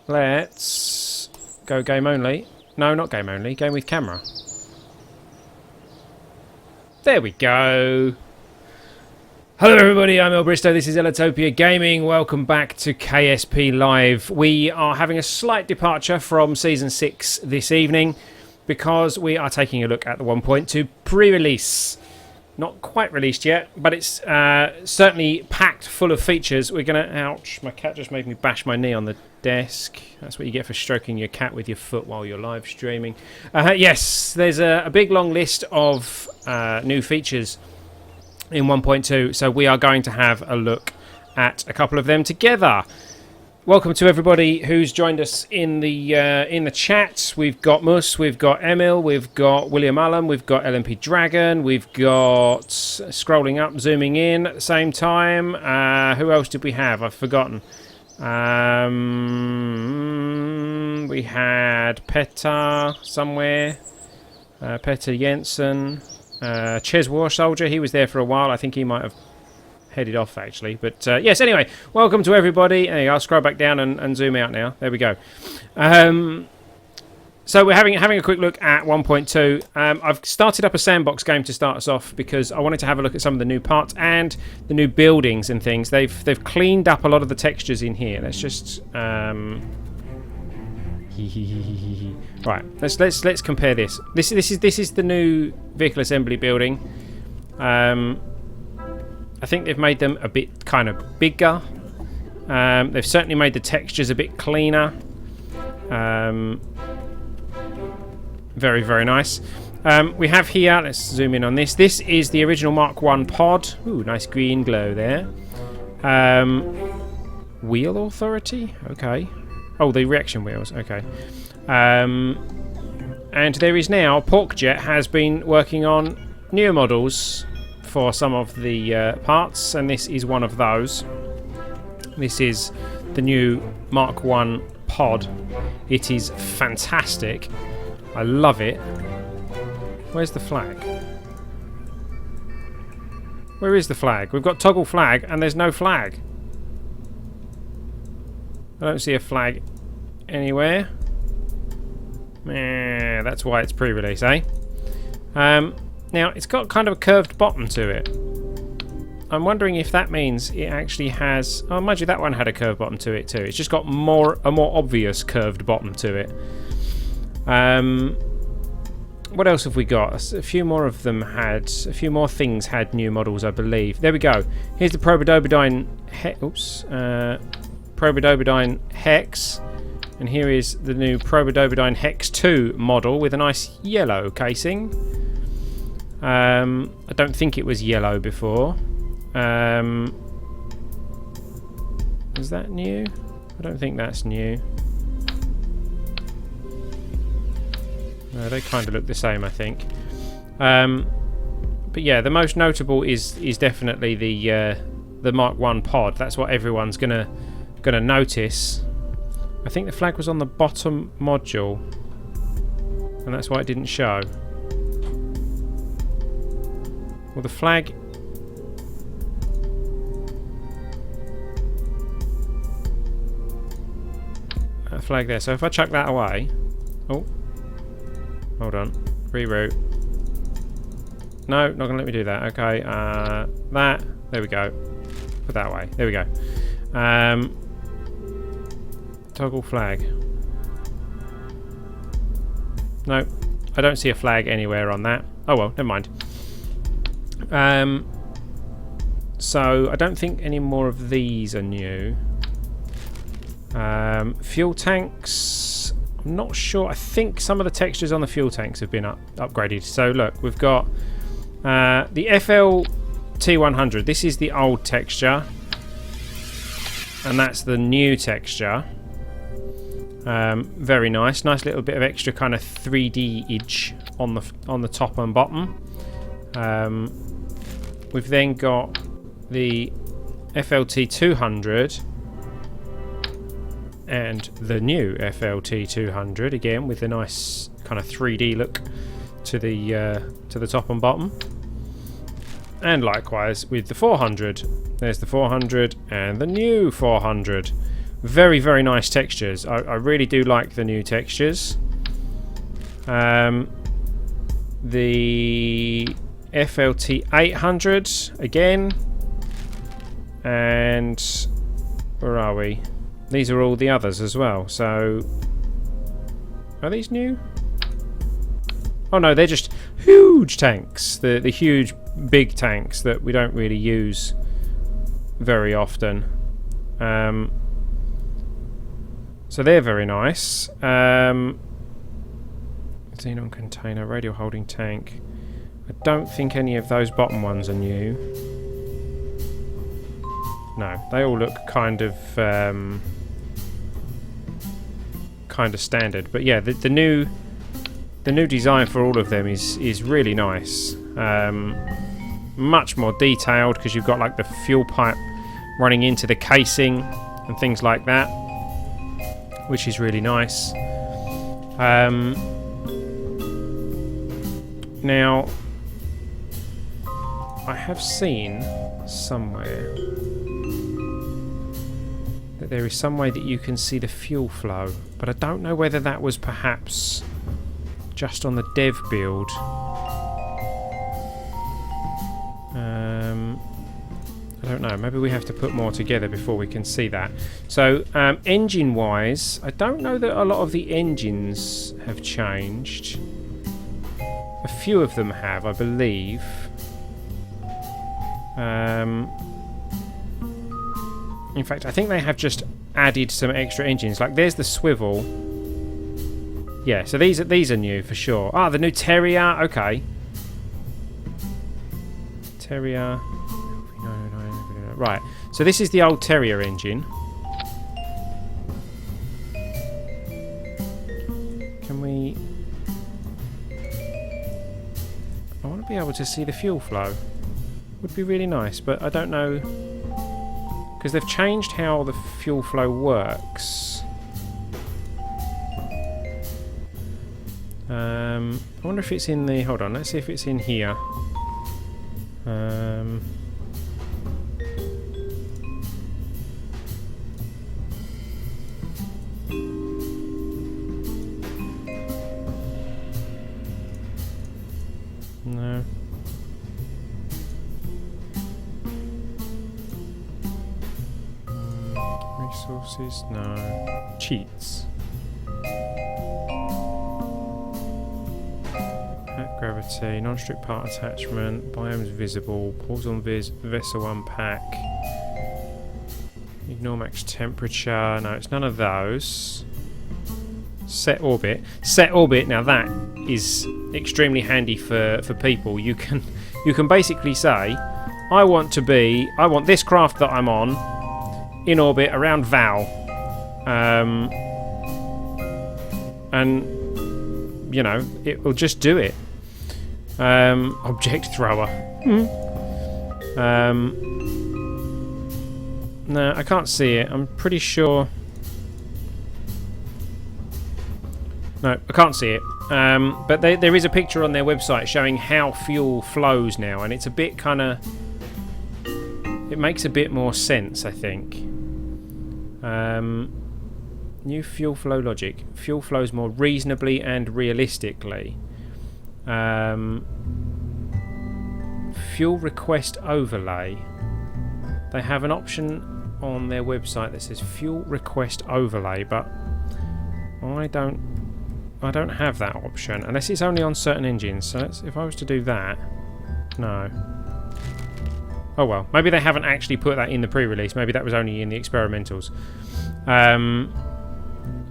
let's go game only. No, not game only. Game with camera. There we go. Hello everybody, I'm El Bristow. This is Ellitopia Gaming. Welcome back to KSP Live. We are having a slight departure from Season 6 this evening because we are taking a look at the 1.2 pre-release. Not quite released yet, but it's certainly packed full of features. We're going to... Ouch, my cat just made me bash my knee on the desk. That's what you get for stroking your cat with your foot while you're live streaming. Yes, there's a big long list of new features in 1.2, so we are going to have a look at a couple of them together. Welcome to everybody who's joined us in the chat. We've got Mus, we've got Emil, we've got William Allen, we've got LMP Dragon, we've got scrolling up, zooming in at the same time. Who else did we have? I've forgotten. We had Petter somewhere. Petter Jensen. Ches War Soldier, he was there for a while. I think he might have headed off actually, but yes, anyway, welcome to everybody. I'll scroll back down and zoom out now. There we go. So we're having a quick look at 1.2. I've started up a sandbox game to start us off because I wanted to have a look at some of the new parts and the new buildings and things. They've cleaned up a lot of the textures in here. Let's just right, let's compare this. This is the new vehicle assembly building. I think they've made them a bit kind of bigger. They've certainly made the textures a bit cleaner. Very, very nice. We have here, let's zoom in on this. This is the original Mark 1 pod. Ooh, nice green glow there. Wheel authority? Okay. Oh, the reaction wheels. Okay. And there is now, Porkjet has been working on newer models for some of the parts, and this is one of those. This is the new Mark 1 pod. It is fantastic. I love it. Where's the flag? Where is the flag? We've got toggle flag and there's no flag. I don't see a flag anywhere. That's why it's pre-release, eh? Now, it's got kind of a curved bottom to it. I'm wondering if that means it actually has... Oh, mind you, that one had a curved bottom to it too. It's just got a more obvious curved bottom to it. What else have we got? A few more of them had... A few more things had new models, I believe. There we go. Here's the Prerelease Prerelease Hex. And here is the new Prerelease Hex 2 model with a nice yellow casing. I don't think it was yellow before. Is that new? I don't think that's new. No, they kind of look the same, I think. But yeah, the most notable is definitely the Mark 1 pod. That's what everyone's gonna notice. I think the flag was on the bottom module, and that's why it didn't show. Well, the flag... That flag there. So if I chuck that away... Oh. Hold on. Reroute. No, not going to let me do that. Okay. That. There we go. Put that away. There we go. Toggle flag. No. I don't see a flag anywhere on that. Oh well, never mind. So I don't think any more of these are new. Fuel tanks, I'm not sure. I think some of the textures on the fuel tanks have been upgraded. So look, we've got the FLT100. This is the old texture, and that's the new texture. Very nice little bit of extra kind of 3D-edge on the top and bottom. We've then got the FLT200 and the new FLT200 again with a nice kind of 3D look to the top and bottom. And likewise with the 400. There's the 400 and the new 400 Very, very nice textures. I really do like the new textures. The FLT 800 again. And where are we? These are all the others as well. So are these new? Oh no, they're just huge tanks. The huge big tanks that we don't really use very often. So they're very nice. Xenon container, radial holding tank. I don't think any of those bottom ones are new. No, they all look kind of standard. But yeah, the new design for all of them is really nice. Much more detailed because you've got like the fuel pipe running into the casing and things like that, which is really nice. Now, I have seen somewhere that there is some way that you can see the fuel flow, but I don't know whether that was perhaps just on the dev build. I don't know, maybe we have to put more together before we can see that. So engine wise, I don't know that a lot of the engines have changed. A few of them have, I believe. In fact, I think they have just added some extra engines. Like there's the swivel. Yeah, so these are new for sure. Ah, the new Terrier. Okay. Terrier. Right. So this is the old Terrier engine. Can we? I want to be able to see the fuel flow. Would be really nice, but I don't know. Because they've changed how the fuel flow works. I wonder if it's in the... Hold on, let's see if it's in here. No. Resources? No. Cheats. At gravity, non-strict part attachment, biomes visible, pause on vessel unpack, ignore max temperature. No, it's none of those. Set orbit. Set orbit, now that is extremely handy for people. You can basically say, I want this craft that I'm on in orbit around Val, and you know it will just do it. Object thrower. No, I can't see it. I'm pretty sure. No, I can't see it. But there is a picture on their website showing how fuel flows now, and it's a bit kind of. It makes a bit more sense, I think. New fuel flow logic. Fuel flows more reasonably and realistically. Fuel request overlay. They have an option on their website that says fuel request overlay, but I don't have that option unless it's only on certain engines. So if I was to do that, no. Oh well, maybe they haven't actually put that in the pre-release. Maybe that was only in the experimentals.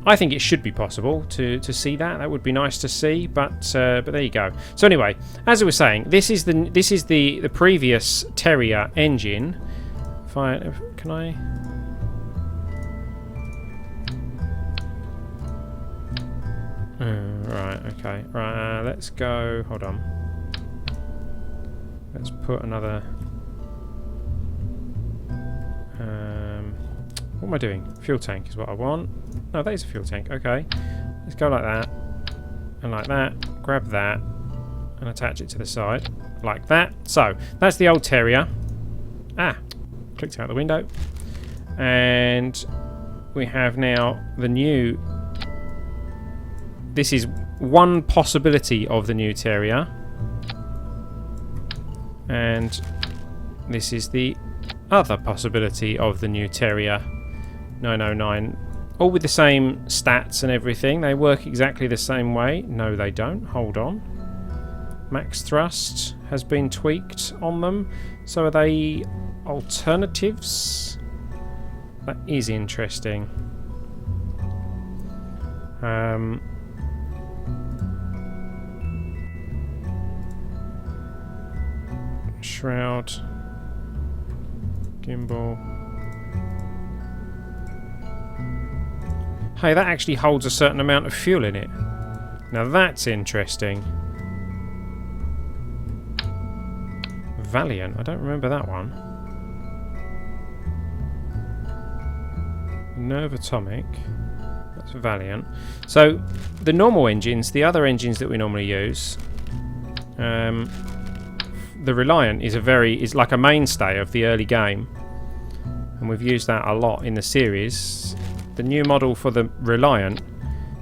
I think it should be possible to see that. That would be nice to see, but there you go. So anyway, as I was saying, this is the previous Terrier engine. Can I? Right. Okay. Right. Let's go. Hold on. Let's put another. What am I doing? Fuel tank is what I want. No, that is a fuel tank. Okay. Let's go like that. And like that. Grab that. And attach it to the side. Like that. So, that's the old Terrier. Ah. Clicked out the window. And we have now the new... This is one possibility of the new Terrier. And this is the other possibility of the new Terrier 909. All with the same stats and everything. They work exactly the same way. No, they don't. Hold on. Max thrust has been tweaked on them. So are they alternatives? That is interesting. Shroud. Gimbal. Hey, that actually holds a certain amount of fuel in it. Now that's interesting. Valiant. I don't remember that one. Nerve Atomic. That's Valiant. So the normal engines, the other engines that we normally use, the Reliant is like a mainstay of the early game, and we've used that a lot in the series. The new model for the Reliant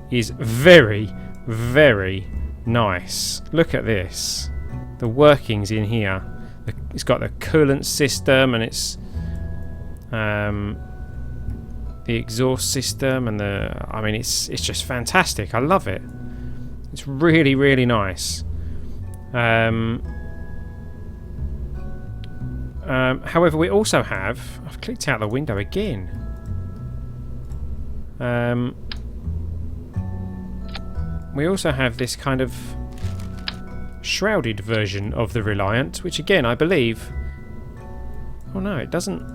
is very, very nice. Look at this. The workings in here. It's got the coolant system, and it's the exhaust system, and I mean, it's just fantastic. I love it. It's really, really nice. However, we also have... I've clicked out the window again. We also have this kind of shrouded version of the Reliant, which again, I believe... Oh no, it doesn't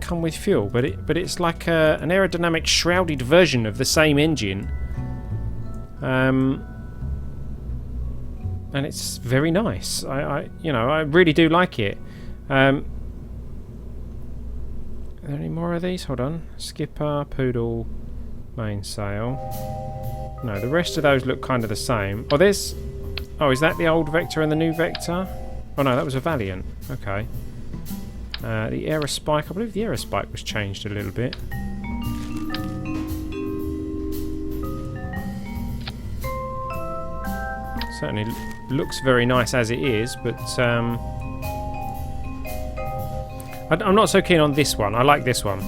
come with fuel, but it's like an aerodynamic shrouded version of the same engine. And it's very nice. I really do like it. Are there any more of these? Hold on. Skipper, Poodle, Mainsail. No, the rest of those look kind of the same. Oh, there's... Oh, is that the old Vector and the new Vector? Oh no, that was a Valiant. Okay. The Aerospike. I believe the Aerospike was changed a little bit. Certainly looks very nice as it is, but I'm not so keen on this one. I like this one.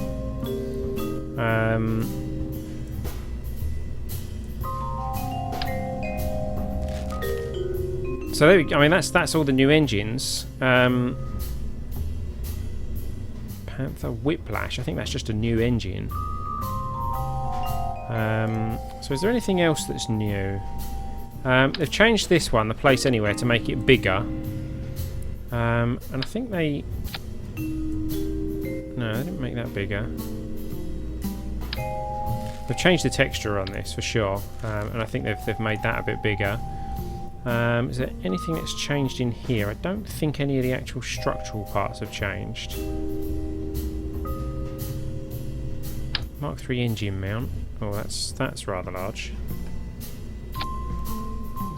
So there we go. I mean, that's all the new engines. Panther Whiplash. I think that's just a new engine. So is there anything else that's new? They've changed this one, the Place Anywhere, to make it bigger. And I think they... No, they didn't make that bigger. They've changed the texture on this, for sure. And I think they've made that a bit bigger. Is there anything that's changed in here? I don't think any of the actual structural parts have changed. Mark III engine mount. Oh, that's rather large.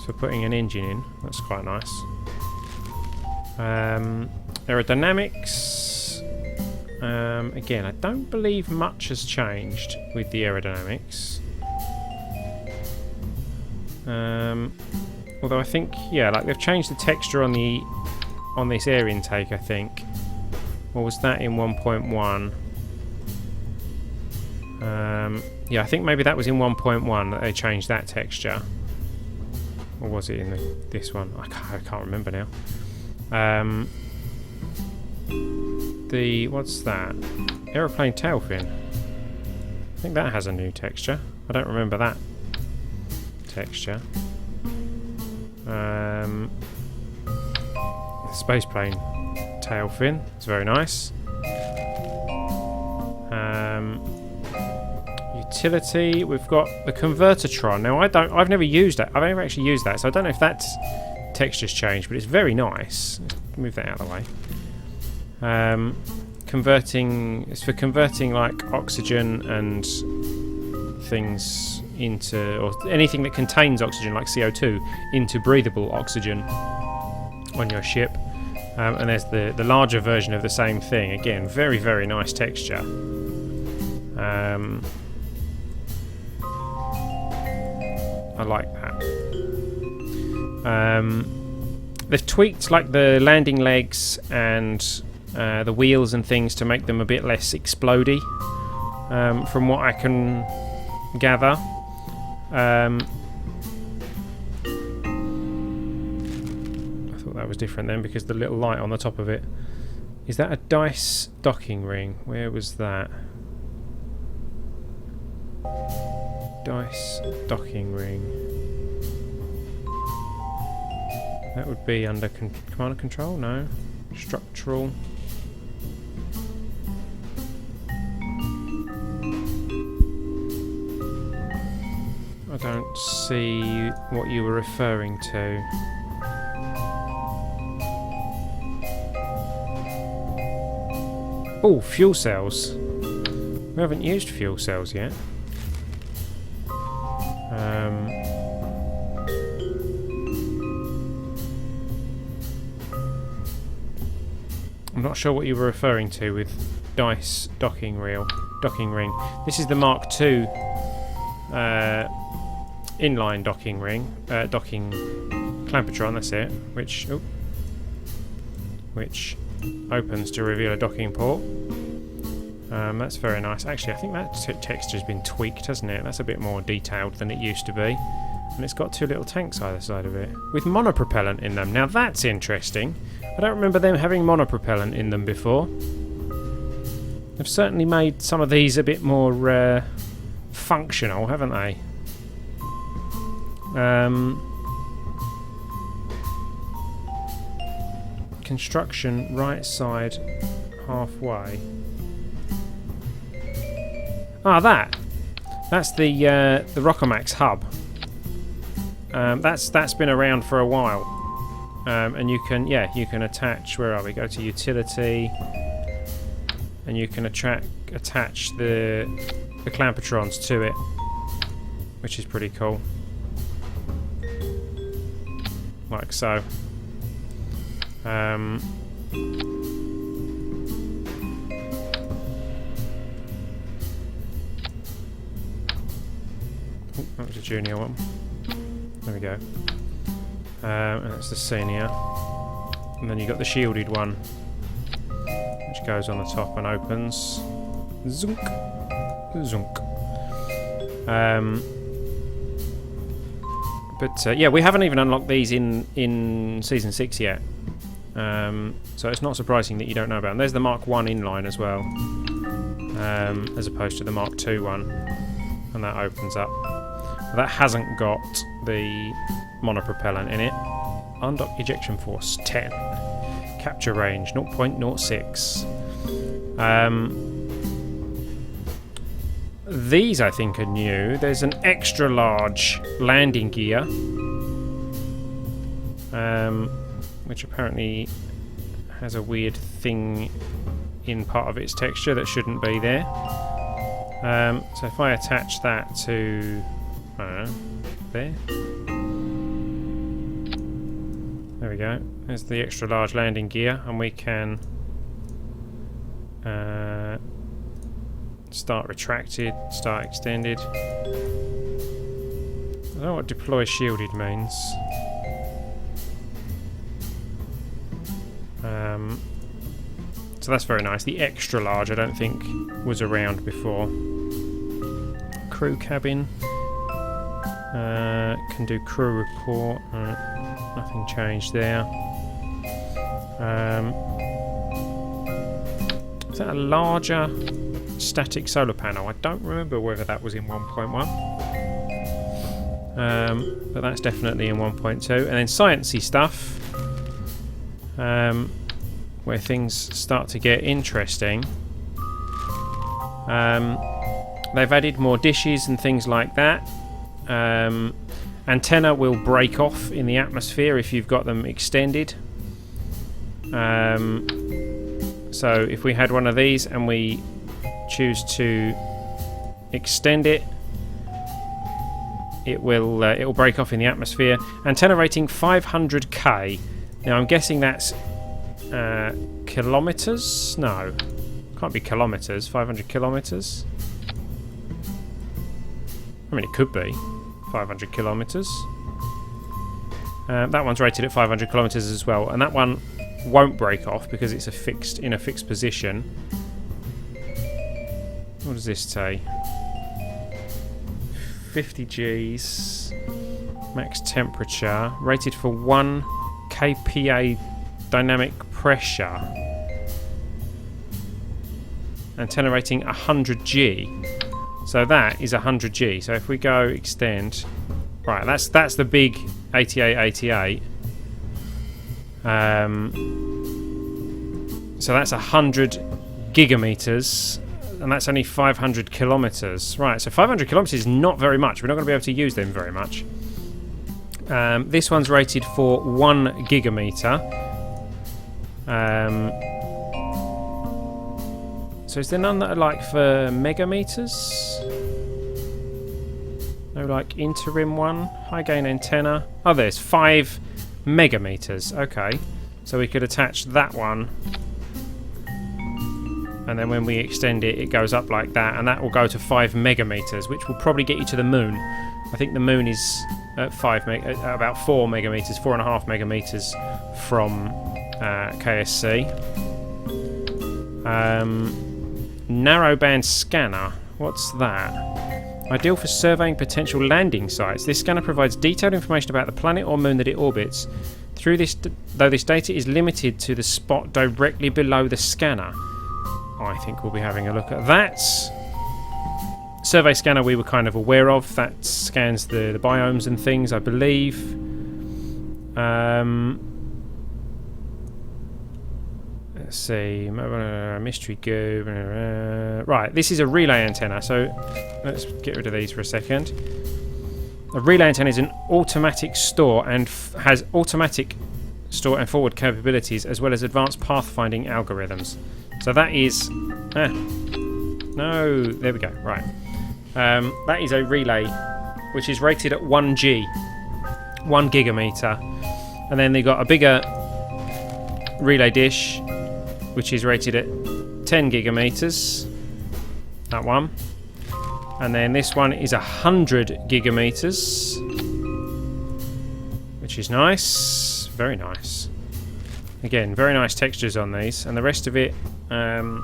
For putting an engine in, that's quite nice. Aerodynamics. Again, I don't believe much has changed with the aerodynamics. Although I think, yeah, like they've changed the texture on this air intake, I think. Or was that in 1.1? Yeah, I think maybe that was in 1.1 that they changed that texture. Or was it in this one? I can't remember now. What's that? Aeroplane tail fin. I think that has a new texture. I don't remember that texture. Space plane tail fin. It's very nice. Utility. We've got the Convertitron. Now I've never used that. I've never actually used that, so I don't know if that's texture's changed, but it's very nice. Let's move that out of the way. It's for converting like oxygen and things into, or anything that contains oxygen like CO2 into breathable oxygen on your ship. And there's the larger version of the same thing. Again, very, very nice texture. I like that. They've tweaked like the landing legs and the wheels and things to make them a bit less explodey, from what I can gather. I thought that was different then, because the little light on the top of it. Is that a dice docking ring? Where was that? Dice docking ring. That would be under command and control? No. Structural. I don't see what you were referring to. Oh, fuel cells. We haven't used fuel cells yet. I'm not sure what you were referring to with dice docking ring. This is the Mark II inline docking ring, docking clampetron. That's it. Which opens to reveal a docking port. That's very nice. Actually, I think that texture's been tweaked, hasn't it? That's a bit more detailed than it used to be. And it's got two little tanks either side of it, with monopropellant in them. Now that's interesting. I don't remember them having monopropellant in them before. They've certainly made some of these a bit more functional, haven't they? Construction right side halfway. That's the Rockomax hub. That's been around for a while, and you can attach. Where are we? Go to utility, and you can attach the clampetrons to it, which is pretty cool. Like so. Oh, that was a junior one. There we go. And that's the senior. And then you've got the shielded one, which goes on the top and opens. Zunk. Zunk. But yeah, we haven't even unlocked these in Season 6 yet. So it's not surprising that you don't know about them. There's the Mark 1 inline as well, as opposed to the Mark 2 one. And that opens up. That hasn't got the monopropellant in it. Undock ejection force 10. Capture range 0.06. These I think are new. There's an extra large landing gear, which apparently has a weird thing in part of its texture that shouldn't be there. So if I attach that to there. There we go. There's the extra large landing gear, and we can start retracted, start extended. I don't know what deploy shielded means. So that's very nice. The extra large I don't think was around before. Crew cabin. Can do crew report. Nothing changed there. Is that a larger static solar panel? I don't remember whether that was in 1.1. But that's definitely in 1.2. And then sciencey stuff, where things start to get interesting. They've added more dishes and things like that. Antenna will break off in the atmosphere if you've got them extended. So if we had one of these and we choose to extend it, it will break off in the atmosphere. Antenna rating 500K. Now I'm guessing that's kilometers? No, can't be kilometers. 500 kilometers. I mean, it could be 500 kilometers. That one's rated at 500 kilometers as well, and that one won't break off because it's in a fixed position. What does this say? 50 Gs, max temperature, rated for 1 kPa dynamic pressure. Antenna rating 100 G. So that is 100 G. So if we go extend, right, that's the big 8888. So that's 100 gigameters, and that's only 500 kilometers. Right, so 500 kilometers is not very much. We're not going to be able to use them very much. This one's rated for 1 gigameter. So is there none that are like for megameters? No, like interim one, high gain antenna. Oh, there's 5 megameters. Okay, so we could attach that one, and then when we extend it, it goes up like that, and that will go to 5 megameters, which will probably get you to the moon. I think the moon is at about 4 megameters, 4.5 megameters from KSC. Narrowband scanner. What's that? Ideal for surveying potential landing sites. This scanner provides detailed information about the planet or moon that it orbits. Though this data is limited to the spot directly below the scanner. I think we'll be having a look at that. Survey scanner we were kind of aware of. That scans the biomes and things, I believe. Let's see. Mystery goo. Right, this is a relay antenna, so let's get rid of these for a second. A relay antenna is an automatic store and has automatic store and forward capabilities as well as advanced pathfinding algorithms. So that is... no, there we go, right. That is a relay which is rated at 1G, 1 gigameter. And then they've got a bigger relay dish which is rated at 10 gigameters, that one. And then this one is 100 gigameters, which is nice, very nice. Again, very nice textures on these, and the rest of it, well,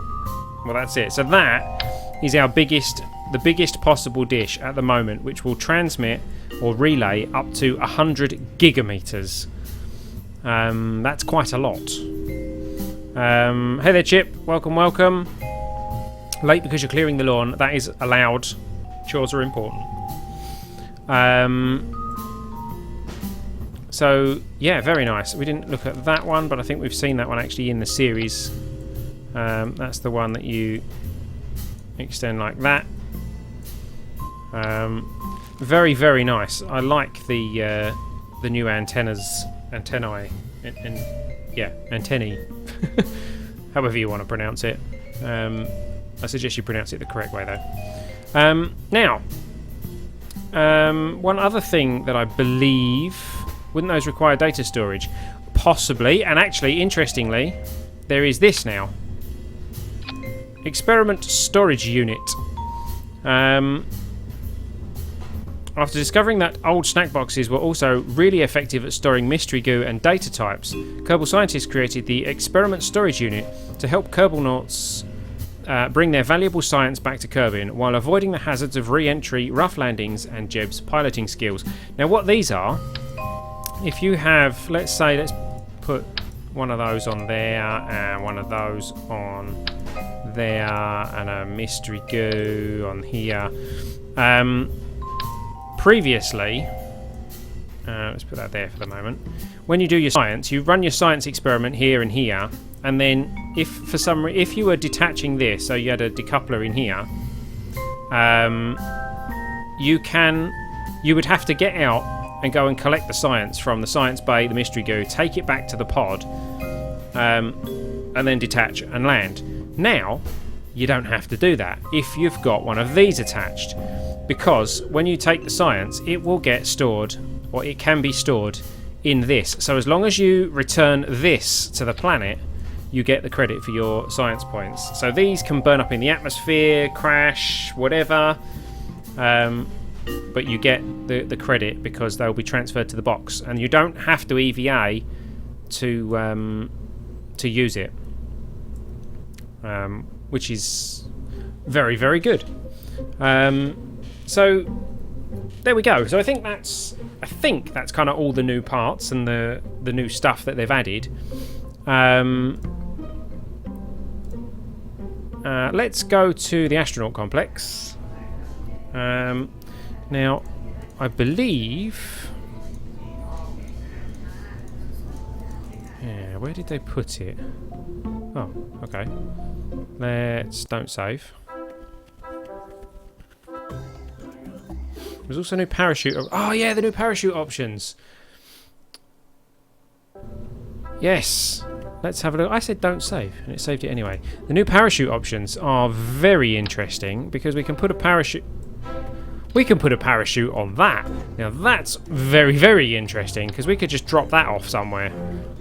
that's it. So that is our the biggest possible dish at the moment, which will transmit or relay up to 100 gigameters. That's quite a lot. Hey there, Chip. Welcome. Late because you're clearing the lawn. That is allowed. Chores are important. So, yeah, very nice. We didn't look at that one, but I think we've seen that one actually in the series. That's the one that you extend like that. Very, very nice. I like the new antennae, antennae, however you want to pronounce it. I suggest you pronounce it the correct way, though. Now, one other thing that I believe, wouldn't those require data storage? Possibly, and actually, interestingly, there is this now. Experiment storage unit. After discovering that old snack boxes were also really effective at storing mystery goo and data types, Kerbal scientists created the Experiment Storage Unit to help Kerbalnauts bring their valuable science back to Kerbin while avoiding the hazards of re-entry, rough landings, and Jeb's piloting skills. Now, what these are, if you have, let's put one of those on there, and one of those on there, and a mystery goo on here. Previously, let's put that there for the moment. When you do your science, you run your science experiment here and here, and then if you were detaching this, so you had a decoupler in here, you would have to get out and go and collect the science from the science bay, the mystery goo, take it back to the pod, and then detach and land. Now, you don't have to do that if you've got one of these attached. Because when you take the science, it will get stored, or it can be stored in this. So as long as you return this to the planet, you get the credit for your science points. So these can burn up in the atmosphere, crash, whatever, but you get the credit because they'll be transferred to the box, and you don't have to EVA to use it, which is very, very good. So there we go. So I think that's kind of all the new parts and the new stuff that they've added. Let's go to the astronaut complex. Now, I believe... Yeah, where did they put it? Oh, okay. Don't save. There's also a new parachute. Oh, yeah, the new parachute options. Yes. Let's have a look. I said don't save, and it saved it anyway. The new parachute options are very interesting because we can put a parachute... We can put a parachute on that. Now, that's very, very interesting because we could just drop that off somewhere.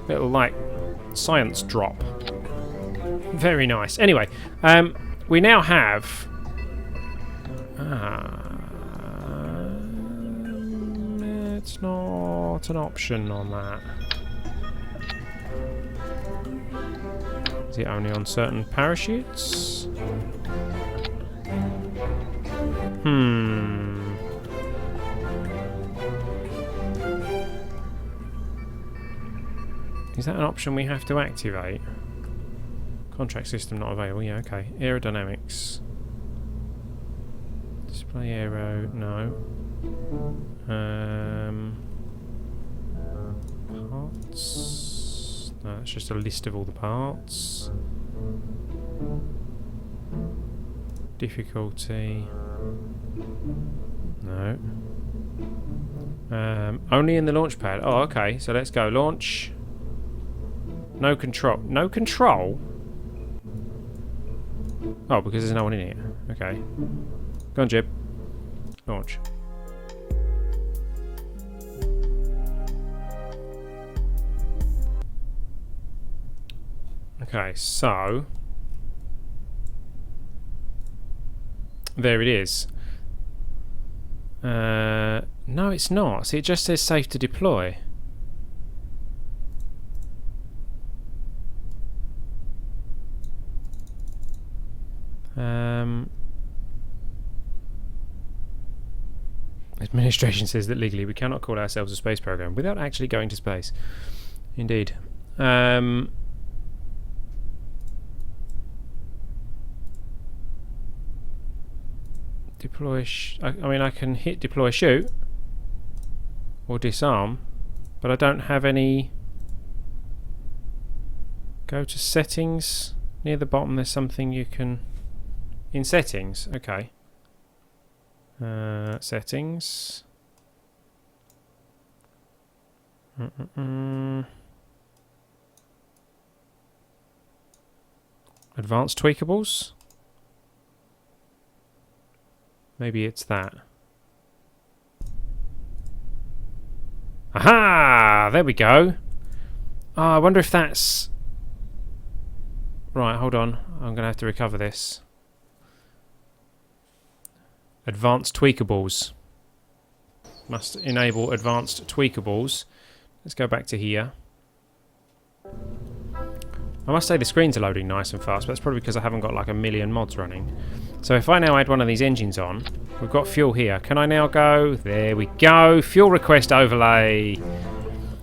Little, like, science drop. Very nice. Anyway, we now have... it's not an option on that. Is it only on certain parachutes? Is that an option we have to activate? Contract system not available. Yeah, okay. Aerodynamics. Display aero. No. Parts. No, that's just a list of all the parts. Difficulty. No. Only in the launch pad. Oh, okay. So let's go. Launch. No control. No control? Oh, because there's no one in it. Okay. Go on, Jib. Launch. Okay, so... There it is. No, it's not. See, it just says safe to deploy. Administration says that legally we cannot call ourselves a space program without actually going to space. Indeed. Deploy... I mean, I can hit deploy shoot or disarm, but I don't have any... Go to settings. Near the bottom there's something you can... In settings, okay. Settings. Advanced tweakables. Maybe it's that. Aha! There we go. Oh, I wonder if that's... Right, hold on. I'm going to have to recover this. Advanced tweakables. Must enable advanced tweakables. Let's go back to here. I must say the screens are loading nice and fast, but that's probably because I haven't got like a million mods running. So if I now add one of these engines on, we've got fuel here. Can I now go? There we go. Fuel request overlay.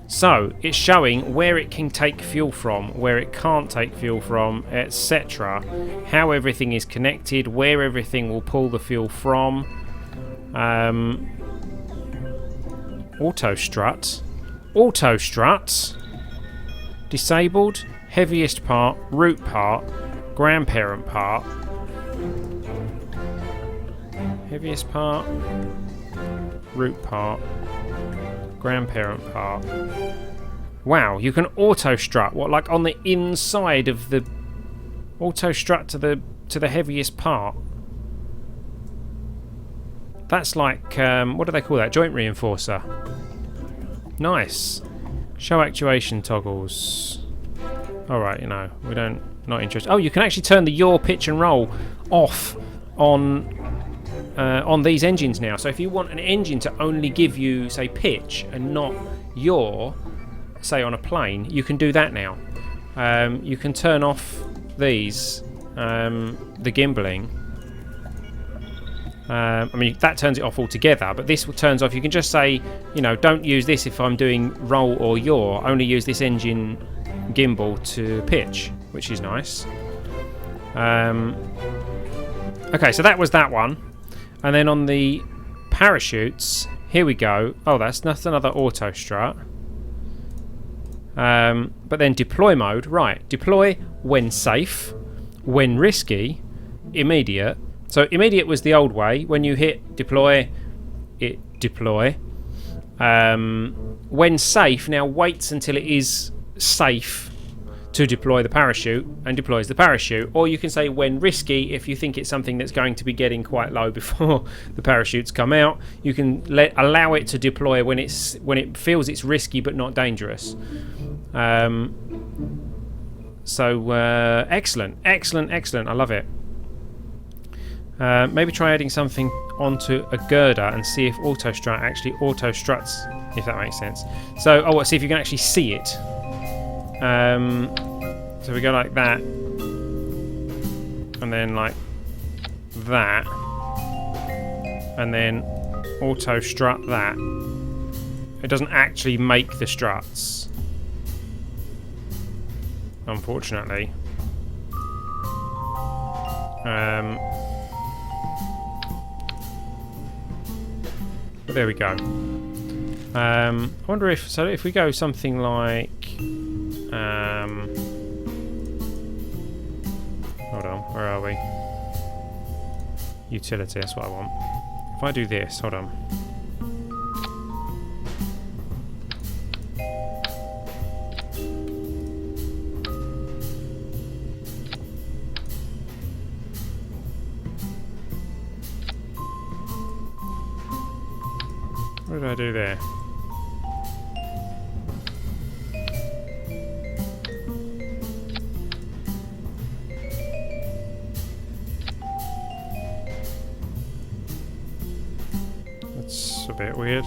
So it's showing where it can take fuel from, where it can't take fuel from, etc. How everything is connected, where everything will pull the fuel from. Auto strut. Auto strut. Disabled. Heaviest part. Root part. Grandparent part. Heaviest part. Root part. Grandparent part. Wow, you can auto strut. What, like on the inside of the auto strut to the heaviest part? That's like what do they call that? Joint reinforcer. Nice. Show actuation toggles. Alright, you know, we don't... Not interested. Oh, you can actually turn the yaw, pitch and roll off on these engines now. So if you want an engine to only give you, say, pitch and not yaw, say on a plane, you can do that now. You can turn off these, the gimbaling. I mean, that turns it off altogether, but this turns off. You can just say, you know, don't use this if I'm doing roll or yaw, only use this engine gimbal to pitch, which is nice. Okay, so that was that one. And then on the parachutes, here we go. Oh, that's another auto strut. But then deploy mode, right. Deploy when safe, when risky, immediate. So immediate was the old way. When you hit deploy, it deploy. When safe, now waits until it is safe to deploy the parachute and deploys the parachute. Or you can say when risky if you think it's something that's going to be getting quite low before the parachutes come out. You can allow it to deploy when it feels it's risky but not dangerous. Excellent. I love it. Maybe try adding something onto a girder and see if auto strut actually auto struts, if that makes sense. So, see if you can actually see it. So we go like that, and then like that, and then auto strut that. It doesn't actually make the struts, unfortunately. But there we go. I wonder if we go something like hold on, where are we? Utility, that's what I want. If I do this, hold on. What did I do there? That's a bit weird.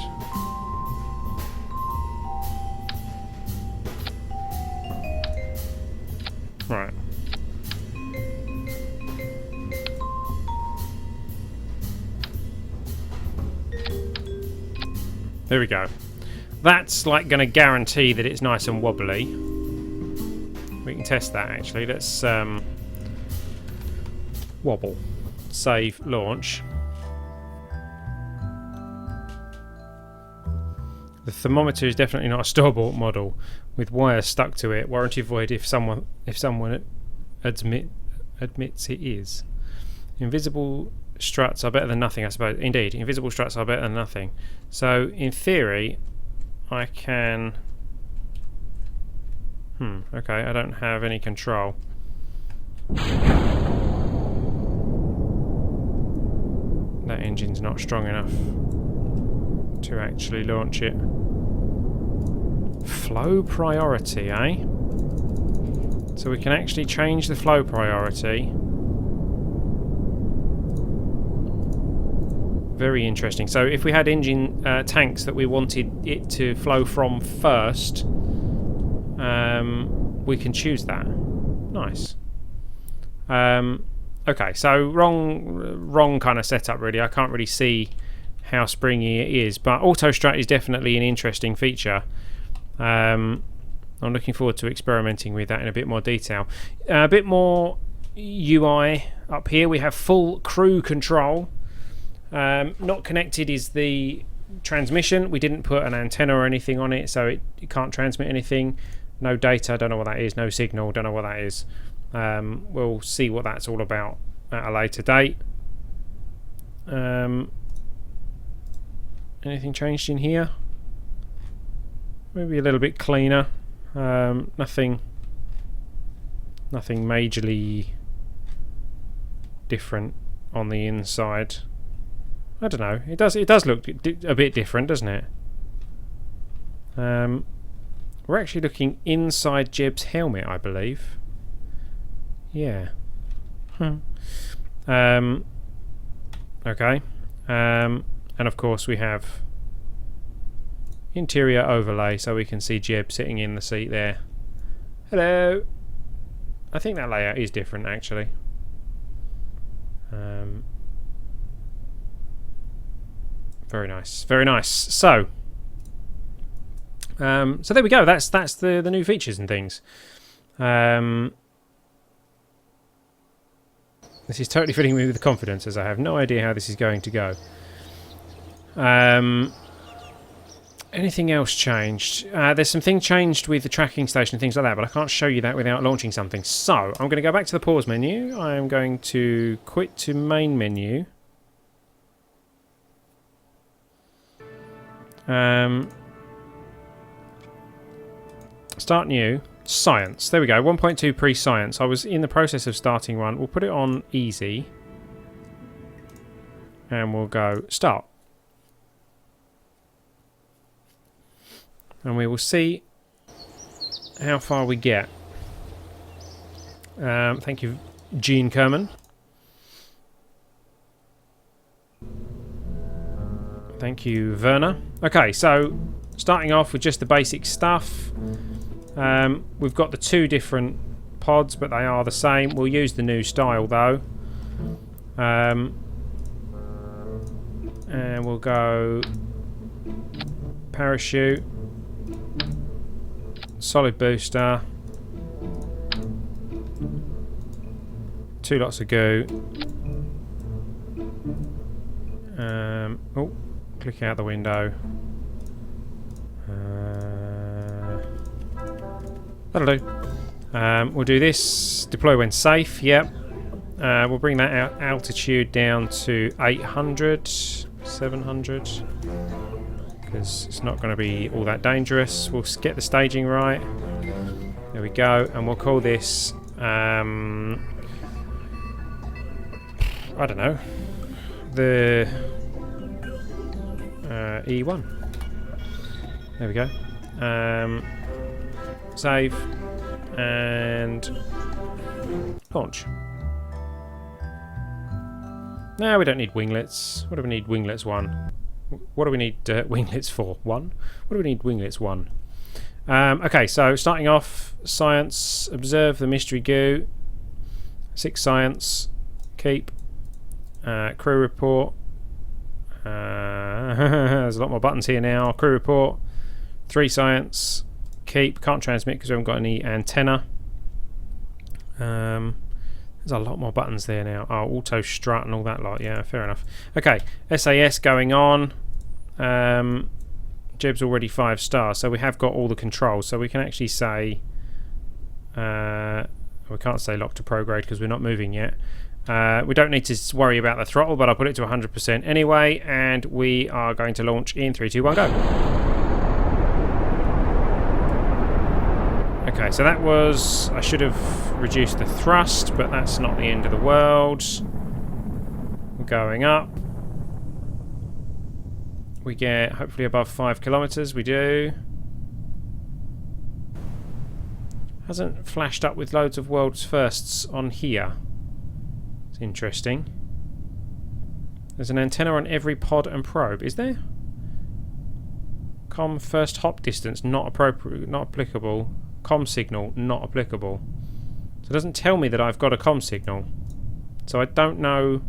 Right. There we go. That's like going to guarantee that it's nice and wobbly. We can test that actually. Let's wobble. Save, launch. The thermometer is definitely not a store-bought model with wires stuck to it. Warranty void if someone admits it is. Invisible struts are better than nothing, I suppose. Indeed, invisible struts are better than nothing. So, in theory, I can... okay, I don't have any control. That engine's not strong enough to actually launch it. Flow priority, eh? So we can actually change the flow priority. Very interesting. So if we had engine tanks that we wanted it to flow from first, we can choose that. Nice. Okay, so wrong kind of setup really. I can't really see how springy it is, but auto strut is definitely an interesting feature. I'm looking forward to experimenting with that in a bit more detail. A bit more UI up here. We have full crew control. Not connected is the transmission. We didn't put an antenna or anything on it, so it can't transmit anything. No data, don't know what that is. No signal, don't know what that is. We'll see what that's all about at a later date. Anything changed in here? Maybe a little bit cleaner. Nothing majorly different on the inside. I don't know. It does look a bit different, doesn't it? We're actually looking inside Jeb's helmet, I believe. Yeah. Okay. And of course we have interior overlay, so we can see Jeb sitting in the seat there. Hello. I think that layout is different, actually. Very nice. Very nice. So there we go. That's the new features and things. This is totally filling me with confidence, as I have no idea how this is going to go. Anything else changed? There's something changed with the tracking station and things like that, but I can't show you that without launching something. So, I'm going to go back to the pause menu. I'm going to quit to main menu. Start new. Science. There we go. 1.2 pre-science. I was in the process of starting one. We'll put it on easy. And we'll go start. And we will see how far we get. Thank you, Gene Kerman. Thank you, Werner. Okay, so starting off with just the basic stuff. We've got the two different pods, but they are the same. We'll use the new style, though. And we'll go parachute. Solid booster. 2 lots of goo. Oh, click out the window. That'll do. We'll do this. Deploy when safe. Yep. We'll bring that altitude down to 800, 700. Because it's not going to be all that dangerous. We'll get the staging right. There we go. And we'll call this... I don't know. The... E1. There we go. Save. And... launch. No, we don't need winglets. What do we need winglets 1? What do we need winglets for? 1? What do we need winglets 1? Okay, so starting off, science, observe the mystery goo. 6 science, keep. Crew report. There's a lot more buttons here now. Crew report. 3 science, keep. Can't transmit because we haven't got any antenna. There's a lot more buttons there now. Oh, auto strut and all that lot. Yeah, fair enough. Okay, SAS going on. Jeb's already 5 stars, so we have got all the controls. So we can actually say... we can't say lock to prograde because we're not moving yet. We don't need to worry about the throttle, but I'll put it to 100% anyway. And we are going to launch in 3, 2, 1, go. Okay, so that was... I should have reduced the thrust, but that's not the end of the world. We're going up. We get hopefully above 5 kilometers. We do. Hasn't flashed up with loads of world's firsts on here. It's interesting. There's an antenna on every pod and probe. Is there? Com first hop distance not appropriate, not applicable. Com signal not applicable. So it doesn't tell me that I've got a com signal. So I don't know.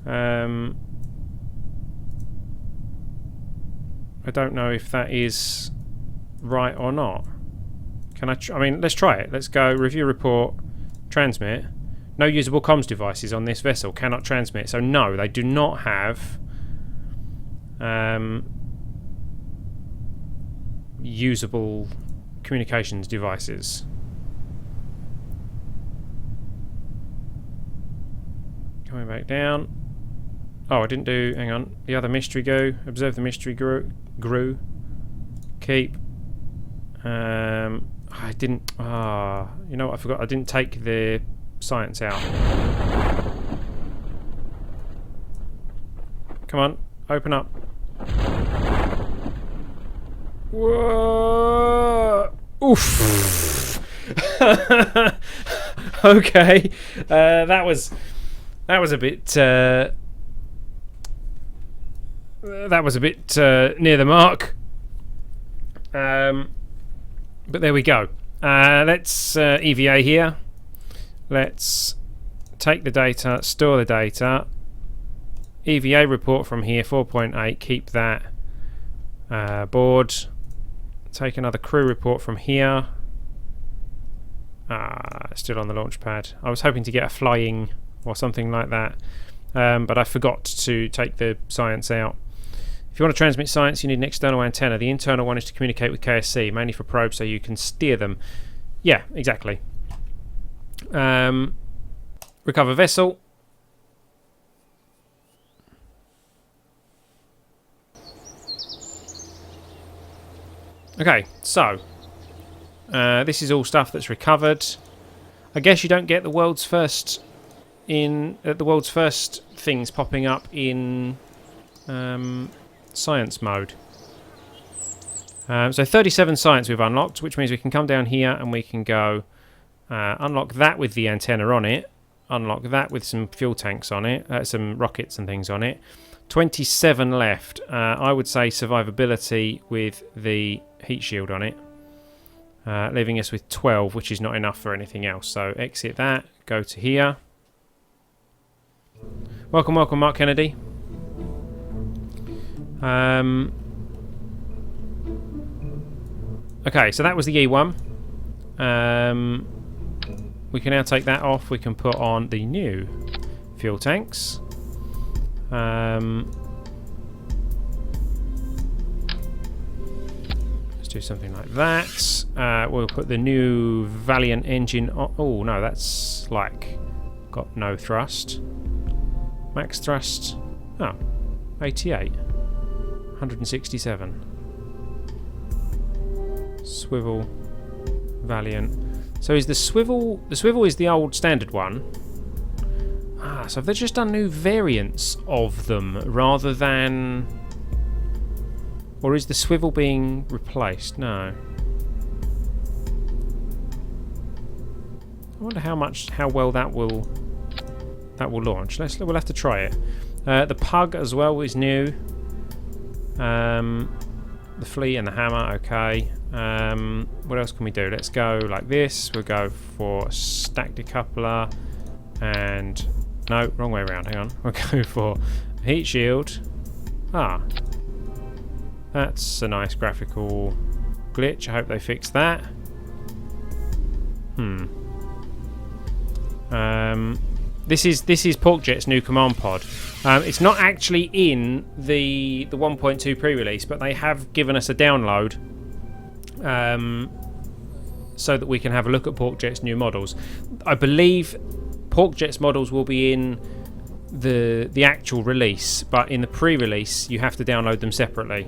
I don't know if that is right or not. Can I? I mean, let's try it. Let's go review report, transmit. No usable comms devices on this vessel. Cannot transmit. So no, they do not have usable communications devices. Coming back down. Oh, I didn't do... hang on. The other mystery go. Observe the mystery grew. Keep. I didn't... you know what? I forgot. I didn't take the science out. Come on. Open up. Whoa. Oof. Okay. That was a bit near the mark. But there we go. Let's EVA here. Let's take the data, store the data. EVA report from here, 4.8. Keep that. Board. Take another crew report from here. Still on the launch pad. I was hoping to get a flying or something like that, but I forgot to take the science out. If you want to transmit science, you need an external antenna. The internal one is to communicate with KSC, mainly for probes so you can steer them. Yeah, exactly. Recover vessel. Okay, so this is all stuff that's recovered. I guess you don't get the world's first things popping up in science mode. So 37 science we've unlocked, which means we can come down here and we can go unlock that with the antenna on it, unlock that with some fuel tanks on it, some rockets and things on it. 27 left. I would say survivability with the heat shield on it, leaving us with 12, which is not enough for anything else. So exit that, go to here. Welcome, Mark Kennedy. Okay, so that was the E1. We can now take that off. We can put on the new fuel tanks. Let's do something like that. We'll put the new Valiant engine on. Oh no, that's like got no thrust. Max thrust. Oh, 88. 167. Swivel. Valiant. So is the swivel is the old standard one. So have they just done new variants of them rather than, or is the swivel being replaced? No. I wonder how well that will launch. We'll have to try it. The pug as well is new. The flea and the hammer, okay. What else can we do? Let's go like this. We'll go for stack decoupler and no, wrong way around, hang on. We'll go for heat shield. That's a nice graphical glitch. I hope they fix that. This is PorkJet's new command pod. It's not actually in the 1.2 pre-release, but they have given us a download so that we can have a look at PorkJet's new models. I believe PorkJet's models will be in the actual release, but in the pre-release you have to download them separately.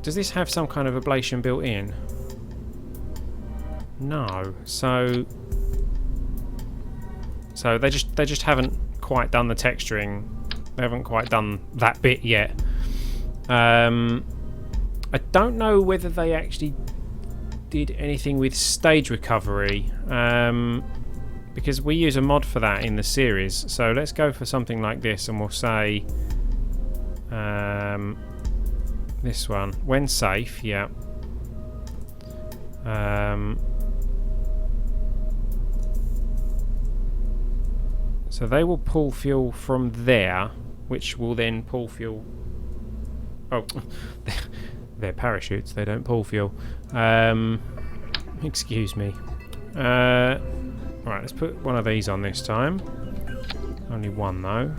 Does this have some kind of ablation built in? No. So they just haven't quite done the texturing. They haven't quite done that bit yet. I don't know whether they actually did anything with stage recovery, because we use a mod for that in the series. So let's go for something like this, and we'll say this one, when safe, yeah. So they will pull fuel from there, which will then pull fuel. Oh, they're parachutes, they don't pull fuel. Excuse me. Alright, let's put one of these on this time. Only one though.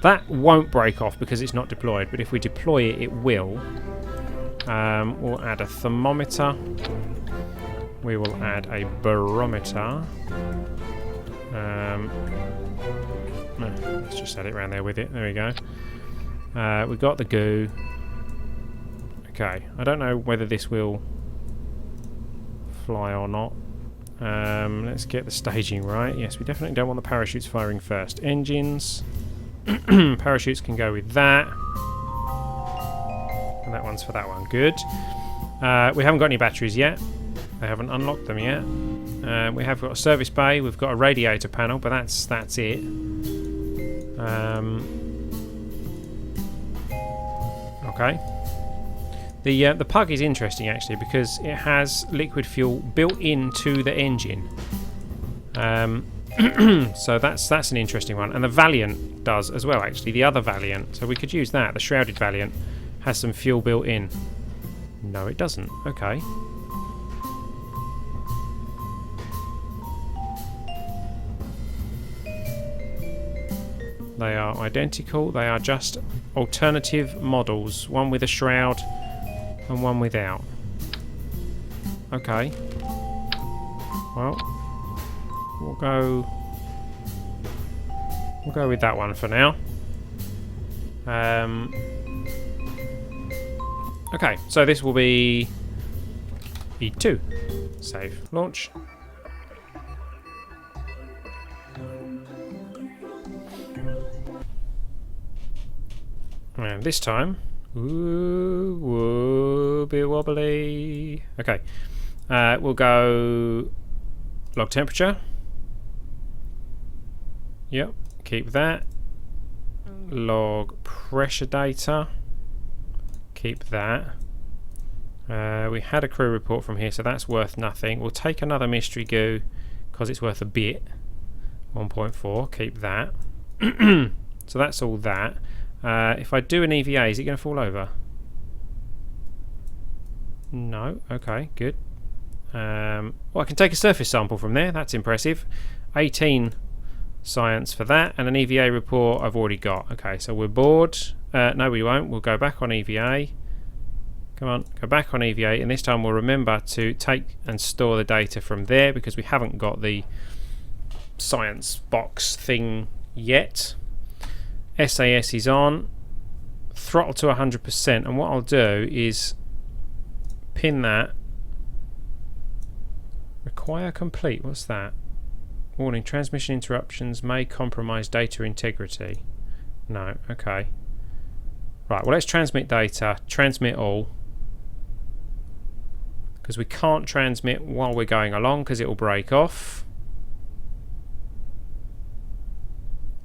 That won't break off because it's not deployed, but if we deploy it, it will. We'll add a thermometer. We will add a barometer. No, let's just set it around there with it. There we go. We've got the goo. Okay, I don't know whether this will fly or not. Let's get the staging right. Yes, we definitely don't want the parachutes firing first. Engines. Parachutes can go with that. one's for that one. Good. We haven't got any batteries yet. They haven't unlocked them yet. We have got a service bay. We've got a radiator panel, but that's it. Okay. The Pug is interesting actually because it has liquid fuel built into the engine. So that's an interesting one, and the Valiant does as well actually. The other Valiant, so we could use that. The Shrouded Valiant has some fuel built in. No, it doesn't. Okay. They are identical. They are just alternative models. One with a shroud and one without. Okay. Well, we'll go with that one for now. Okay, so this will be E2. Save. Launch. And this time, ooh, bit wobbly. Okay, we'll go log temperature. Yep, keep that. Log pressure data. Keep that. We had a crew report from here, so that's worth nothing. We'll take another mystery goo because it's worth a bit. 1.4. Keep that. So that's all that. If I do an EVA, is it going to fall over? No. Okay, good. Well, I can take a surface sample from there. That's impressive. 18 science for that, and an EVA report I've already got. Okay, so we're bored. No, we won't. We'll go back on EVA. Come on, go back on EVA, and this time we'll remember to take and store the data from there because we haven't got the science box thing yet. SAS is on, throttle to 100%, and what I'll do is pin that. Require complete. What's that? Warning, transmission interruptions may compromise data integrity. No, okay. Right, well, let's transmit data, transmit all, because we can't transmit while we're going along because it will break off.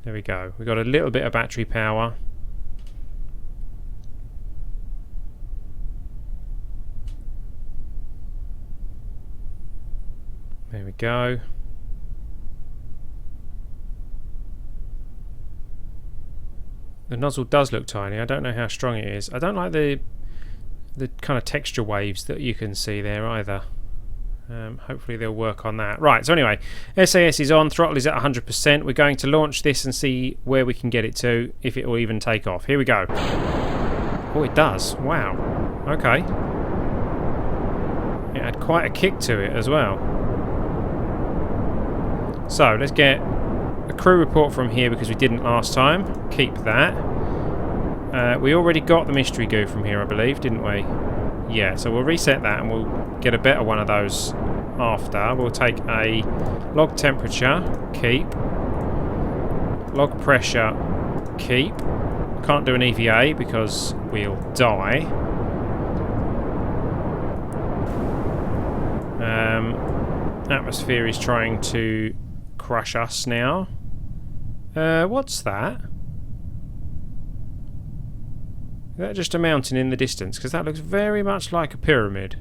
There we go. We've got a little bit of battery power. There we go. The nozzle does look tiny. I don't know how strong it is. I don't like the kind of texture waves that you can see there either. Hopefully they'll work on that. Right, so anyway, SAS is on, throttle is at 100%. We're going to launch this and see where we can get it to, if it will even take off. Here we go. Oh, it does. Wow. Okay. It had quite a kick to it as well. So, let's get a crew report from here because we didn't last time. Keep that. We already got the mystery goo from here, I believe, didn't we? Yeah, so we'll reset that and we'll get a better one of those after. We'll take a log temperature, keep. Log pressure, keep. Can't do an EVA because we'll die. Atmosphere is trying to crush us now. What's that? Is that just a mountain in the distance? Because that looks very much like a pyramid.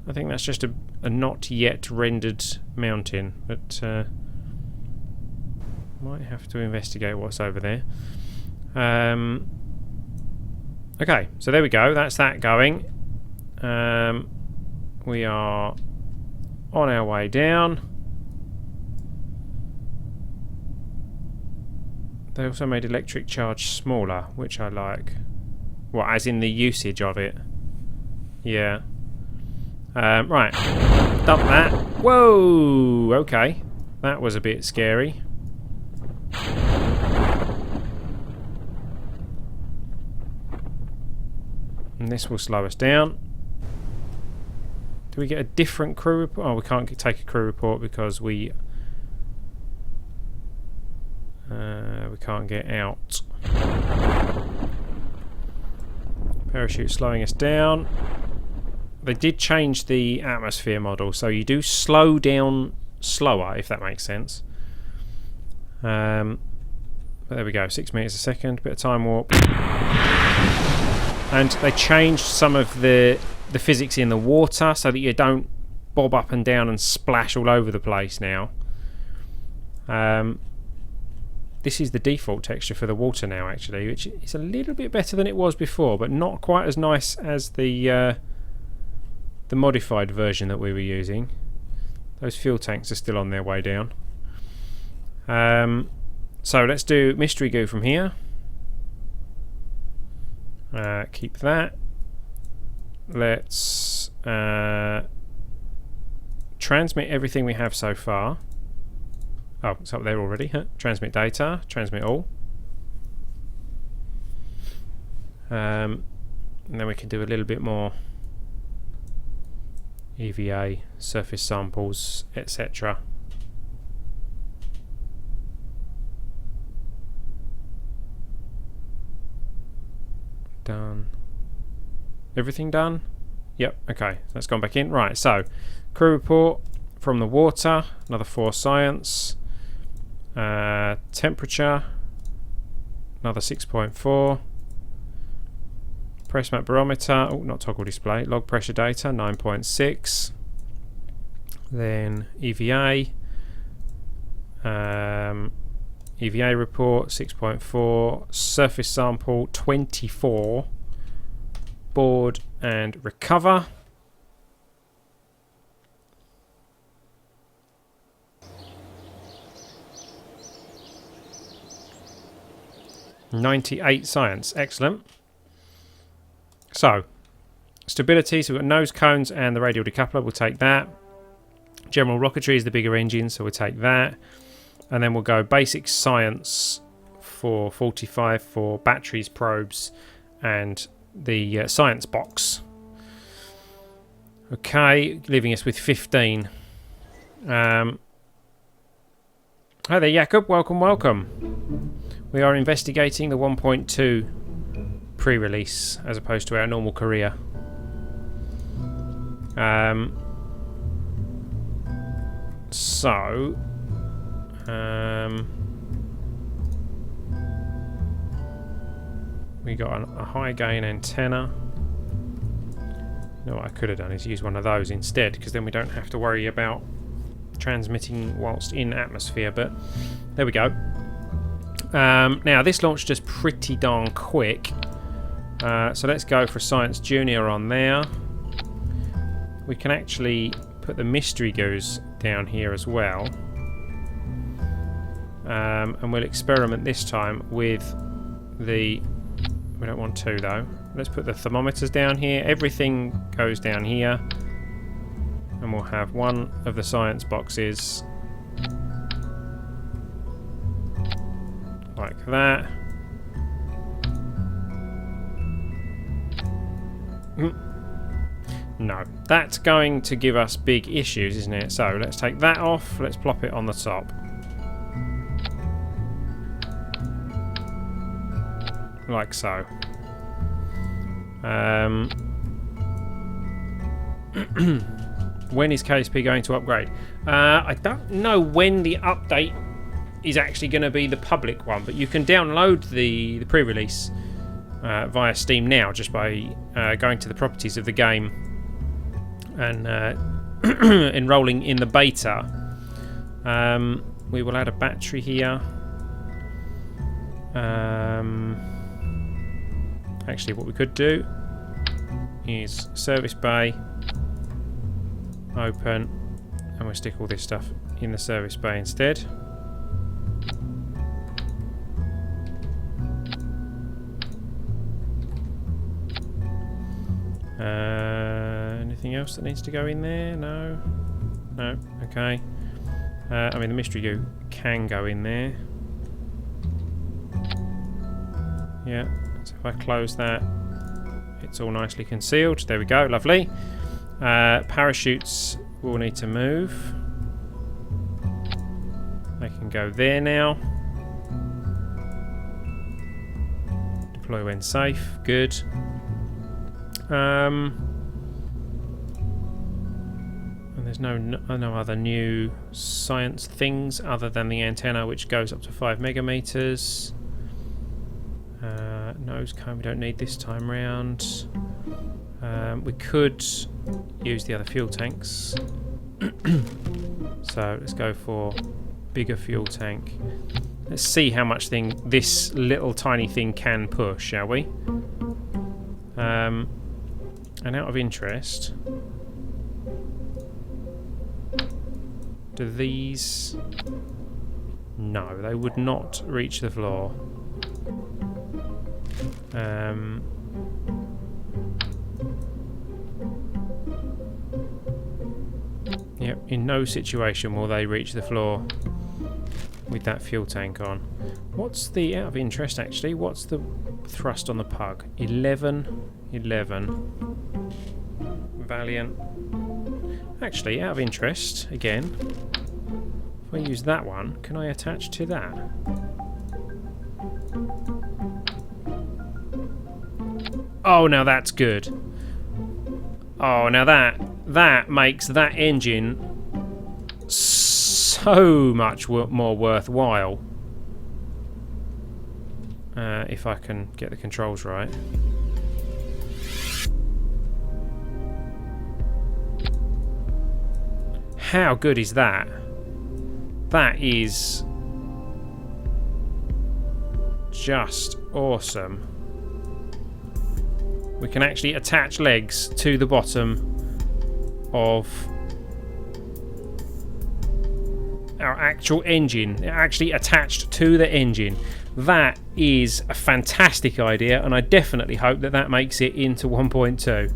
I think that's just a not yet rendered mountain, but might have to investigate what's over there. Okay, so there we go. That's that going. We are on our way down. They also made electric charge smaller, which I like. Well, as in the usage of it. Yeah. Right. Dump that. Whoa! Okay. That was a bit scary. And this will slow us down. Do we get a different crew report? Oh, we can't take a crew report because we can't get out. Parachute slowing us down. They did change the atmosphere model, so you do slow down slower, if that makes sense. But there we go, 6 meters a second, bit of time warp. And they changed some of the physics in the water so that you don't bob up and down and splash all over the place now. This is the default texture for the water now, actually, which is a little bit better than it was before, but not quite as nice as the modified version that we were using. Those fuel tanks are still on their way down. So let's do mystery goo from here. Keep that. Let's transmit everything we have so far. Oh, it's up there already. Huh? Transmit data. Transmit all. And then we can do a little bit more EVA, surface samples, etc. Done. Everything done? Yep, okay. That's gone back in. Right, so crew report from the water, another 4 science. Temperature, another 6.4. Press map barometer, oh, not toggle display. Log pressure data, 9.6. Then EVA. EVA report, 6.4. Surface sample, 24. Board and recover. .98 science, excellent. So, stability, so we've got nose cones and the radial decoupler, we'll take that. General rocketry is the bigger engine, so we'll take that. And then we'll go basic science for 45 for batteries, probes, and the science box. Okay, leaving us with 15. Hi there, Jakob. Welcome, welcome. We are investigating the 1.2 pre-release as opposed to our normal career. We got a high gain antenna. You know what I could have done is use one of those instead, because then we don't have to worry about transmitting whilst in atmosphere, but there we go. Now this launched just pretty darn quick, so let's go for Science Junior on there. We can actually put the mystery goos down here as well, and we'll experiment this time with the, we don't want 2 though, let's put the thermometers down here. Everything goes down here, and we'll have one of the science boxes like that. No, that's going to give us big issues, isn't it? So let's take that off, let's plop it on the top. Like so. When is KSP going to upgrade? I don't know when the update is actually going to be, the public one, but you can download the pre-release via Steam now just by going to the properties of the game and enrolling in the beta. We will add a battery here. Actually, what we could do is service bay, open, and we'll stick all this stuff in the service bay instead. Anything else that needs to go in there? No? No? Okay. I mean, the mystery goo can go in there. Yeah. So if I close that, it's all nicely concealed. There we go. Lovely. Parachutes will need to move. They can go there now. Deploy when safe. Good. And there's no other new science things other than the antenna, which goes up to 5 megameters. Nose cone we don't need this time round. We could use the other fuel tanks. So let's go for bigger fuel tank. Let's see how much this little tiny thing can push, shall we? And out of interest, do these... No, they would not reach the floor. Yep, in no situation will they reach the floor with that fuel tank on. What's the, out of interest actually, what's the thrust on the Pug? 11. Valiant. Actually, out of interest, again, if I use that one, can I attach to that? Oh, now that's good. Oh, now that makes that engine so much more worthwhile. If I can get the controls right. How good is that? That is just awesome. We can actually attach legs to the bottom of our actual engine, actually attached to the engine. That is a fantastic idea, and I definitely hope that that makes it into 1.2.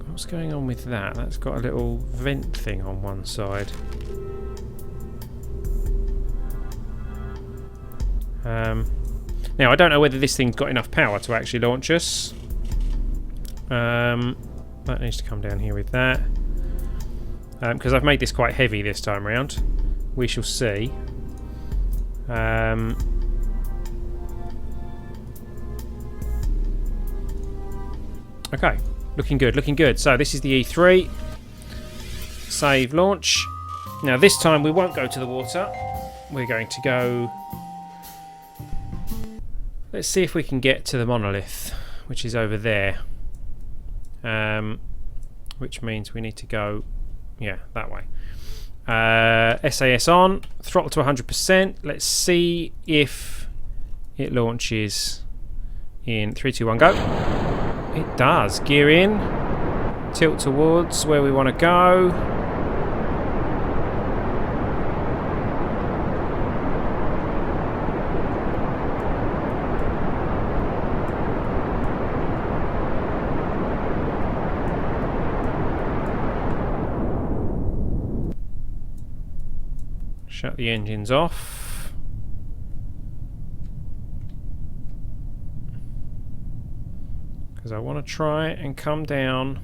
What's going on with that? That's got a little vent thing on one side. Now, I don't know whether this thing's got enough power to actually launch us. That needs to come down here with that. Because I've made this quite heavy this time around. We shall see. Okay, looking good, looking good. So this is the E3. Save launch. Now this time we won't go to the water. We're going to go... Let's see if we can get to the monolith, which is over there. Which means we need to go, yeah, that way. SAS on, throttle to 100%. Let's see if it launches in 3, 2, 1, go. It does. Gear in, tilt towards where we want to go. Shut the engines off. Because I want to try and come down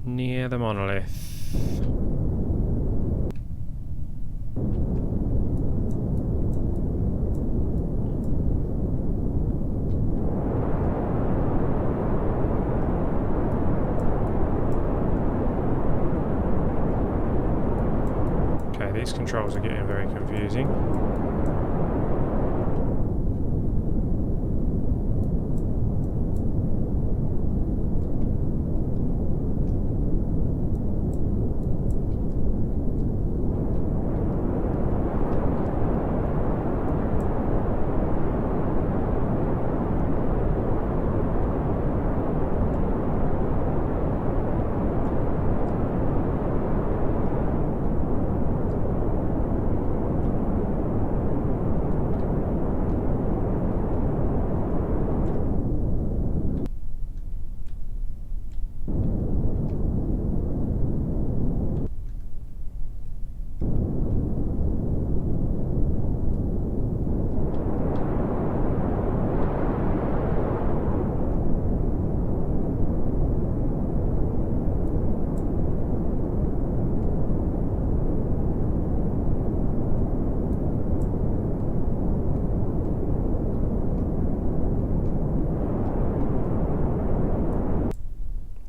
near the monolith. These controls are getting very confusing.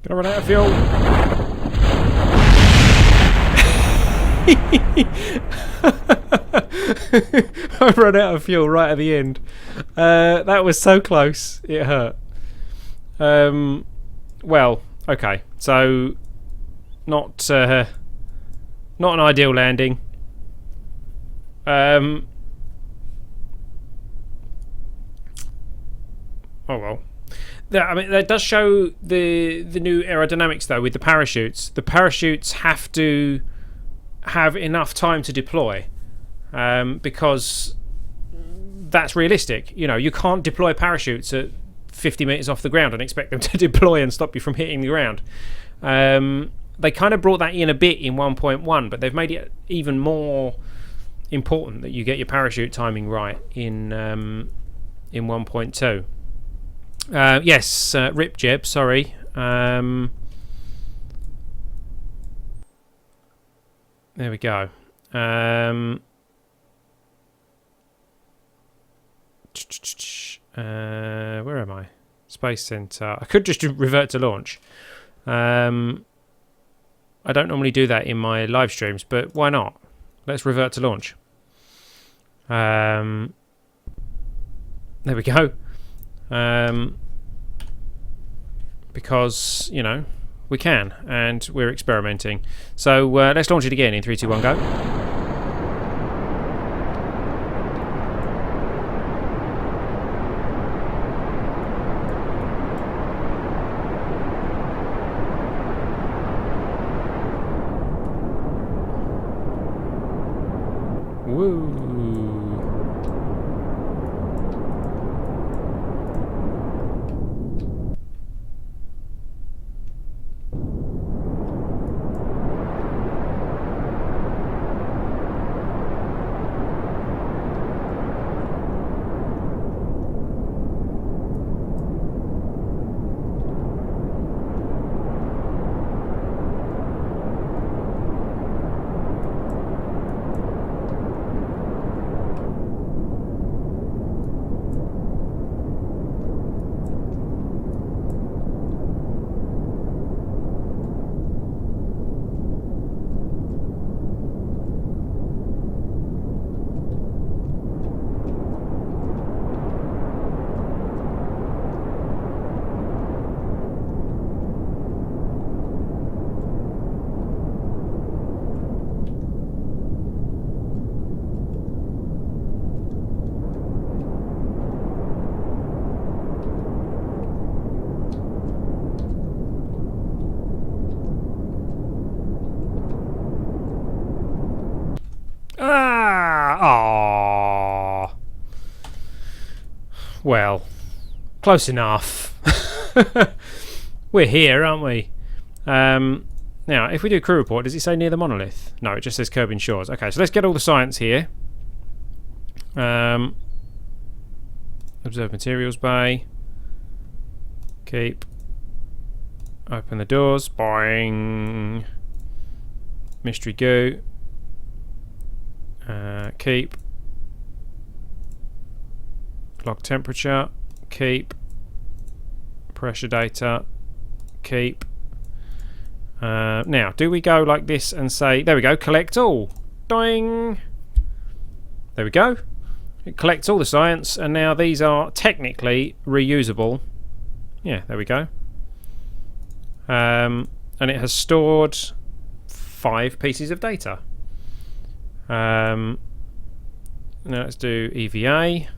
Gonna run out of fuel. I ran out of fuel right at the end. That was so close. It hurt. Well, okay. So, not an ideal landing. Oh well. I mean, that does show the new aerodynamics though with the parachutes. The parachutes have to have enough time to deploy, because that's realistic. You know, you can't deploy parachutes at 50 meters off the ground and expect them to deploy and stop you from hitting the ground. They kind of brought that in a bit in 1.1, but they've made it even more important that you get your parachute timing right in 1.2. Yes, Rip Jeb, sorry. There we go. Where am I? Space Center. I could just revert to launch. I don't normally do that in my live streams, but why not? Let's revert to launch. There we go. Because, you know, we can, and we're experimenting. So let's launch it again in 3, 2, 1, go. Woo. Well, close enough. We're here, aren't we? Now, if we do crew report, does it say near the monolith? No, it just says Kerbal Shores. Okay, so let's get all the science here. Observe materials bay. Keep. Open the doors. Boing. Mystery goo. Keep. Log temperature. Keep. Pressure data. Keep. Now, do we go like this and say, there we go, collect all. Doing. There we go. It collects all the science, and now these are technically reusable. Yeah, there we go. And it has stored 5 pieces of data. Now let's do EVA.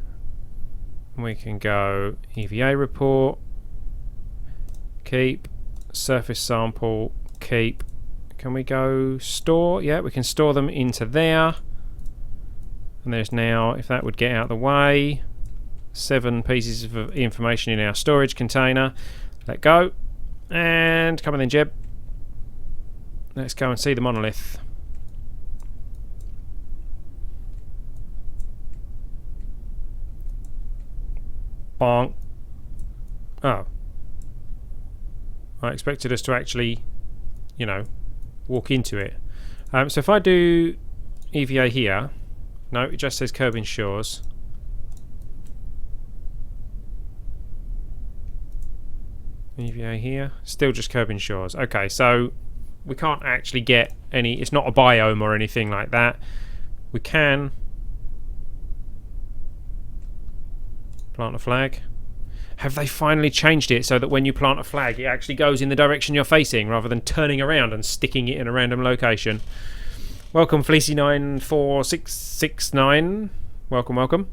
We can go EVA report. Keep. Surface sample. Keep. Can we go store? Yeah, we can store them into there. And there's now, if that would get out of the way, 7 pieces of information in our storage container. Let go. And come on then, Jeb. Let's go and see the monolith. Bonk. Oh. I expected us to actually, you know, walk into it. So if I do EVA here, no, it just says Kerbal Shores. EVA here. Still just Kerbin Shores. Okay, so we can't actually get any... It's not a biome or anything like that. We can plant a flag. Have they finally changed it so that when you plant a flag, it actually goes in the direction you're facing rather than turning around and sticking it in a random location? Welcome, Fleecy94669. Welcome, welcome.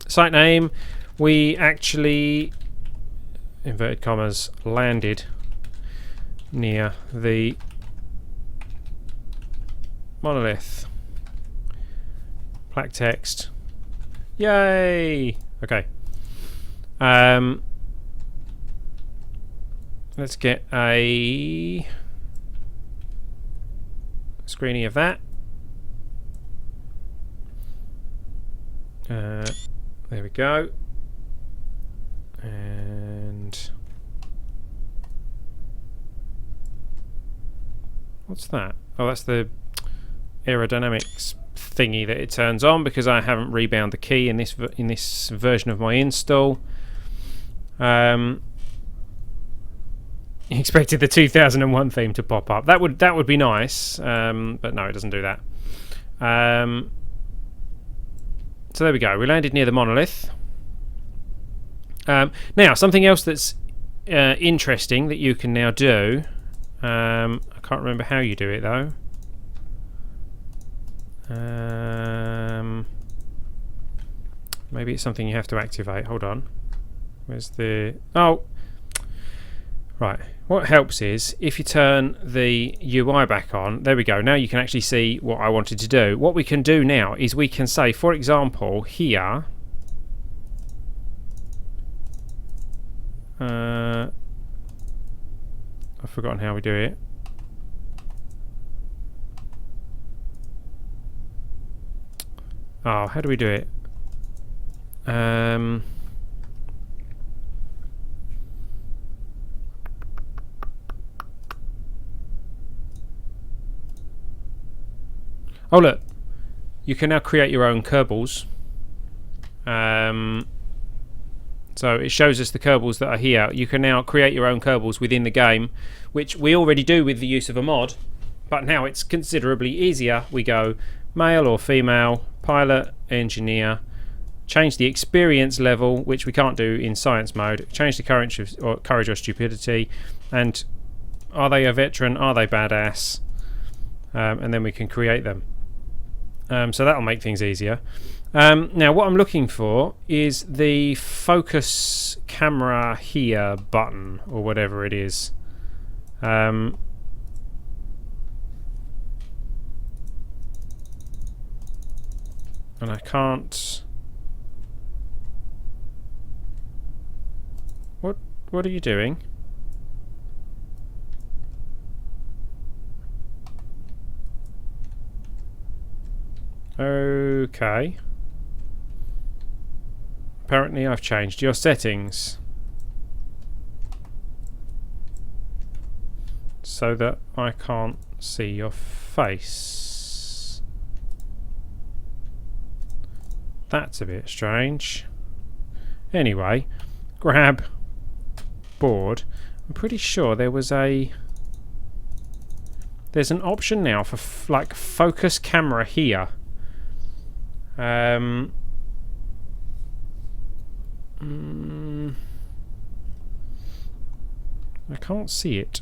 Site name. We actually, inverted commas, landed near the monolith. Plaque text. Yay! Okay. Let's get a screening of that. There we go. And what's that? Oh, that's the aerodynamics thingy that it turns on because I haven't rebound the key in this version of my install. Expected the 2001 theme to pop up. That would be nice, but no, it doesn't do that. So there we go. We landed near the monolith. Now, something else that's interesting that you can now do. I can't remember how you do it though. Maybe it's something you have to activate. Hold on. Where's the... Oh! Right. What helps is, if you turn the UI back on, there we go. Now you can actually see what I wanted to do. What we can do now is we can say, for example, here... I've forgotten how we do it. Oh, how do we do it? Oh look, you can now create your own Kerbals. So it shows us the Kerbals that are here. You can now create your own Kerbals within the game, which we already do with the use of a mod, but now it's considerably easier. We go male or female, pilot, engineer, change the experience level, which we can't do in science mode, change the courage or stupidity, and are they a veteran, are they badass, and then we can create them. So that'll make things easier. Now what I'm looking for is the focus camera here button, or whatever it is. And I can't... What are you doing? Okay. Apparently I've changed your settings so that I can't see your face. That's a bit strange. Anyway, grab board. I'm pretty sure there's an option now for like focus camera here. I can't see it.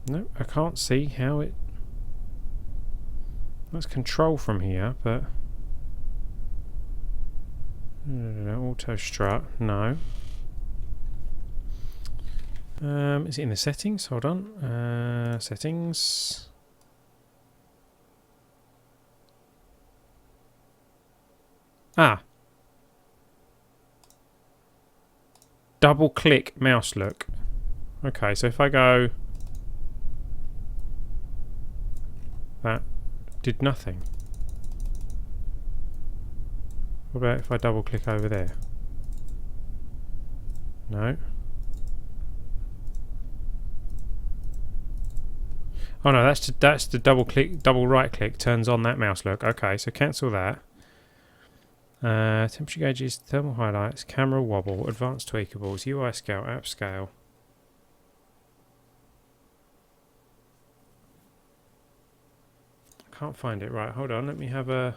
No, I can't see how it... Let's control from here, but... Auto strut, no. Is it in the settings? Hold on. Settings. Ah. Double click mouse look. Okay, so if I go... That did nothing. What about if I double click over there? No. Oh no, that's the double right click turns on that mouse look. Okay, so cancel that. Temperature gauges, thermal highlights, camera wobble, advanced tweakables, UI scale, app scale. Can't find it. Right, hold on. Let me have a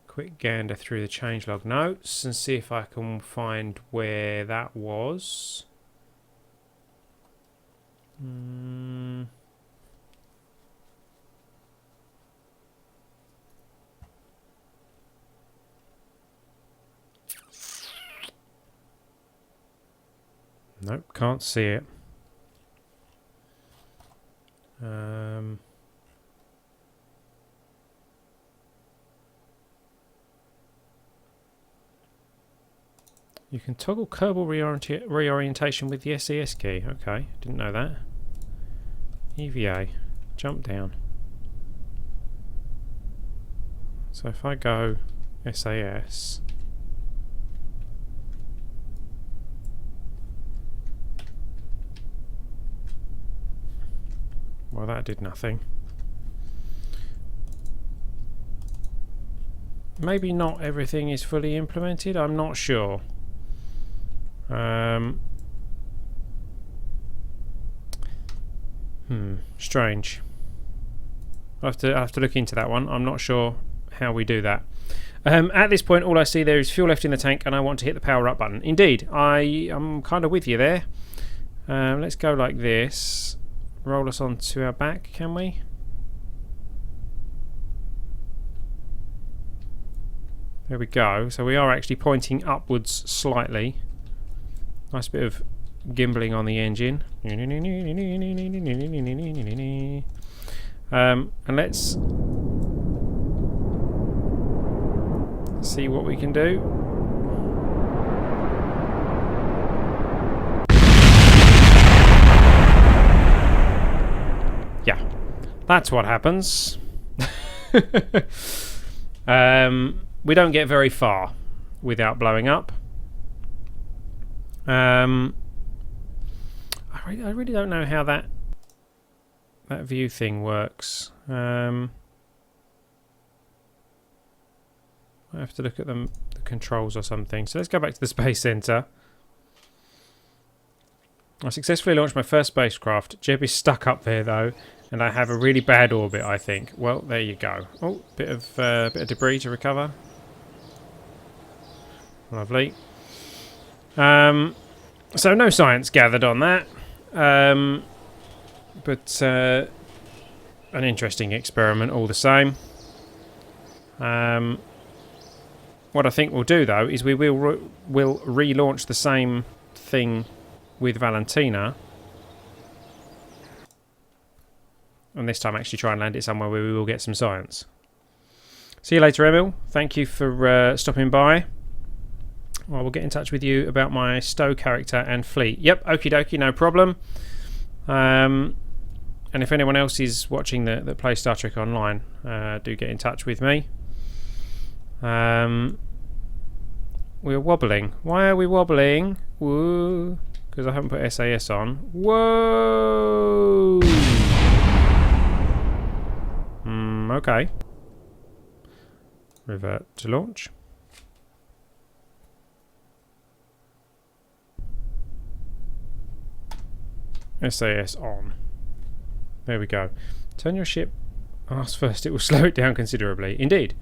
quick gander through the changelog notes and see if I can find where that was. Nope, can't see it. You can toggle Kerbal reorientation with the SES key. Okay, didn't know that. EVA, jump down. So if I go SAS, well, that did nothing. Maybe not everything is fully implemented, I'm not sure. Strange. I'll have to look into that one. I'm not sure how we do that. At this point, all I see there is fuel left in the tank, and I want to hit the power up button. Indeed, I'm kind of with you there. Let's go like this. Roll us onto our back, can we? There we go. So we are actually pointing upwards slightly. Nice bit of gimbling on the engine. And let's see what we can do. Yeah, that's what happens. We don't get very far without blowing up. I really don't know how that view thing works. I have to look at the controls or something. So let's go back to the Space Center. I successfully launched my first spacecraft. Jeb is stuck up there though, and I have a really bad orbit, I think. Well, there you go. Oh, bit of debris to recover. Lovely. So no science gathered on that, but an interesting experiment all the same. What I think we'll do though is we will relaunch the same thing with Valentina, and this time actually try and land it somewhere where we will get some science. See you later, Emil. Thank you for stopping by. I will get in touch with you about my Stowe character and fleet. Yep, okie dokie, no problem. And if anyone else is watching that play Star Trek Online, do get in touch with me. We're wobbling. Why are we wobbling? Woo! Because I haven't put SAS on. Whoa! Okay. Revert to launch. SAS on. There we go. Turn your ship ass first. It will slow it down considerably. Indeed.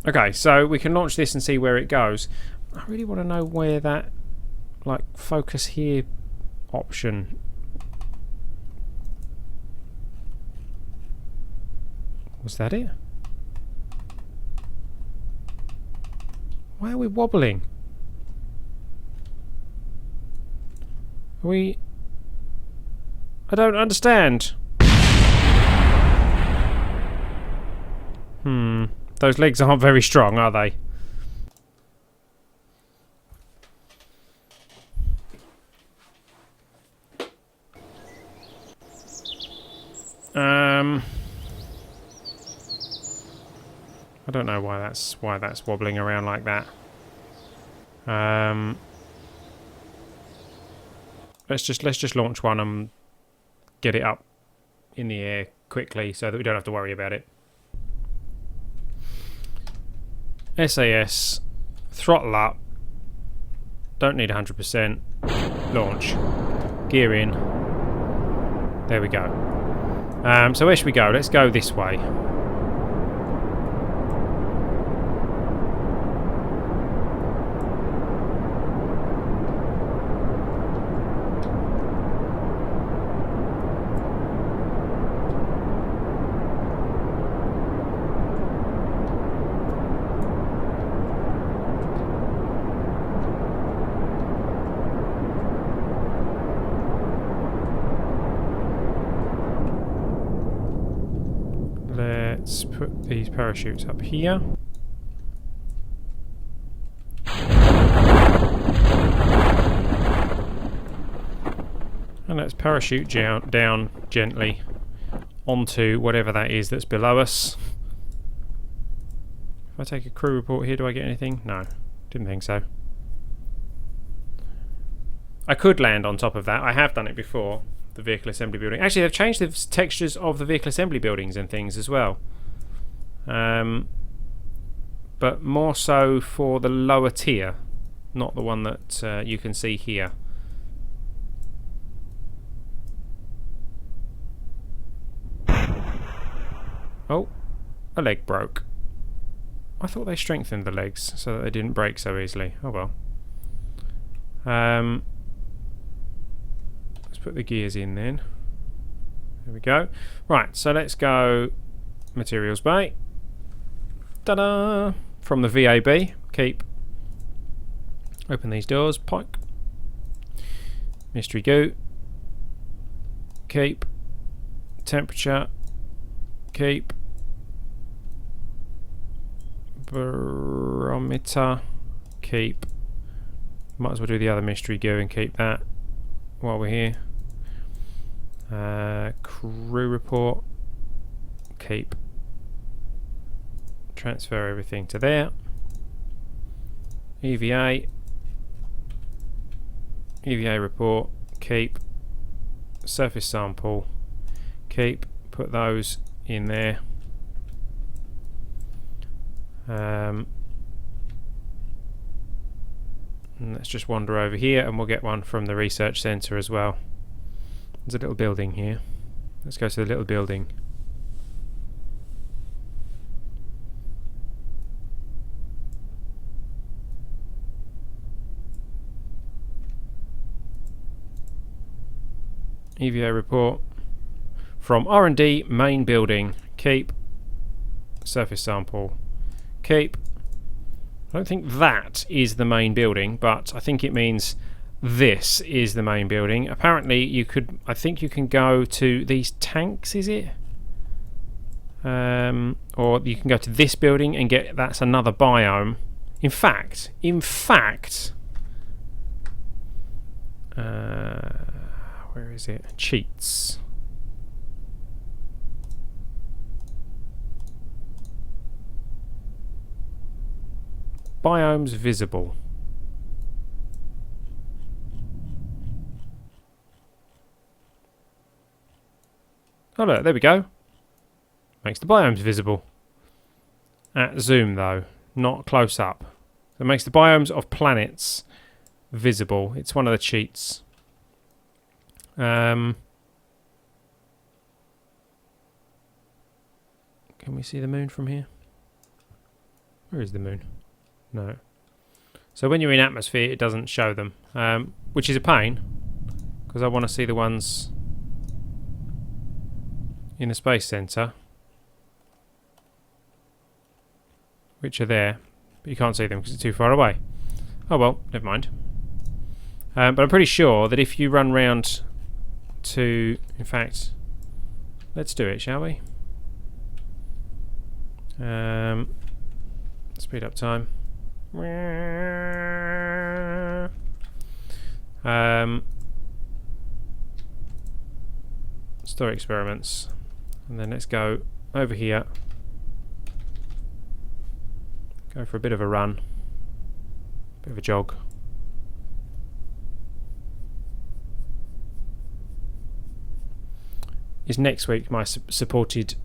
Okay, so we can launch this and see where it goes. I really want to know where that, like, focus here option. Was that it? Why are we wobbling? Are we... I don't understand. Those legs aren't very strong, are they? I don't know why that's wobbling around like that. let's just launch one and get it up in the air quickly so that we don't have to worry about it. SAS, throttle up, don't need 100%, launch, gear in, there we go. So where should we go? Let's go this way. Let's put these parachutes up here. And let's parachute down gently onto whatever that is that's below us. If I take a crew report here, do I get anything? No, didn't think so. I could land on top of that. I have done it before. The vehicle assembly building. Actually, they've changed the textures of the vehicle assembly buildings and things as well. But more so for the lower tier, not the one that you can see here. Oh, a leg broke. I thought they strengthened the legs so that they didn't break so easily. Oh well. Let's put the gears in then. There we go. Right, so let's go materials bay. Ta-da! From the VAB, keep. Open these doors, pike. Mystery goo. Keep. Temperature. Keep. Barometer. Keep. Might as well do the other mystery goo and keep that while we're here. Crew report. Keep. Transfer everything to there. EVA. EVA report. Keep. Surface sample. Keep. Put those in there. And let's just wander over here and we'll get one from the research centre as well. There's a little building here. Let's go to the little building. EVA report from R&D main building. Keep. Surface sample. Keep. I don't think that is the main building, but I think it means this is the main building. Apparently you could, I think you can go to these tanks, is it? Or you can go to this building and get, that's another biome. In fact, where is it? Cheats. Biomes visible. Oh look, there we go. Makes the biomes visible. At zoom though, not close up. So it makes the biomes of planets visible. It's one of the cheats. Can we see the moon from here? Where is the moon? No. So when you're in atmosphere, it doesn't show them, which is a pain, because I want to see the ones in the space centre, which are there, but you can't see them because it's too far away. Oh well, never mind. But I'm pretty sure that if you run round to, in fact, let's do it, shall we? Speed up time. Store experiments, and then let's go over here, go for a bit of a run, bit of a jog. is next week my supported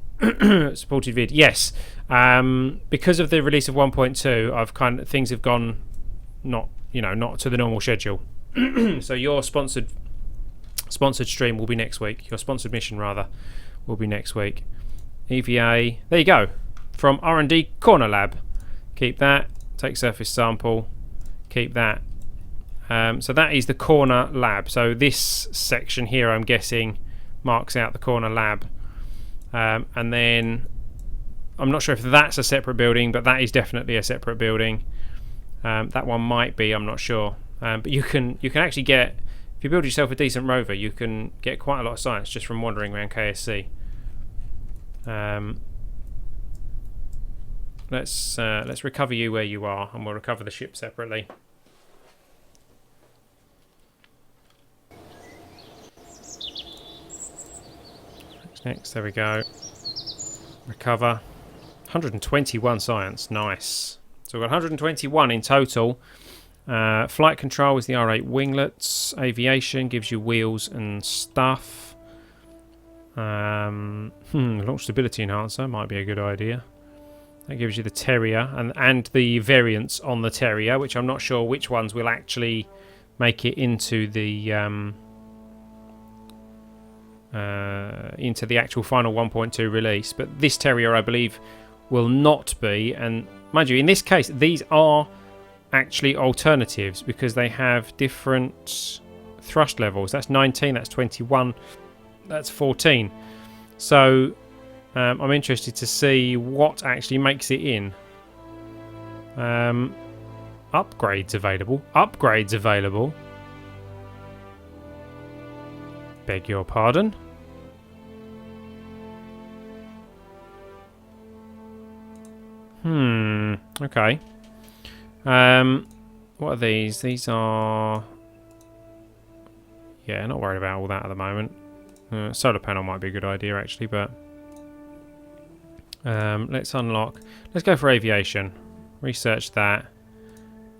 supported vid. Yes, because of the release of 1.2, I've things have gone not to the normal schedule. So your sponsored stream will be next week. Your sponsored mission rather will be next week. EVA, there you go, from R&D Corner Lab. Keep that. Take surface sample. Keep that. So that is the corner lab. So this section here, I'm guessing, marks out the corner lab. And then I'm not sure if that's a separate building, but that is definitely a separate building. That one might be, I'm not sure. But you can actually get, if you build yourself a decent rover, you can get quite a lot of science just from wandering around KSC. Let's recover you where you are, and we'll recover the ship separately. Next, there we go. Recover. 121 science, nice. So we've got 121 in total. Flight control is the R8 winglets. Aviation gives you wheels and stuff. Launch stability enhancer might be a good idea. That gives you the Terrier and the variants on the Terrier, which I'm not sure which ones will actually make it into the actual final 1.2 release. But this Terrier, I believe, will not be. And mind you, in this case, these are actually alternatives because they have different thrust levels. That's 19, that's 21, that's 14. So I'm interested to see what actually makes it in. Upgrades available. Upgrades available. Beg your pardon. Okay. What are these? These are... Yeah, not worried about all that at the moment. Solar panel might be a good idea, actually, but... let's unlock... Let's go for aviation. Research that.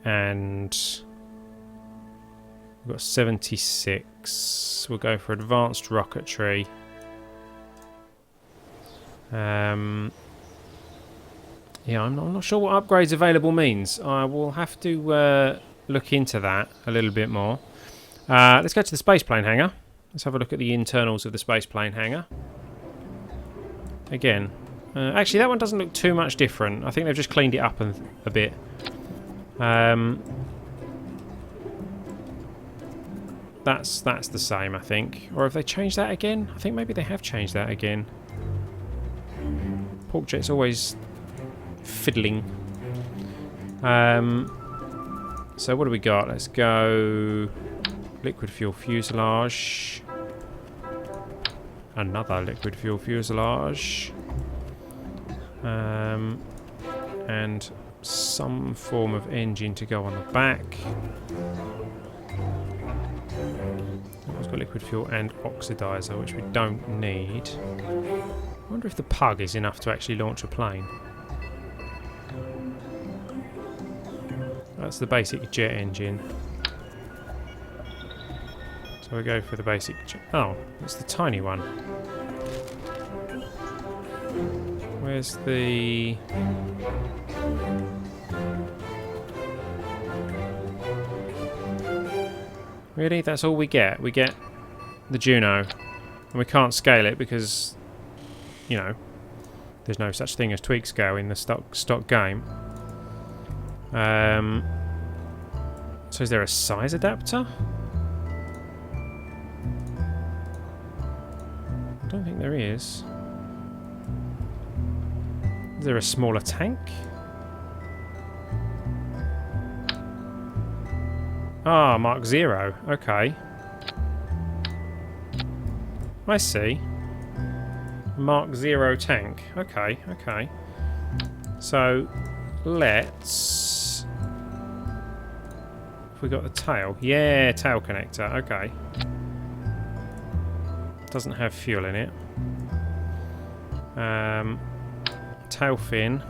And... We've got 76. We'll go for advanced rocketry. Yeah, I'm not sure what upgrades available means. I will have to look into that a little bit more. Let's go to the spaceplane hangar. Let's have a look at the internals of the spaceplane hangar. Again, actually that one doesn't look too much different. I think they've just cleaned it up a bit. That's the same, I think. Or have they changed that again? I think maybe they have changed that again. Porkjet's always fiddling. So what do we got? Let's go liquid fuel fuselage. Another liquid fuel fuselage. And some form of engine to go on the back. It's got liquid fuel and oxidizer, which we don't need. I wonder if the Pug is enough to actually launch a plane. That's the basic jet engine. So we go for the basic jet. Oh, it's the tiny one. Where's the... Really? That's all we get? We get the Juno. And we can't scale it because, you know, there's no such thing as tweak scale in the stock game. So is there a size adapter? I don't think there is. Is there a smaller tank? Ah, Mark 0. Okay. I see. Mark 0 tank. Okay, okay. So, let's... Have we got the tail? Yeah, tail connector. Okay. Doesn't have fuel in it. Tail fin.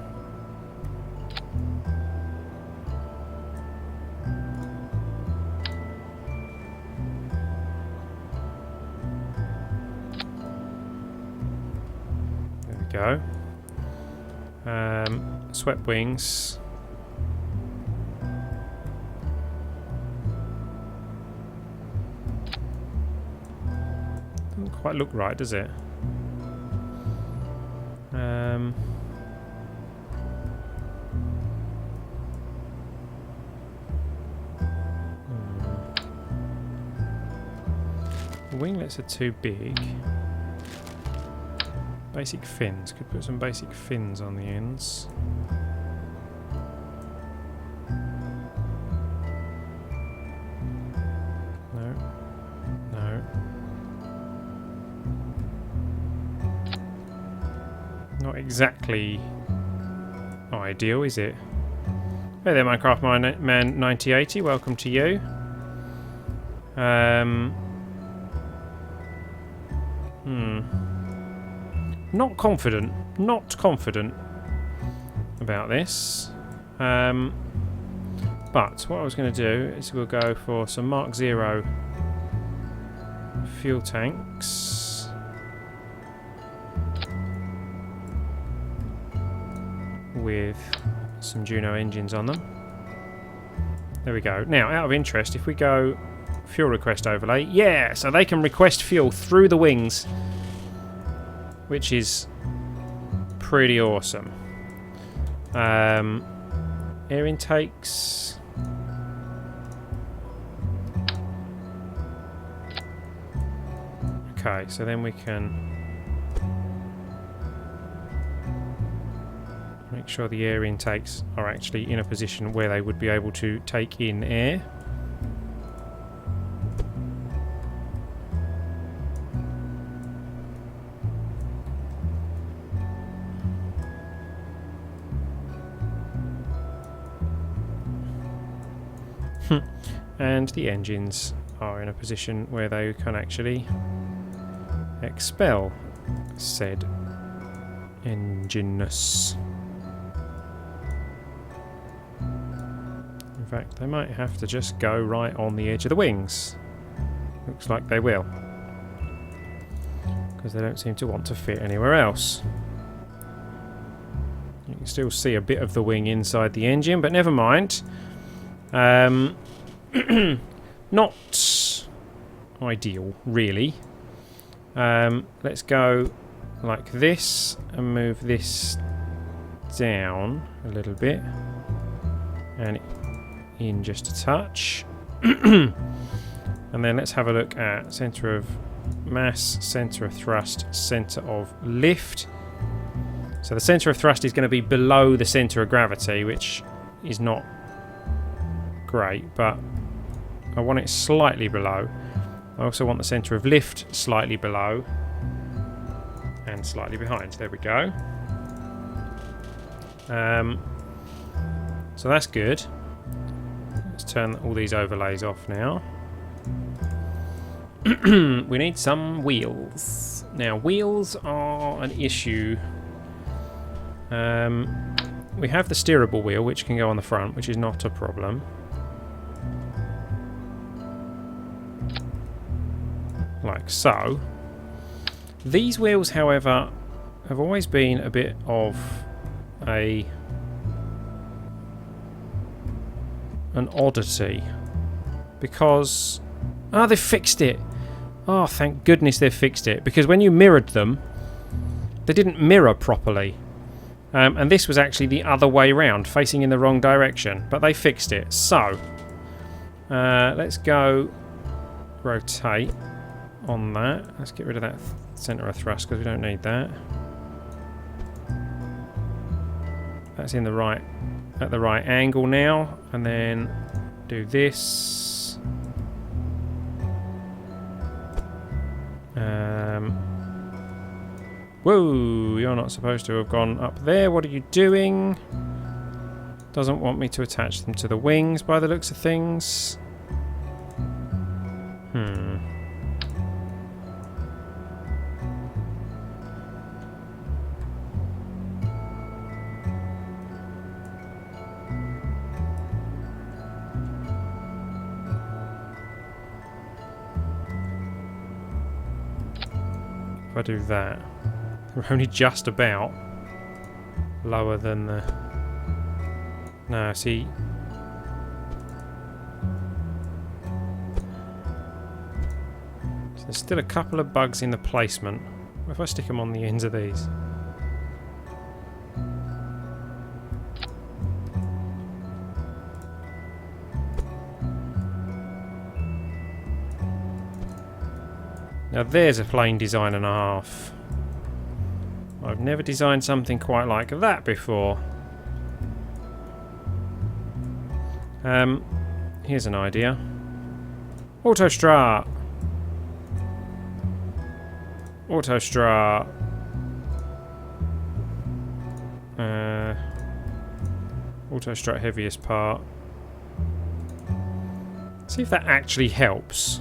go. Swept wings. Doesn't quite look right, does it? The winglets are too big. Basic fins. Could put some basic fins on the ends. No. No. Not exactly ideal, is it? Hey there, Minecraft Man 9080. Welcome to you. Not confident about this. But what I was going to do is we'll go for some Mark 0 fuel tanks. With some Juno engines on them. There we go. Now, out of interest, if we go fuel request overlay, yeah, so they can request fuel through the wings, which is pretty awesome. Air intakes. Okay, so then we can make sure the air intakes are actually in a position where they would be able to take in air. And the engines are in a position where they can actually expel said engines. In fact, they might have to just go right on the edge of the wings. Looks like they will, because they don't seem to want to fit anywhere else. You can still see a bit of the wing inside the engine, but never mind. Not ideal, really. Let's go like this and move this down a little bit and in just a touch. And then let's have a look at centre of mass, centre of thrust, centre of lift. So the centre of thrust is going to be below the centre of gravity, which is not great, but I want it slightly below. I also want the centre of lift slightly below and slightly behind. There we go. So that's good. Let's turn all these overlays off now. We need some wheels. Now, wheels are an issue. We have the steerable wheel, which can go on the front, which is not a problem. Like so. These wheels, however, have always been a bit of an oddity, because they fixed it. Oh, thank goodness they've fixed it, because when you mirrored them, they didn't mirror properly, and this was actually the other way round, facing in the wrong direction, but they fixed it. So let's go rotate on that. Let's get rid of that centre of thrust, because we don't need that. That's in the right, at the right angle now, and then do this. Whoa, you're not supposed to have gone up there. What are you doing? Doesn't want me to attach them to the wings by the looks of things. If I do that, We're only just about lower than the... No, see... So there's still a couple of bugs in the placement. What if I stick them on the ends of these? Now there's a plain design and a half. I've never designed something quite like that before. Here's an idea. Autostrat. Autostrat. Autostrat heaviest part. See if that actually helps.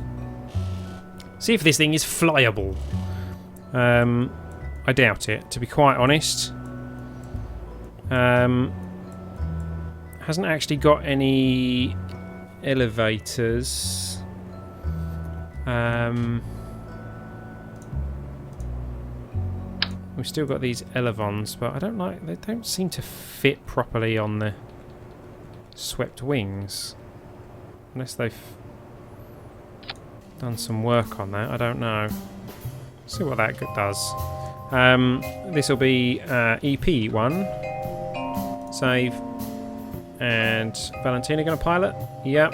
See if this thing is flyable. I doubt it, to be quite honest. Hasn't actually got any elevators. We've still got these elevons, but I don't like. They don't seem to fit properly on the swept wings, unless they've done some work on that. I don't know. See what that does. This will be EP1. Save. And Valentina going to pilot? Yep.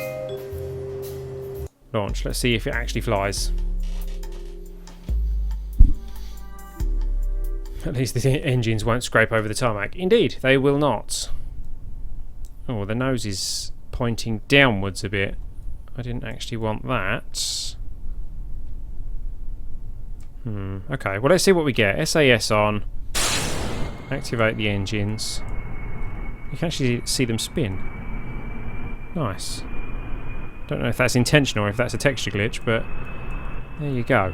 Launch. Let's see if it actually flies. At least the engines won't scrape over the tarmac. Indeed, they will not. Oh, the nose is pointing downwards a bit. I didn't actually want that. Okay, well, let's see what we get. SAS on. Activate the engines. You can actually see them spin. Nice. Don't know if that's intentional or if that's a texture glitch, but there you go.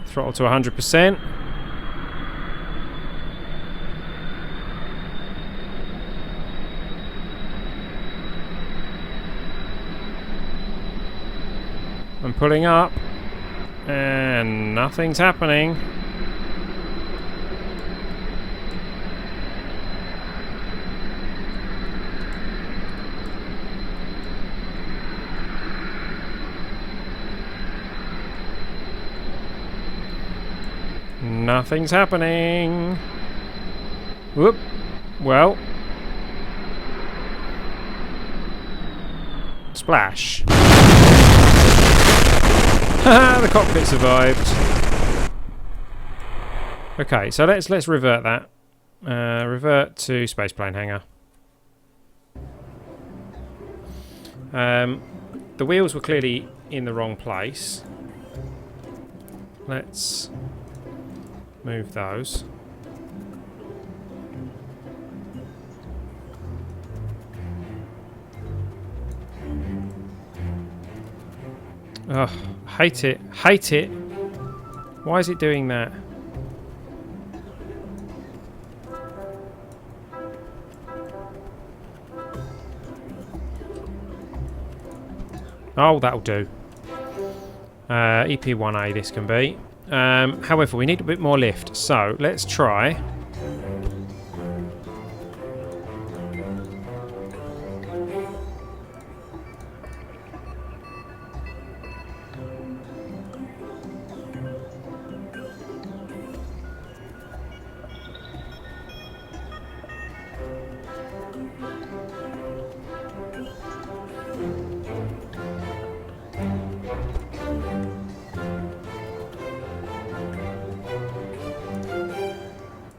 Throttle to 100%. I'm pulling up and nothing's happening. Nothing's happening. Whoop. Well. Splash. Haha, the cockpit survived. Okay, so let's revert that. Revert to spaceplane hangar. The wheels were clearly in the wrong place. Let's move those. Ugh, hate it. Hate it. Why is it doing that? Oh, that'll do. EP1A this can be. However, we need a bit more lift, so let's try.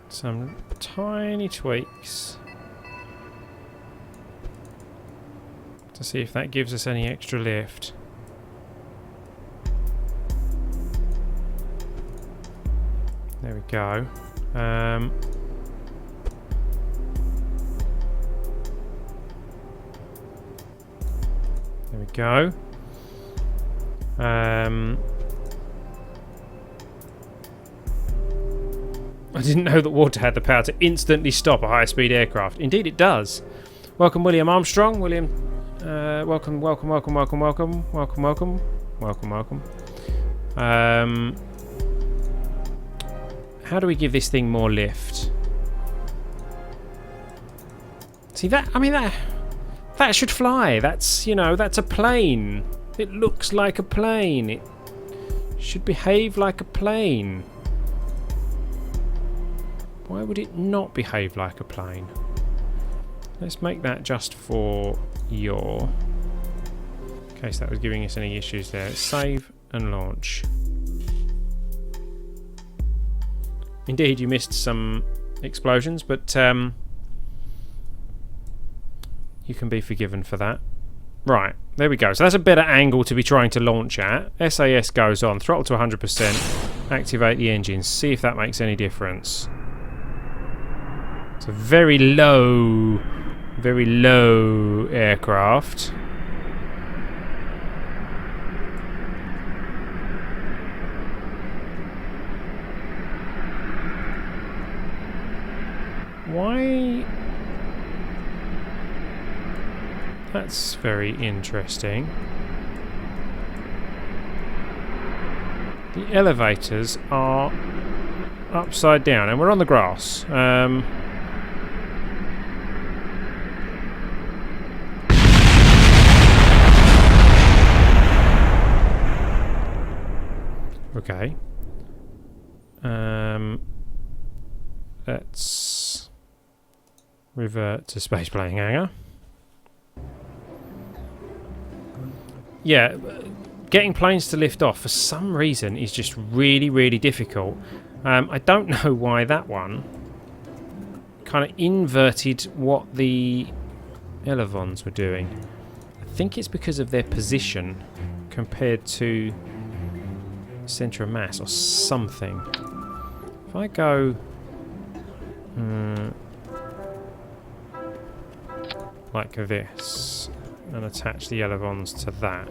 Some tiny tweaks to see if that gives us any extra lift. There we go. There we go. I didn't know that water had the power to instantly stop a high-speed aircraft. Indeed it does. Welcome, William Armstrong. William, welcome. How do we give this thing more lift? See that? I mean that should fly. That's, you know, that's a plane. It looks like a plane. It should behave like a plane. Why would it not behave like a plane? Let's make that just for yaw. In case that was giving us any issues there. Save and launch. Indeed, you missed some explosions, but you can be forgiven for that. Right, there we go. So that's a better angle to be trying to launch at. SAS goes on. Throttle to 100%. Activate the engines. See if that makes any difference. It's a very low aircraft. Why? That's very interesting. The elevators are upside down, and we're on the grass. Okay. Let's revert to space playing hangar. Yeah, getting planes to lift off for some reason is just really, really difficult. I don't know why that one kind of inverted what the elevons were doing. I think it's because of their position compared to centre of mass or something. If I go like this and attach the elevons to that.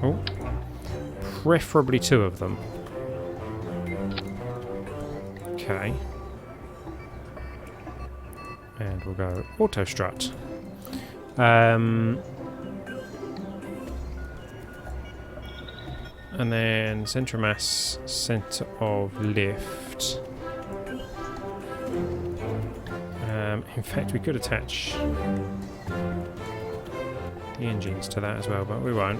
Oh, preferably two of them. Okay. And we'll go auto strut. And then centre of mass, centre of lift. In fact, we could attach the engines to that as well, but we won't.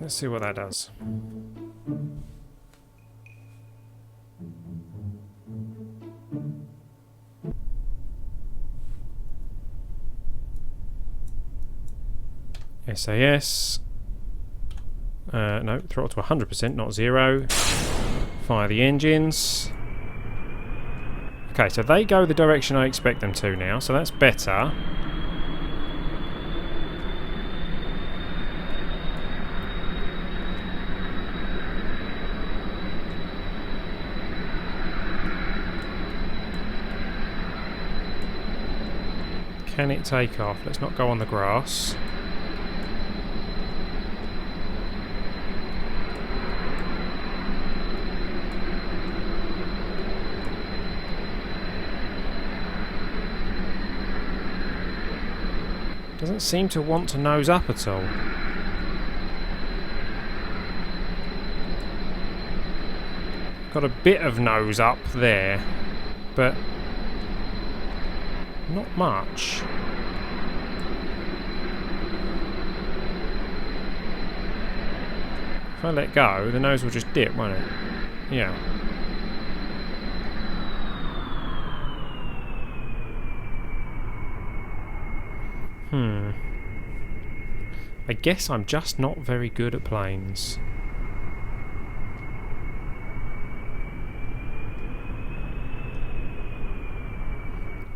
Let's see what that does. SAS. No, throttle to 100%, not 0. Fire the engines. Okay, so they go the direction I expect them to now, so that's better. Can it take off? Let's not go on the grass. Doesn't seem to want to nose up at all. Got a bit of nose up there, but not much. If I let go, the nose will just dip, won't it? Yeah. I guess I'm just not very good at planes.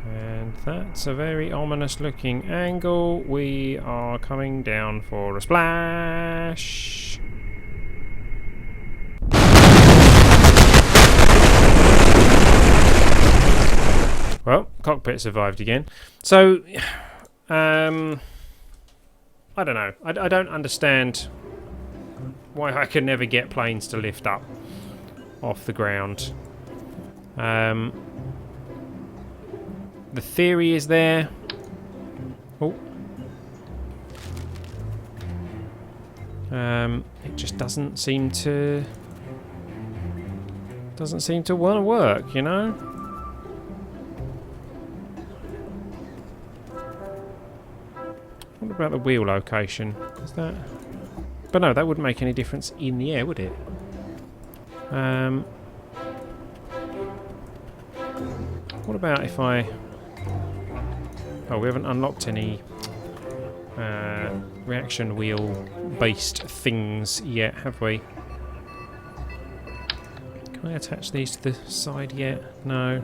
And that's a very ominous looking angle. We are coming down for a splash. Well, cockpit survived again. So, I don't know. I don't understand why I can never get planes to lift up off the ground. The theory is there. Oh. It just doesn't seem to want to work, you know? What about the wheel location? Is that... But no, that wouldn't make any difference in the air, would it? What about if I... Oh, we haven't unlocked any reaction wheel based things yet, have we? Can I attach these to the side yet? No.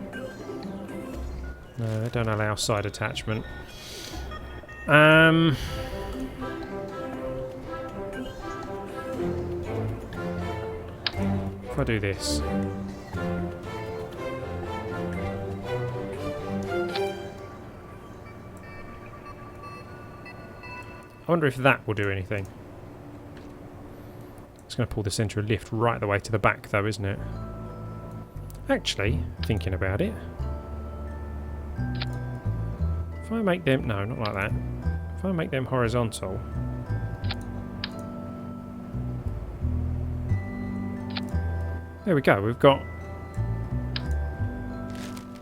No, they don't allow side attachment. If I do this. I wonder if that will do anything. It's going to pull the centre of lift right the way to the back though, isn't it? Actually, thinking about it, if I make them... No, not like that. If I make them horizontal... There we go, we've got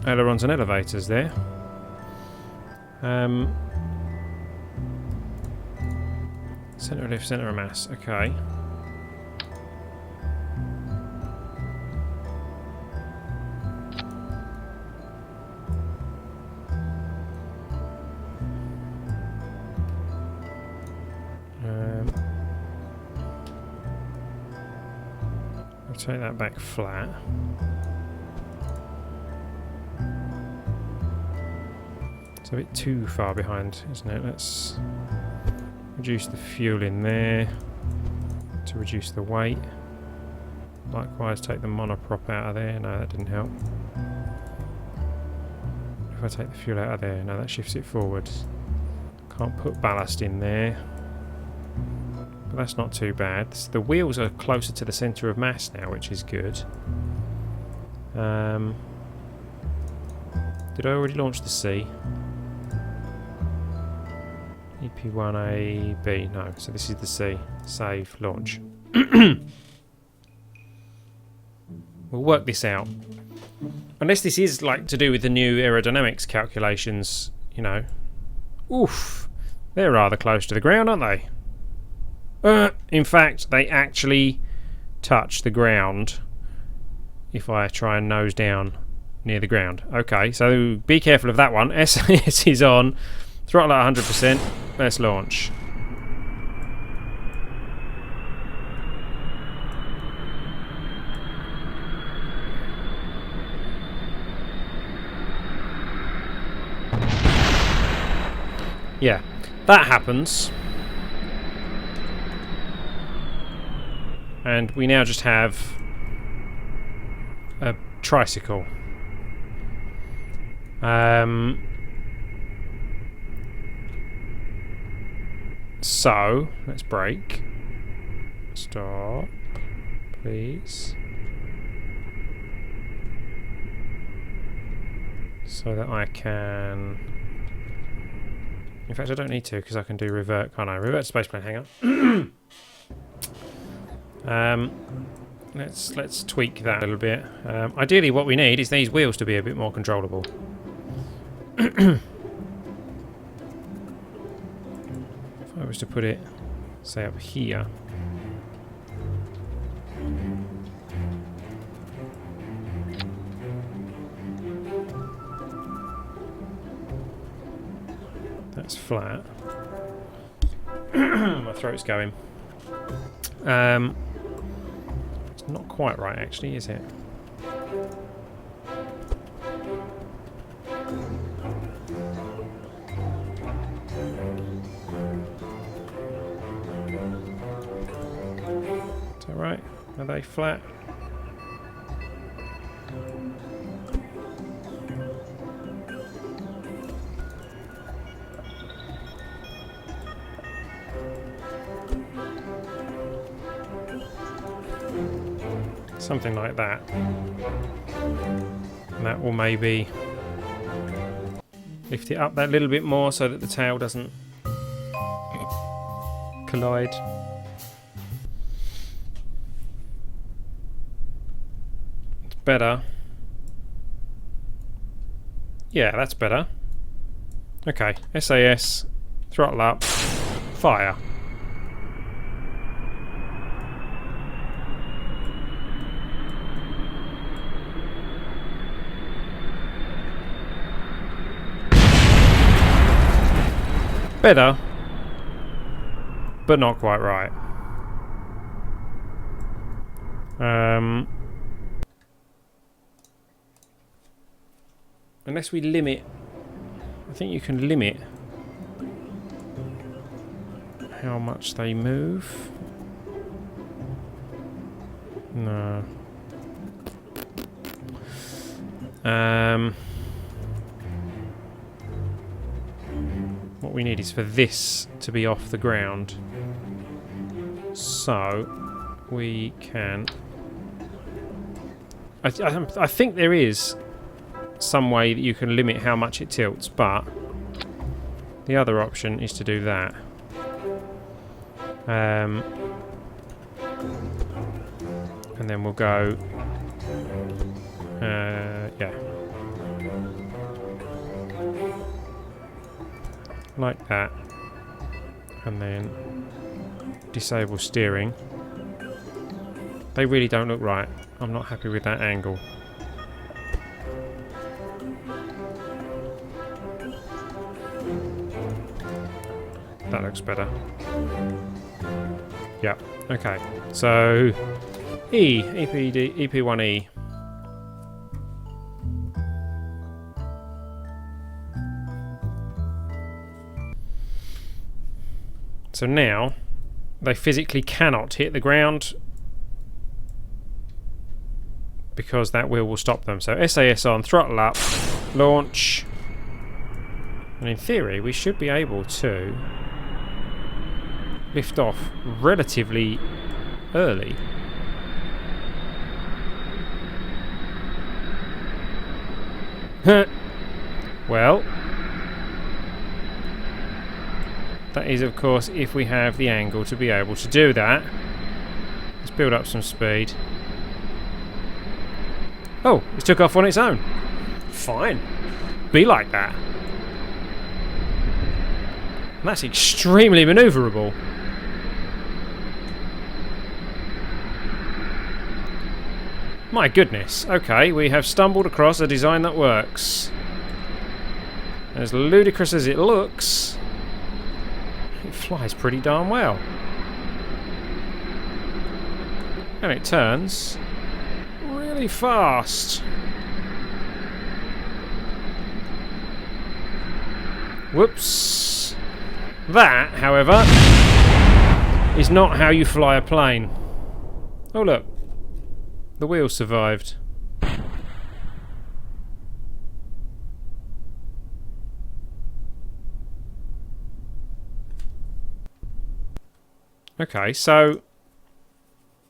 ailerons and elevators there. Centre of lift, centre of mass, okay. I'll take that back flat. It's a bit too far behind, isn't it? Let's reduce the fuel in there to reduce the weight. Likewise, take the monoprop out of there. No, that didn't help. If I take the fuel out of there, no, that shifts it forward. Can't put ballast in there. But that's not too bad. The wheels are closer to the centre of mass now, which is good. Did I already launch the C? EP1AB, no, so this is the C. Save, launch. We'll work this out. Unless this is like to do with the new aerodynamics calculations, you know. Oof, they're rather close to the ground, aren't they? In fact, they actually touch the ground if I try and nose down near the ground. Okay, so be careful of that one. SS is on. Throttle at 100%. Let's launch. Yeah, that happens. And we now just have a tricycle. So, let's brake. Stop, please. So that I can... In fact, I don't need to because I can do revert, can't I? Revert to spaceplane, hang on. Let's tweak that a little bit. Ideally what we need is these wheels to be a bit more controllable. If I was to put it, say, up here. That's flat. My throat's going. It's not quite right, actually, is it? Is that right? Are they flat? Something like that. And that will maybe lift it up that little bit more so that the tail doesn't collide. It's better. Yeah, that's better. Okay, SAS, throttle up, fire. Better, but not quite right. Unless we limit, I think you can limit how much they move. No. What we need is for this to be off the ground. So we can... I think there is some way that you can limit how much it tilts, but the other option is to do that. And then we'll go... yeah. Like that. And then disable steering. They really don't look right. I'm not happy with that angle. That looks better. Yeah, okay. So EP1E. So now they physically cannot hit the ground because that wheel will stop them. So SAS on, throttle up, launch. And in theory we should be able to lift off relatively early. Well, that is of course if we have the angle to be able to do that. Let's build up some speed. Oh, it took off on its own. Fine. Be like that. And that's extremely manoeuvrable. My goodness. Okay, we have stumbled across a design that works. As ludicrous as it looks, it flies pretty darn well. And it turns really fast. Whoops. That, however, is not how you fly a plane. Oh look. The wheel survived. Okay, so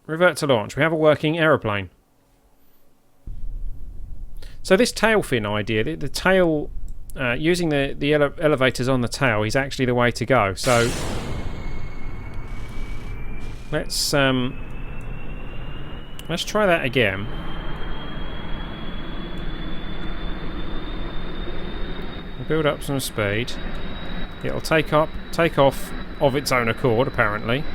revert to launch. We have a working aeroplane. So this tail fin idea, the tail, using the elevators on the tail is actually the way to go. So let's try that again. Build up some speed. It'll take off of its own accord, apparently.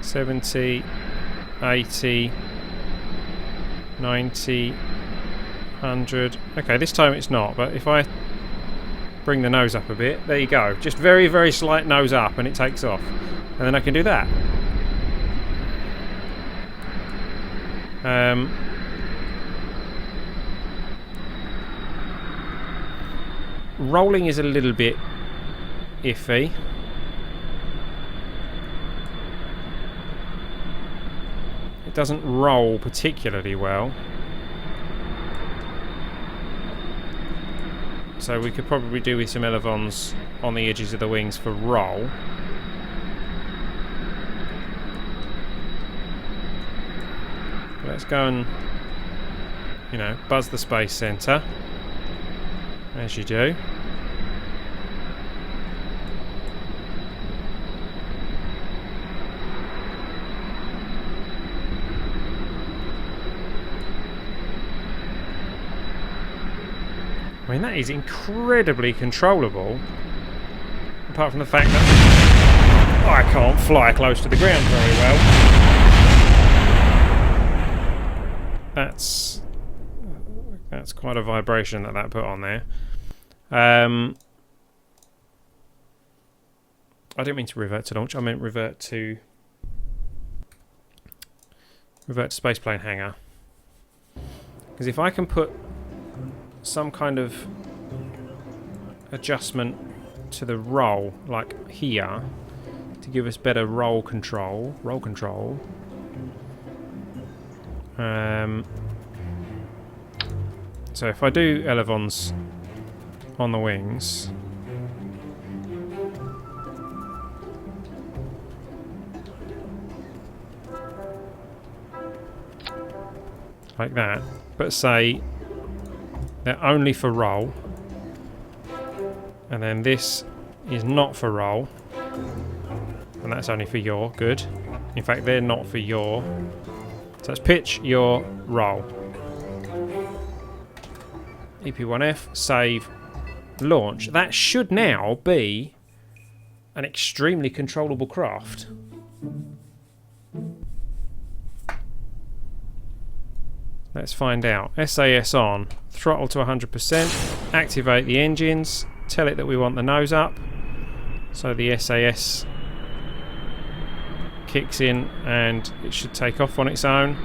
70, 80, 90, 100. Okay, this time it's not, but if I bring the nose up a bit, there you go. Just very, very slight nose up and it takes off. And then I can do that. Rolling is a little bit iffy. It doesn't roll particularly well. So we could probably do with some elevons on the edges of the wings for roll. Let's go and, you know, buzz the space center, as you do. I mean, that is incredibly controllable, apart from the fact that I can't fly close to the ground very well. That's quite a vibration that put on there. I didn't mean to revert to launch. I meant revert to spaceplane hangar. Because if I can put some kind of adjustment to the roll, like here, to give us better roll control. So if I do elevons on the wings, like that, but say they're only for roll, and then this is not for roll, and that's only for yaw. Good. In fact, they're not for yaw. So it's pitch, yaw, roll. EP1F, save, launch. That should now be an extremely controllable craft. Let's find out. SAS on. Throttle to 100%. Activate the engines. Tell it that we want the nose up. So the SAS kicks in and it should take off on its own.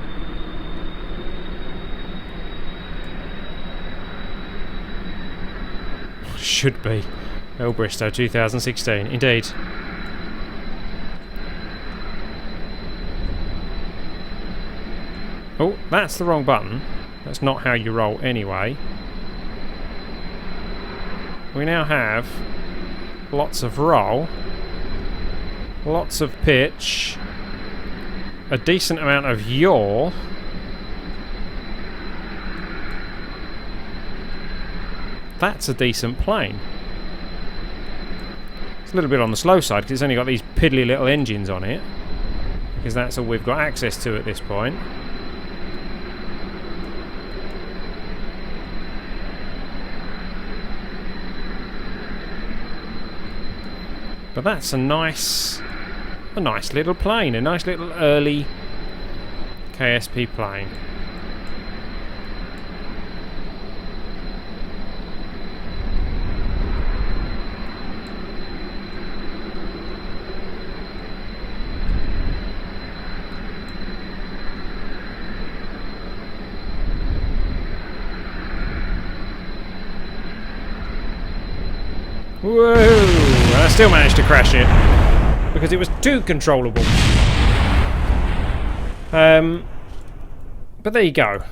Should be. Bristow 2016. Indeed. Oh, that's the wrong button. That's not how you roll anyway. We now have lots of roll, lots of pitch, a decent amount of yaw, that's a decent plane. It's a little bit on the slow side because it's only got these piddly little engines on it, because that's all we've got access to at this point. But that's a nice little plane, a nice little early KSP plane. Whoa! I still managed to crash it because it was too controllable. But there you go.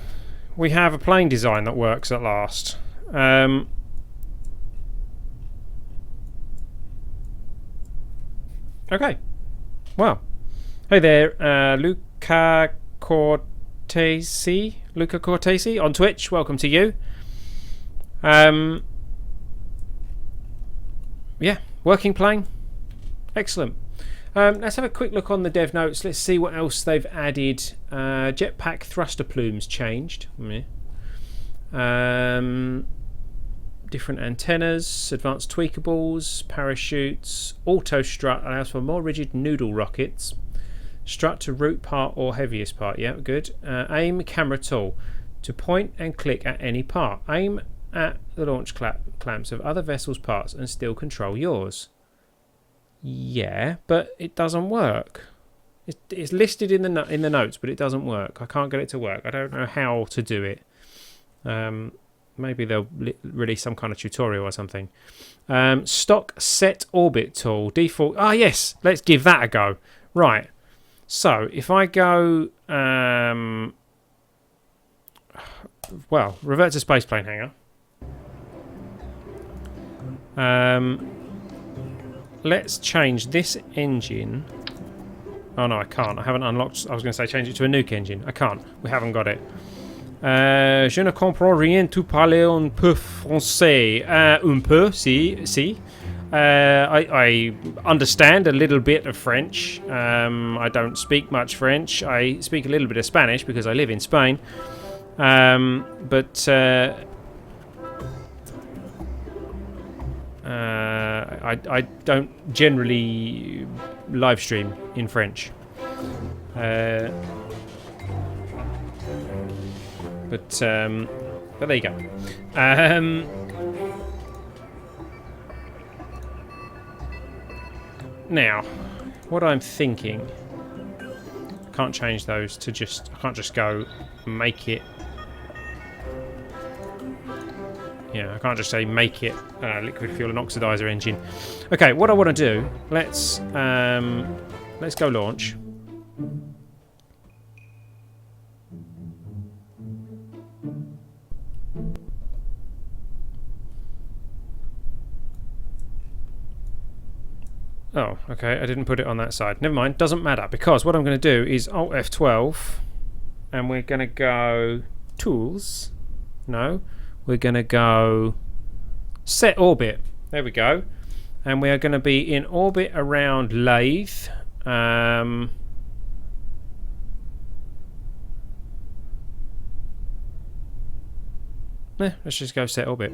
We have a plane design that works at last. Okay. Well, hey there, Luca Cortesi on Twitch. Welcome to you. Yeah, working plane. Excellent. Let's have a quick look on the dev notes. Let's see what else they've added. Jetpack thruster plumes changed. Different antennas, advanced tweakables, parachutes, auto strut allows for more rigid noodle rockets. Strut to root part or heaviest part. Yeah, good. Aim camera tool to point and click at any part. Aim at the launch clamps of other vessels' parts and still control yours. Yeah, but it doesn't work. It's listed in the notes, but it doesn't work. I can't get it to work. I don't know how to do it. Maybe they'll release some kind of tutorial or something. Stock set orbit tool default. Ah, yes. Let's give that a go. Right. So if I go, well, revert to spaceplane hangar. Let's change this engine Oh no, I can't. I haven't unlocked. I was going to say change it to a nuke engine. I can't. We haven't got it. Je ne comprends rien. Tu parles un peu français. Un peu, si. I understand a little bit of French. I don't speak much French. I speak a little bit of Spanish because I live in Spain. But I don't generally live stream in French. But there you go. Now, what I'm thinking, I can't change those to just. I can't just go make it. Yeah, I can't just say make it liquid fuel and oxidizer engine. Okay, what I want to do, let's go launch. Oh, okay, I didn't put it on that side. Never mind, doesn't matter, because what I'm going to do is Alt F12, and we're going to go Tools. No, we're going to go Set Orbit. There we go. And we are going to be in orbit around Lathe. Let's just go Set Orbit.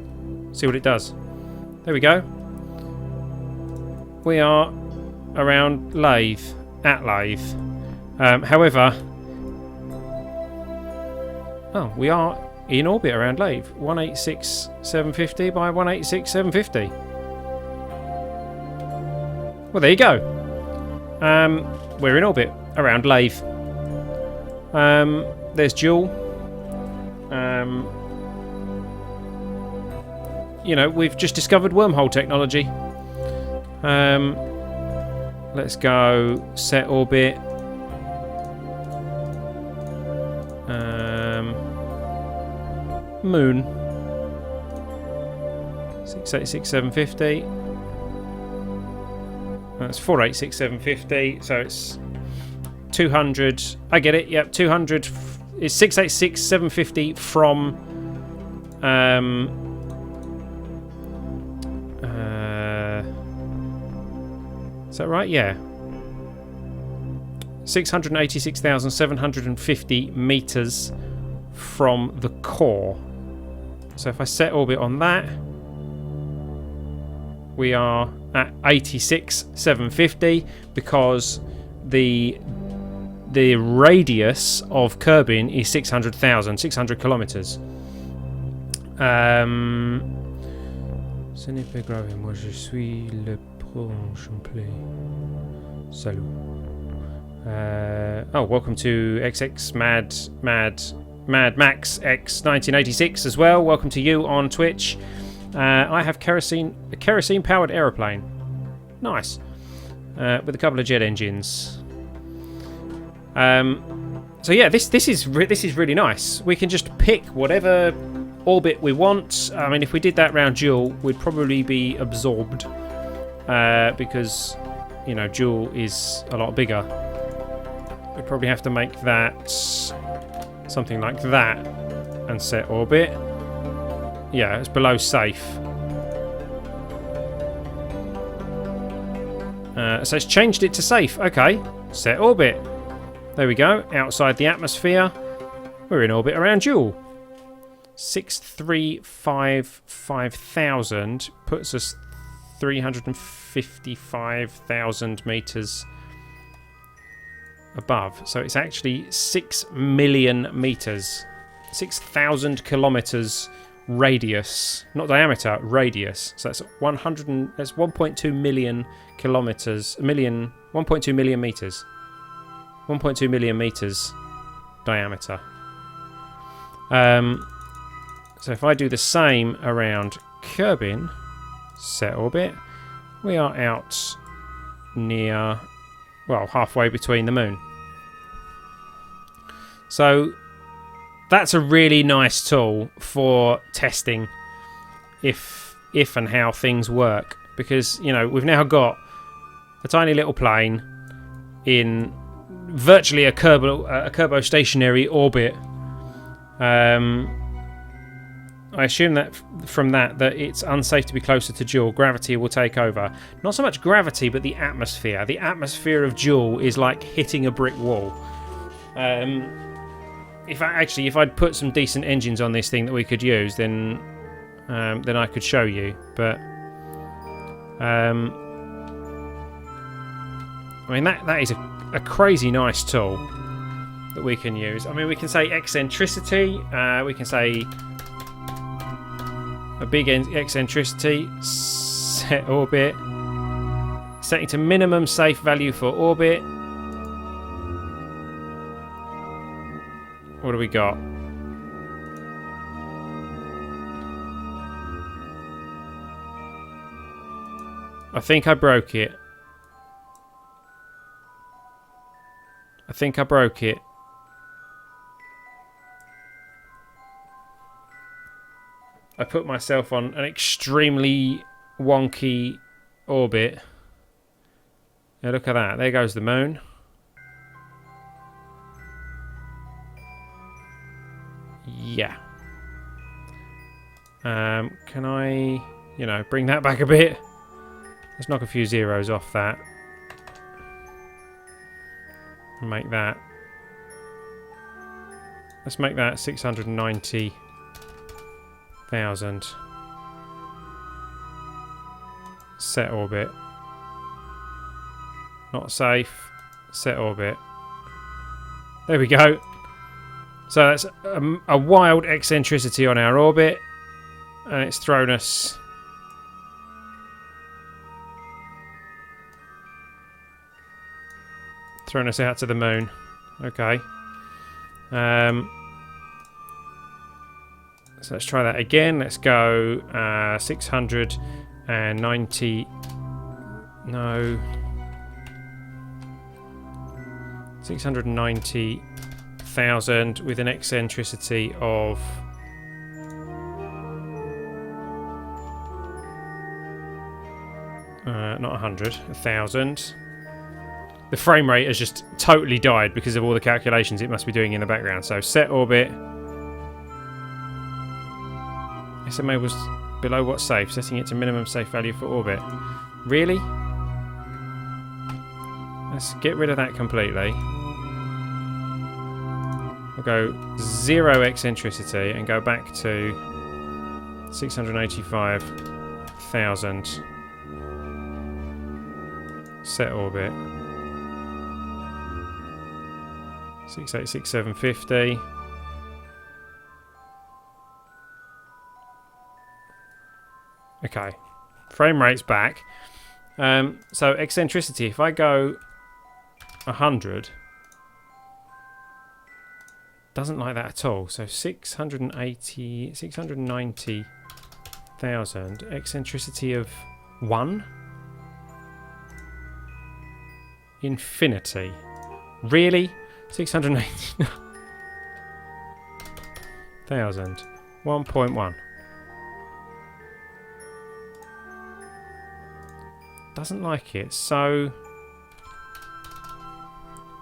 See what it does. There we go. We are around Lathe, at Lathe. However, we are in orbit around Lathe. 186,750 by 186,750. Well, there you go. We're in orbit around Lathe. There's Joule. You know, we've just discovered wormhole technology. Let's go Set Orbit. Moon. 686,750. That's 486,750. So it's 200. I get it. Yep, 200. It's 686,750 from. Is that right? Yeah. 686,750 meters from the core. So if I set orbit on that, we are at 86,750 because the radius of Kerbin is 600 kilometers. Ce n'est pas grave, moi je suis le Salut. Welcome to XX Mad Max X 1986 as well. Welcome to you on Twitch. I have a kerosene powered aeroplane. Nice. With a couple of jet engines. So yeah, this is really nice. We can just pick whatever orbit we want. I mean, if we did that round Joule, we'd probably be absorbed. Because, you know, Joule is a lot bigger. We'd probably have to make that something like that and set orbit. Yeah, it's below safe. So it's changed it to safe. Okay, set orbit. There we go. Outside the atmosphere. We're in orbit around Joule. 635,500 puts us 355,000 meters above. So it's actually 6 million meters. 6,000 kilometers radius. Not diameter, radius. So that's 1.2 million kilometers. 1.2 million meters. 1.2 million meters diameter. So if I do the same around Kerbin, set orbit, we are out near, well, halfway between the moon. So that's a really nice tool for testing if and how things work, because, you know, we've now got a tiny little plane in virtually a Kerbal stationary orbit. I assume that from that it's unsafe to be closer to Joule. Gravity will take over. Not so much gravity, but the atmosphere. The atmosphere of Joule is like hitting a brick wall. If I'd put some decent engines on this thing that we could use, then I could show you. But I mean that is a crazy nice tool that we can use. I mean, we can say eccentricity. We can say a big eccentricity, set orbit, setting to minimum safe value for orbit. What do we got? I think I broke it. I put myself on an extremely wonky orbit. Now look at that. There goes the moon. Yeah. Can I, bring that back a bit? Let's knock a few zeros off that. Make that. Let's make that 690,000. Set orbit. Not safe. Set orbit. There we go. So that's a wild eccentricity on our orbit, and it's thrown us out to the moon. Okay. So let's try that again. Let's go 690. No. 690,000 with an eccentricity of not 100, 1,000. The frame rate has just totally died because of all the calculations it must be doing in the background. So set orbit. SMA was below what's safe, setting it to minimum safe value for orbit. Really? Let's get rid of that completely. We'll go 0 eccentricity and go back to 685,000. Set orbit. 686,750. Okay, frame rate's back. So eccentricity, if I go 100, doesn't like that at all. So 690,000, eccentricity of 1? Infinity. Really? 680,000. 1.1. Doesn't like it. So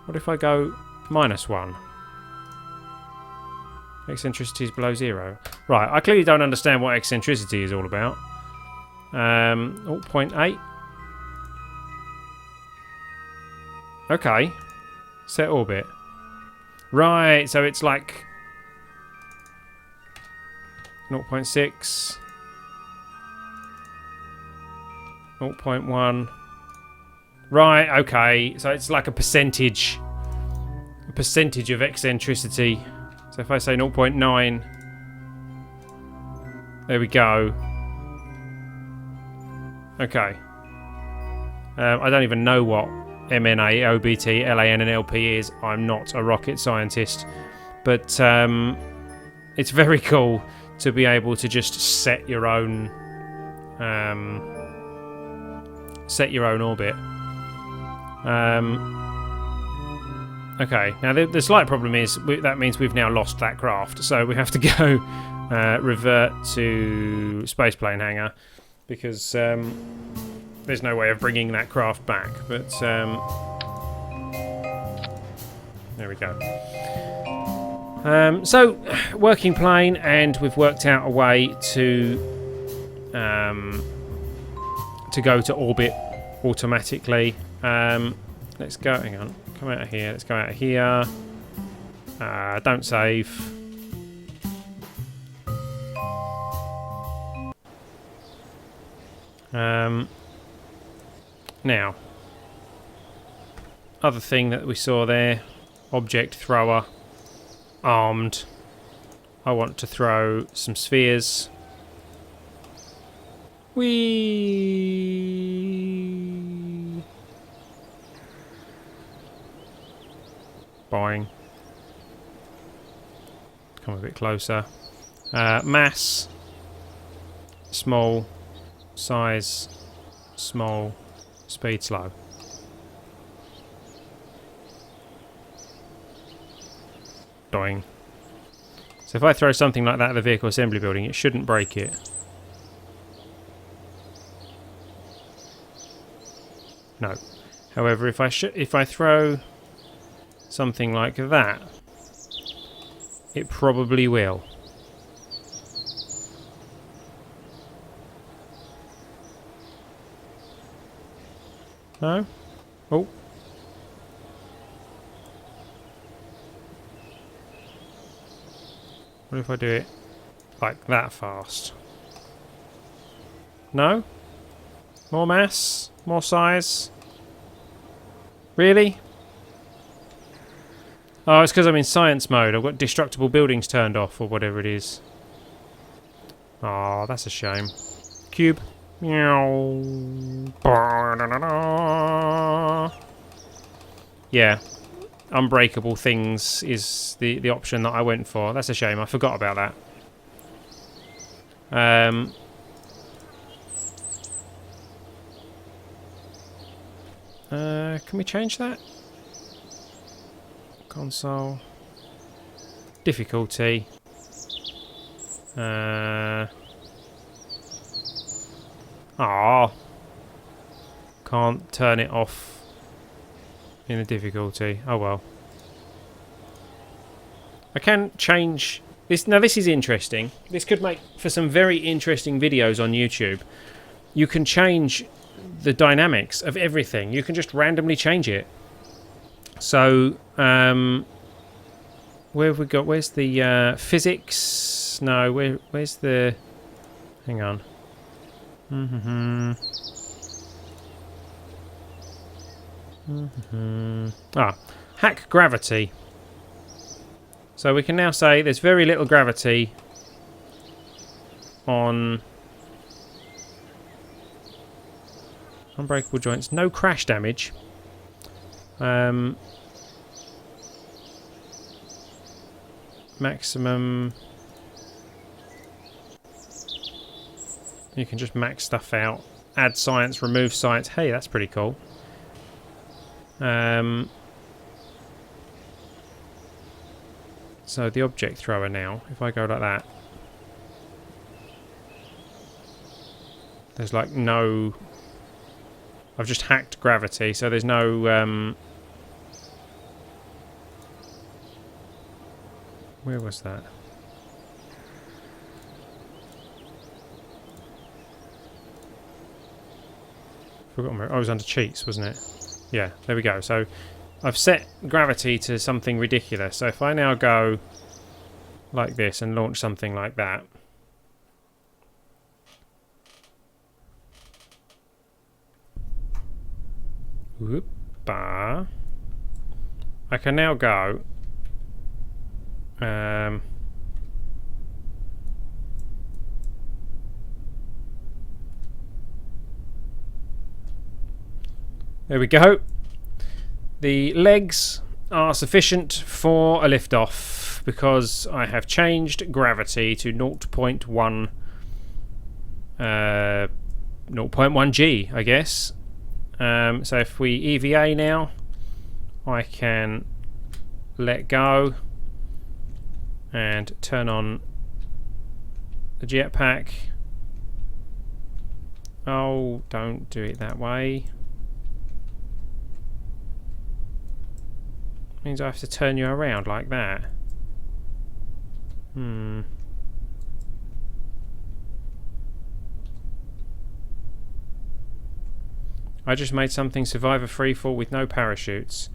what if I go -1? Eccentricity is below 0. Right, I clearly don't understand what eccentricity is all about. 0.8. Okay. Set orbit. Right, so it's like 0.6. 0.1. Right, okay. So it's like a percentage of eccentricity. So if I say 0.9, there we go. Okay. I don't even know what MNA, OBT, LAN and LP is. I'm not a rocket scientist. But it's very cool to be able to just set your own orbit. Okay, now the slight problem is that means we've now lost that craft, so we have to go revert to spaceplane hangar because there's no way of bringing that craft back. But There we go. So, working plane, and we've worked out a way to go to orbit automatically. Let's go. Hang on. Come out of here. Let's go out of here. Don't save. Now, other thing that we saw there, object thrower, armed. I want to throw some spheres. Whee! Boing. Come a bit closer. Mass, small, size, small, speed slow. Doing. So if I throw something like that at the vehicle assembly building, it shouldn't break it. No. However, if I throw something like that, it probably will. No? Oh. What if I do it like that fast? No? More mass? More size? Really? Oh, it's because I'm in science mode. I've got destructible buildings turned off or whatever it is. Oh, that's a shame. Cube. Yeah. Unbreakable things is the option that I went for. That's a shame. I forgot about that. Can we change that? Console. Difficulty. Can't turn it off in the difficulty. Oh well. I can change this. Now this is interesting. This could make for some very interesting videos on YouTube. You can change the dynamics of everything. You can just randomly change it. So, where have we got? Where's the physics? No, where's the... Hang on. Hack gravity. So we can now say there's very little gravity on unbreakable joints. No crash damage. Maximum. You can just max stuff out. Add science, remove science. Hey, that's pretty cool. So the object thrower now, if I go like that, there's like no... I've just hacked gravity, so there's no... Where was that? Forgotten where... Oh, it was under cheats, wasn't it? Yeah, there we go. So I've set gravity to something ridiculous. So if I now go like this and launch something like that, whoop-bah, I can now go there we go. The legs are sufficient for a liftoff because I have changed gravity to 0.1 0.1g, I guess. So if we EVA now, I can let go and turn on the jetpack. Oh, don't do it that way. Means I have to turn you around like that. I just made something survive a freefall with no parachutes.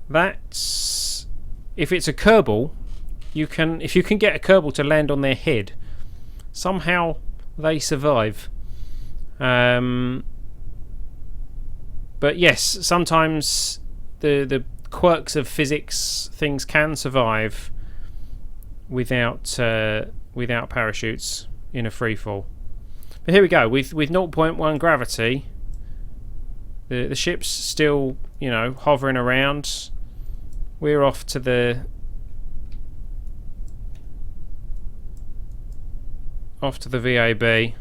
That's... If it's a Kerbal, if you can get a Kerbal to land on their head, somehow they survive. But yes, sometimes the quirks of physics, things can survive without parachutes in a freefall. But here we go, with 0.1 gravity, the ship's still, you know, hovering around. We're off to the VAB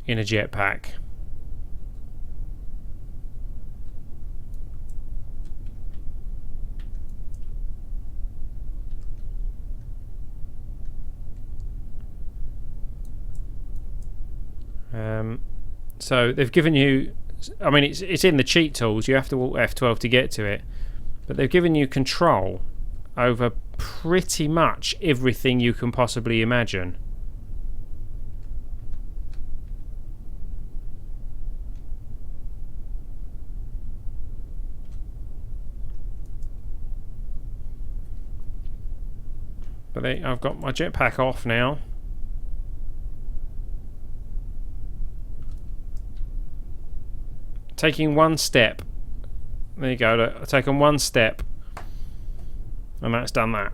in a jetpack. So they've given you, I mean, it's in the cheat tools, you have to walk F12 to get to it, but they've given you control over pretty much everything you can possibly imagine. But I've got my jetpack off now. Taking one step. There you go. I've taken one step, and that's done that.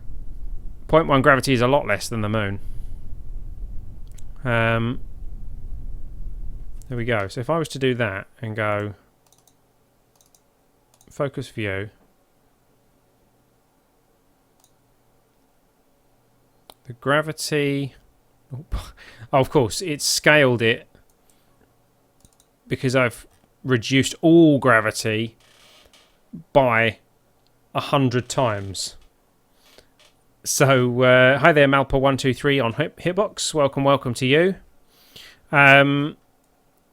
0.1 gravity is a lot less than the moon. There we go. So if I was to do that and go focus view, the gravity, oh, of course it's scaled it because I've reduced all gravity by 100 times. So hi there, Malpa123 on Hitbox. Welcome to you.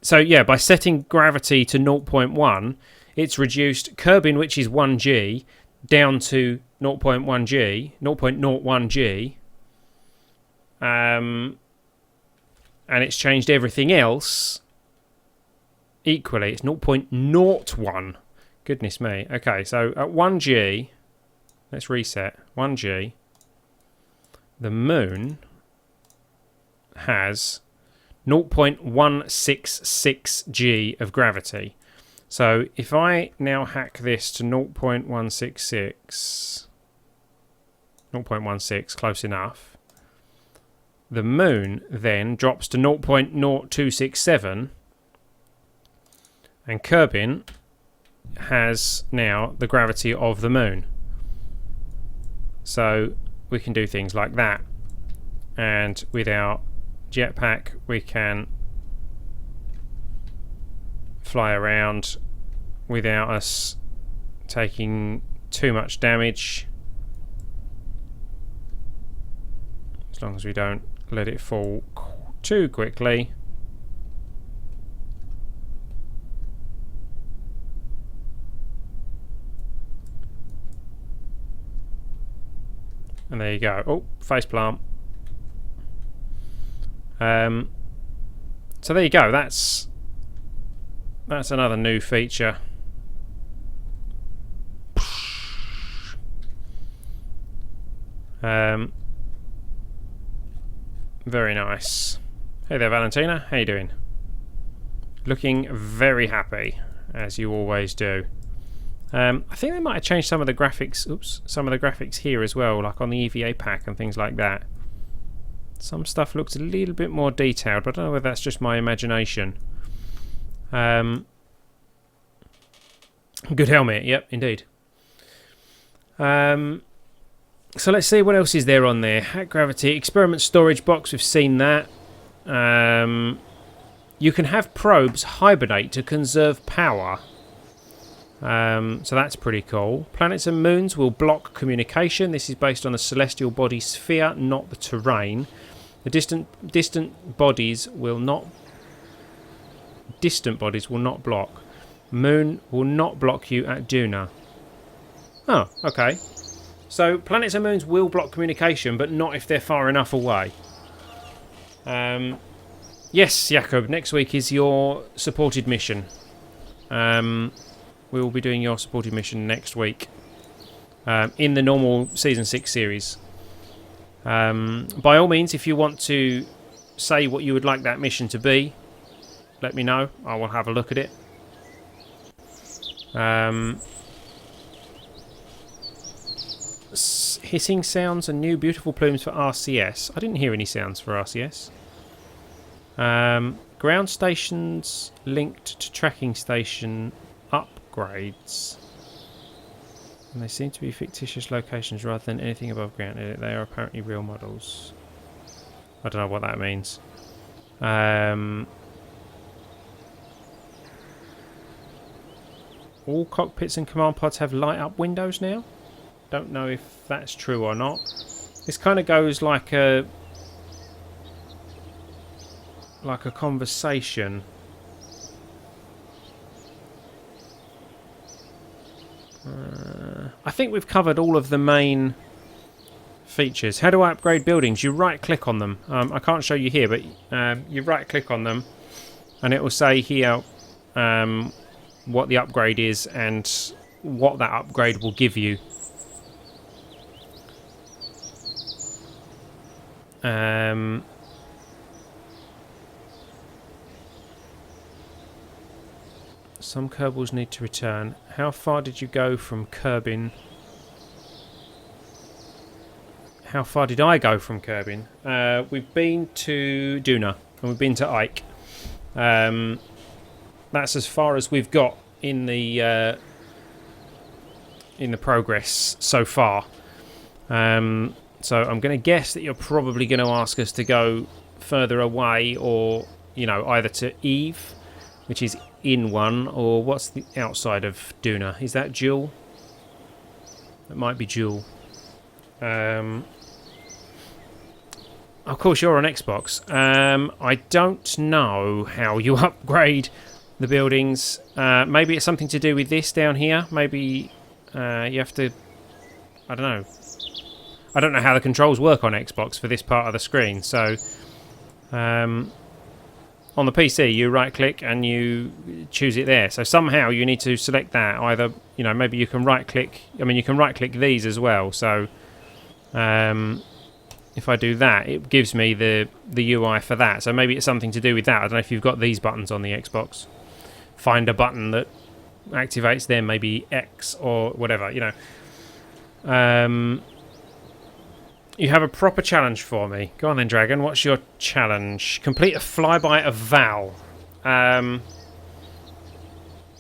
So yeah, by setting gravity to 0.1, it's reduced Kerbin, which is 1g, down to 0.1g, 0.01g. And it's changed everything else equally. It's 0.01. Goodness me. Okay, so at 1g, let's reset. 1g, the moon has 0.166g of gravity. So if I now hack this to 0.166, 0.16, close enough, the moon then drops to 0.0267, and Kerbin has now the gravity of the moon. So we can do things like that, and with our jetpack we can fly around without us taking too much damage, as long as we don't let it fall too quickly. And there you go. Oh, faceplant. So there you go. That's another new feature. Very nice. Hey there, Valentina. How you doing? Looking very happy, as you always do. I think they might have changed some of the graphics. Oops, some of the graphics here as well, like on the EVA pack and things like that. Some stuff looks a little bit more detailed, but I don't know whether that's just my imagination. Good helmet, yep, indeed. So let's see what else is there on there. Hack gravity, experiment storage box, we've seen that. You can have probes hibernate to conserve power. So that's pretty cool. Planets and moons will block communication. This is based on the celestial body sphere, not the terrain. The distant bodies will not block. Moon will not block you at Duna. Oh, okay. So planets and moons will block communication, but not if they're far enough away. Yes, Jakob, next week is your supported mission. We will be doing your supported mission next week. In the normal Season 6 series. By all means, if you want to say what you would like that mission to be, let me know. I will have a look at it. Hissing sounds and new beautiful plumes for RCS. I didn't hear any sounds for RCS. Ground stations linked to tracking station upgrades. And they seem to be fictitious locations rather than anything above ground. They are apparently real models. I don't know what that means. All cockpits and command pods have light up windows now. Don't know if that's true or not. This kind of goes like a conversation. I think we've covered all of the main features. How do I upgrade buildings? You right click on them. I can't show you here, but you right click on them and it will say here what the upgrade is and what that upgrade will give you. Some Kerbals need to return. How far did you go from Kerbin? How far did I go from Kerbin? We've been to Duna and we've been to Ike. That's as far as we've got in the progress so far. So I'm going to guess that you're probably going to ask us to go further away, or either to Eve, which is in one, or what's the outside of Duna? Is that Jewel? That might be Jewel. Of course, you're on Xbox. I don't know how you upgrade the buildings. Maybe it's something to do with this down here. Maybe you have to... I don't know. I don't know how the controls work on Xbox for this part of the screen. So, on the PC, you right-click and you choose it there. So somehow you need to select that. Either, maybe you can right-click... I mean, you can right-click these as well. So, if I do that, it gives me the UI for that. So maybe it's something to do with that. I don't know if you've got these buttons on the Xbox. Find a button that activates them, maybe X or whatever, You have a proper challenge for me. Go on then, Dragon. What's your challenge? Complete a flyby of Val.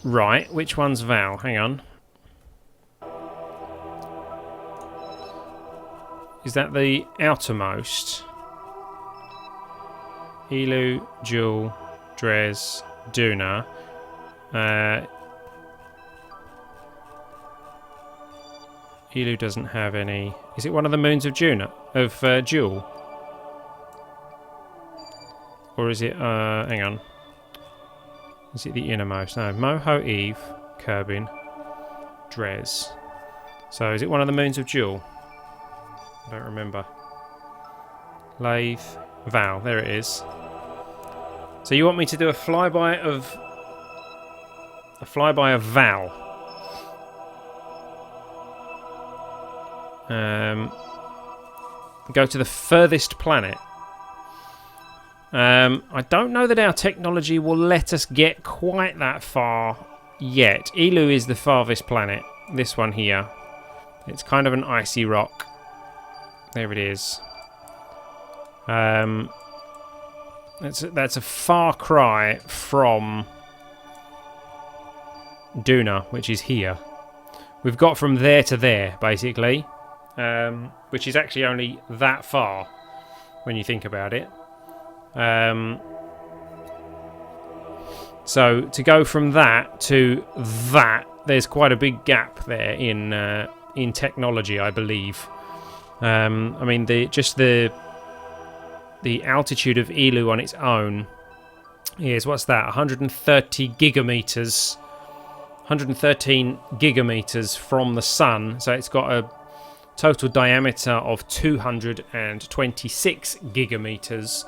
Right, which one's Val? Hang on. Is that the outermost? Elu, Jewel, Dres, Duna. Elu doesn't have any. Is it one of the moons of Jewel? Or is it, hang on. Is it the innermost? No, Moho, Eve, Kerbin, Dres. So is it one of the moons of Jewel? I don't remember. Lathe, Val, there it is. So you want me to do a flyby of Val. Go to the furthest planet. I don't know that our technology will let us get quite that far yet. Elu is the farthest planet. This one here. It's kind of an icy rock. There it is. That's a far cry from Duna, which is here. We've got from there to there, basically, which is actually only that far when you think about it. So to go from that to that, there's quite a big gap there in technology, I believe. I mean, the altitude of Elu on its own is, what's that, 130 gigameters 113 gigameters from the sun, so it's got a total diameter of 226 gigameters.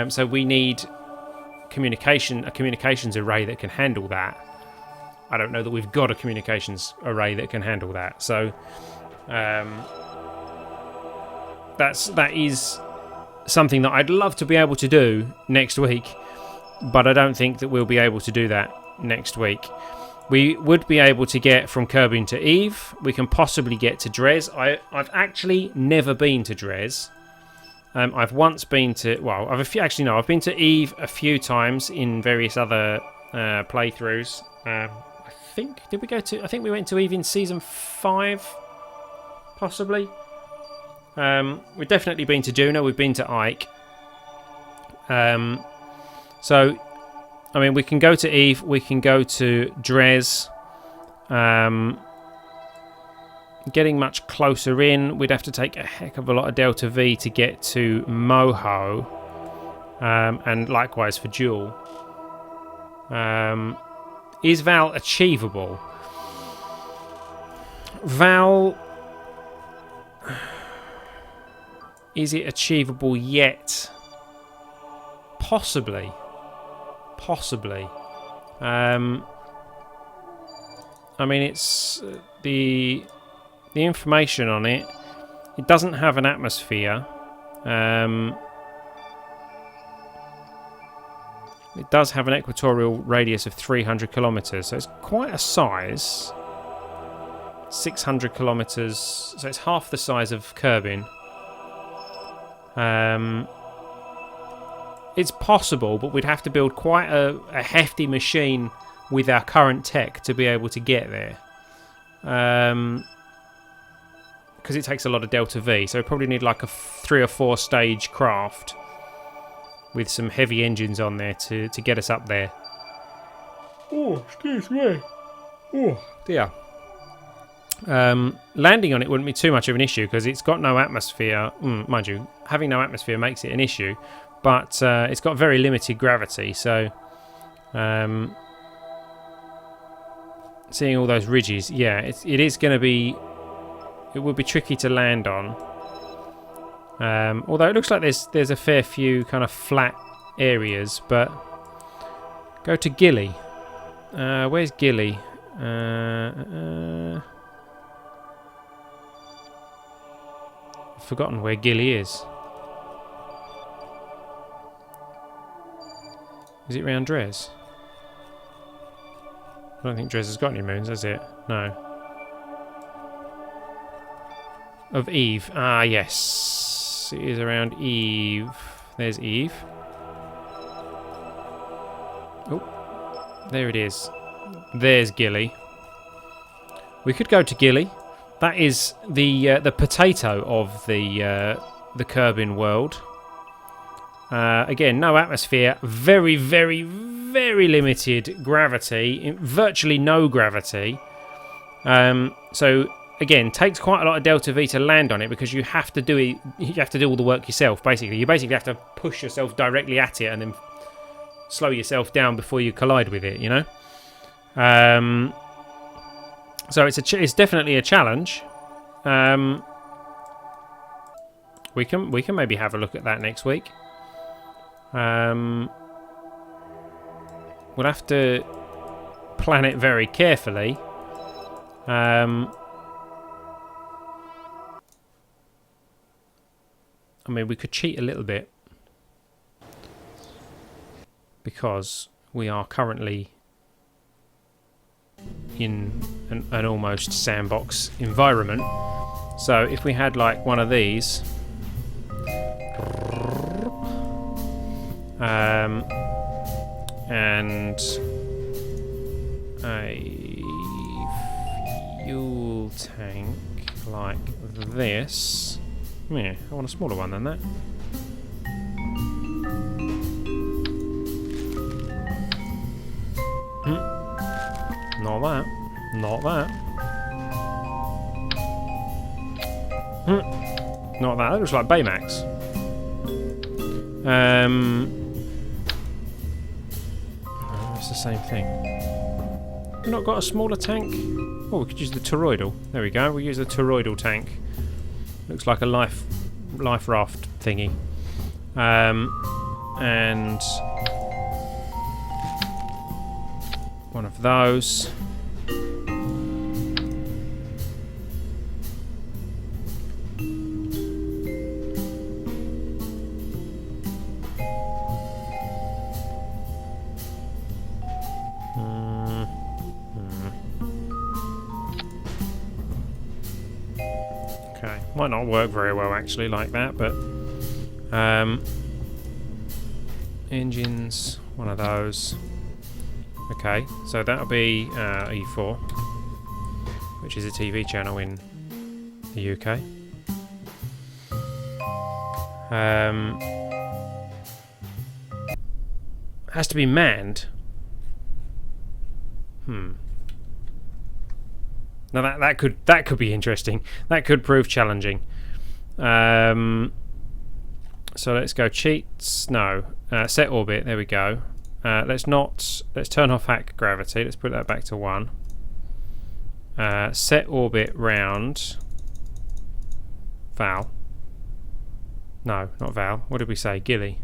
So we need a communications array that can handle that. I don't know that we've got a communications array that can handle that. So that is something that I'd love to be able to do next week, but I don't think that we'll be able to do that next week. We would be able to get from Kerbin to Eve. We can possibly get to Dres. I've actually never been to Dres. I've once been to... Well, I've been to Eve a few times in various other playthroughs. I think we went to Eve in Season 5, possibly. We've definitely been to Juno. We've been to Ike. So... I mean, we can go to Eve, we can go to Dres. Getting much closer in, we'd have to take a heck of a lot of Delta V to get to Moho. And likewise for Jewel. Is Val achievable? Val... Is it achievable yet? Possibly. I mean, it's the information on it. It doesn't have an atmosphere. It does have an equatorial radius of 300 kilometers, so it's quite a size. 600 kilometers, so it's half the size of Kerbin. It's possible, but we'd have to build quite a hefty machine with our current tech to be able to get there. Because it takes a lot of Delta V, so we probably need like a 3 or 4 stage craft with some heavy engines on there to get us up there. Oh, excuse me. Oh, dear. Landing on it wouldn't be too much of an issue because it's got no atmosphere. Mind you, having no atmosphere makes it an issue. But it's got very limited gravity, so seeing all those ridges, yeah, it is going to be... It would be tricky to land on. Although it looks like there's a fair few kind of flat areas, but... Go to Gilly. Where's Gilly? I've forgotten where Gilly is. Is it round Dres? I don't think Dres has got any moons, has it? No. Of Eve. Ah, yes. It is around Eve. There's Eve. Oh. There it is. There's Gilly. We could go to Gilly. That is the potato of the Kerbin world. Again, no atmosphere, very, very, very limited gravity, virtually no gravity. So again, takes quite a lot of Delta V to land on it because you have to do it. You have to do all the work yourself. Basically, you have to push yourself directly at it and then slow yourself down before you collide with it. You know. So it's definitely a challenge. We can maybe have a look at that next week. We'll have to plan it very carefully. I mean, we could cheat a little bit because we are currently in an almost sandbox environment. So if we had like one of these, and a fuel tank like this. Yeah, I want a smaller one than that. Not that. Not that. Not that. That looks like Baymax. It's the same thing. we not got a smaller tank? Oh, we could use the toroidal. There we go. We'll use the toroidal tank. Looks like a life raft thingy. And one of those. Okay, might not work very well actually like that, but engines, one of those. Okay, so that'll be E4, which is a TV channel in the UK. Has to be manned. Now that could be interesting. That could prove challenging. So let's go cheats. No, set orbit. There we go. Let's turn off hack gravity. Let's put that back to 1. Set orbit round Val. No, not Val. What did we say? Gilly.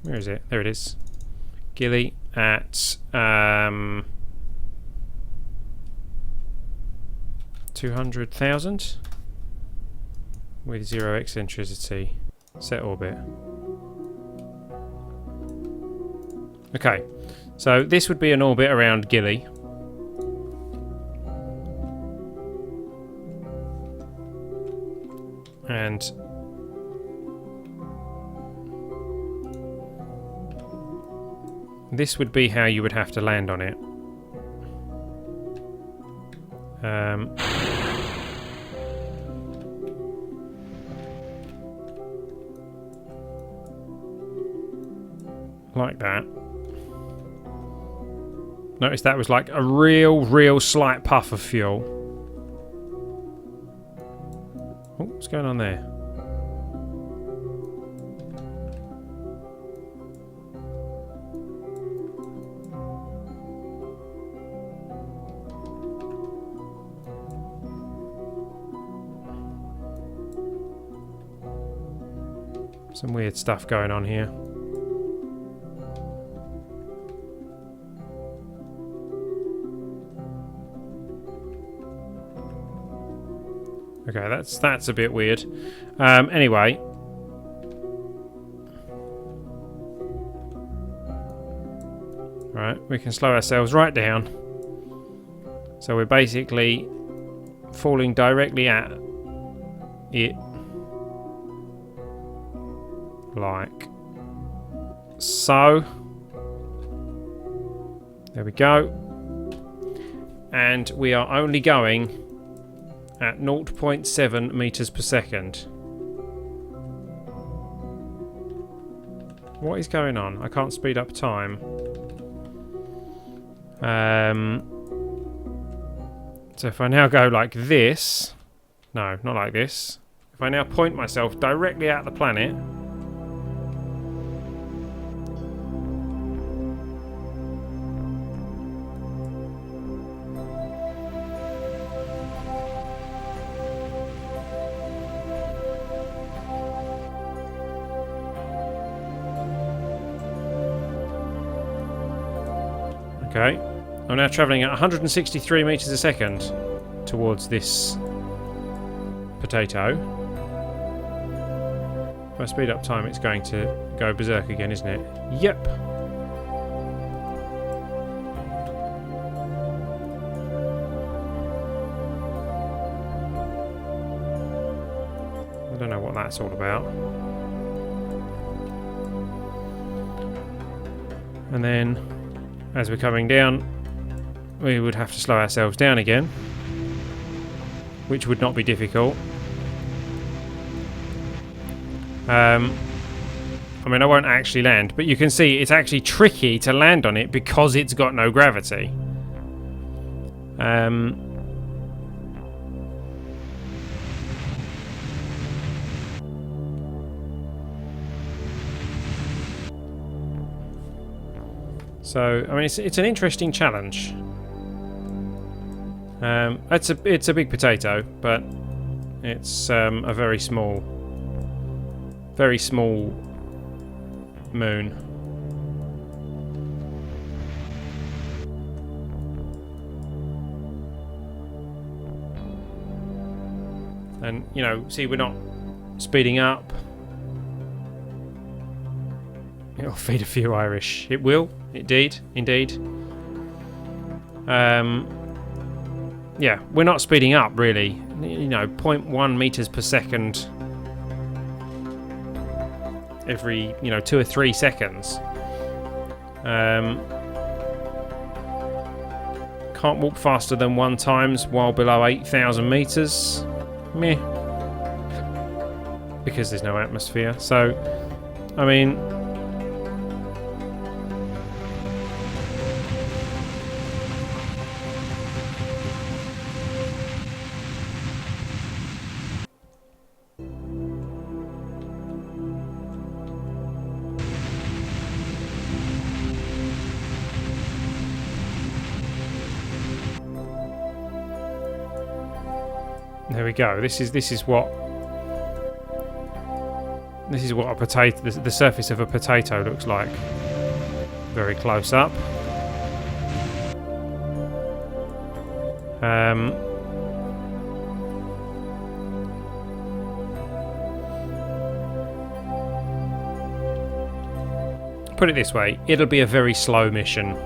Where is it? There it is. Gilly at 200,000 with 0 eccentricity. Set orbit. Okay, so this would be an orbit around Gilly. And this would be how you would have to land on it. Like that. Notice that was like a real slight puff of fuel. Oh, what's going on there? Some weird stuff going on here. Okay, that's a bit weird. Anyway. Right, we can slow ourselves right down. So we're basically falling directly at it. Like so. There we go. And we are only going at 0.7 meters per second. What is going on? I can't speed up time. So if I now go like this, no, not like this. If I now point myself directly at the planet, okay, I'm now travelling at 163 metres a second towards this potato. If I speed up time, it's going to go berserk again, isn't it? Yep. I don't know what that's all about. And then, as we're coming down, we would have to slow ourselves down again, which would not be difficult. I mean, I won't actually land, but you can see it's actually tricky to land on it because it's got no gravity. So I mean, it's an interesting challenge. It's a big potato, but it's a very small moon. And you know, see, we're not speeding up. It'll feed a few Irish. It will, indeed. Yeah, we're not speeding up really. You know, 0.1 meters per second every, 2 or 3 seconds. Can't walk faster than 1 times while below 8,000 meters. Meh. Because there's no atmosphere. So, I mean, there we go. This is what a potato, the surface of a potato looks like. Very close up. Put it this way, it'll be a very slow mission.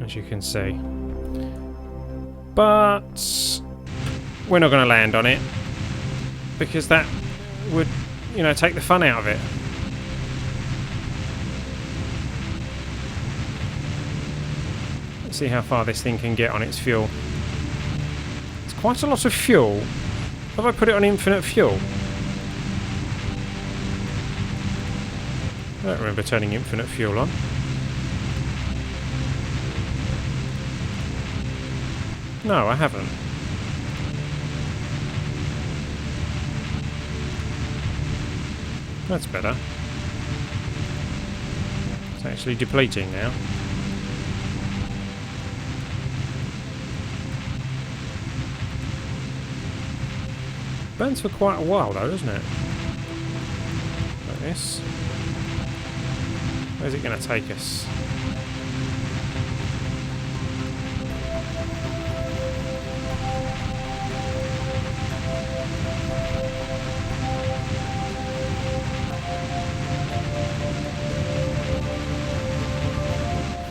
As you can see. But we're not going to land on it because that would, take the fun out of it. Let's see how far this thing can get on its fuel. It's quite a lot of fuel. Have I put it on infinite fuel? I don't remember turning infinite fuel on. No, I haven't. That's better. It's actually depleting now. Burns for quite a while though, doesn't it? Like this. Where's it going to take us?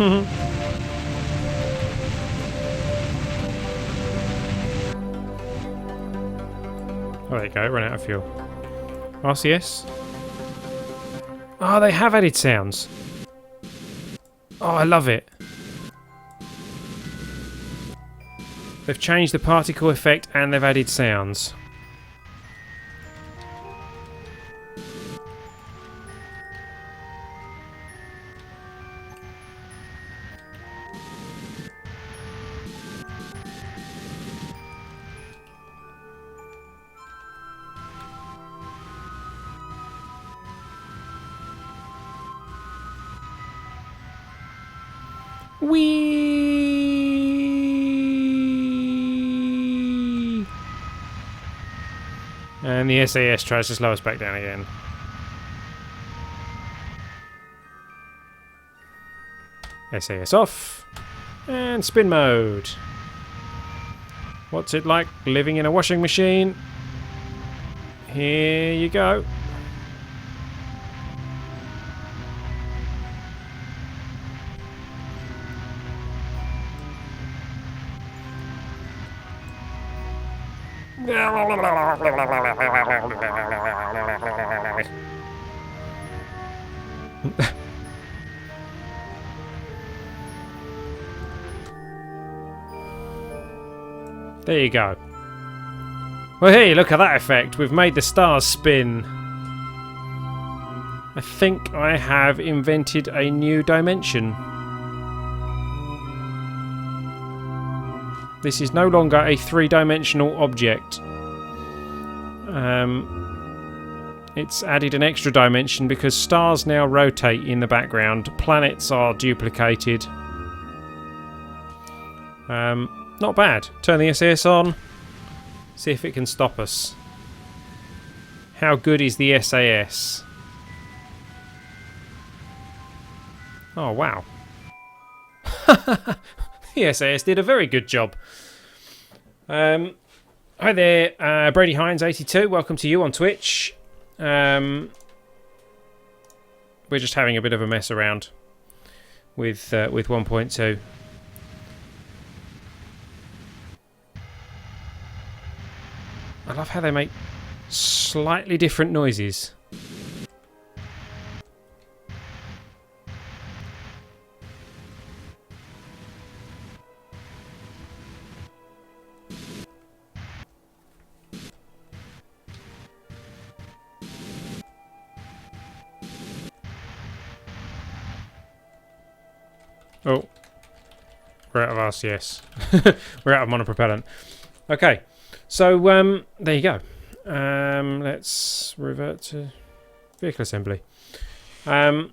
Oh, there you go, run out of fuel. RCS? Oh, they have added sounds. Oh, I love it. They've changed the particle effect and they've added sounds. Whee! And the SAS tries to slow us back down again. SAS off. And spin mode. What's it like living in a washing machine? Here you go. There you go. Well, hey, look at that effect. We've made the stars spin. I think I have invented a new dimension. This is no longer a three-dimensional object. It's added an extra dimension because stars now rotate in the background. Planets are duplicated. Not bad. Turn the SAS on. See if it can stop us. How good is the SAS? Oh, wow. The SAS did a very good job. Hi there, Brady Hines82. Welcome to you on Twitch. We're just having a bit of a mess around with 1.2. I love how they make slightly different noises. Oh, we're out of RCS. We're out of monopropellant. Okay, so there you go. Let's revert to vehicle assembly. So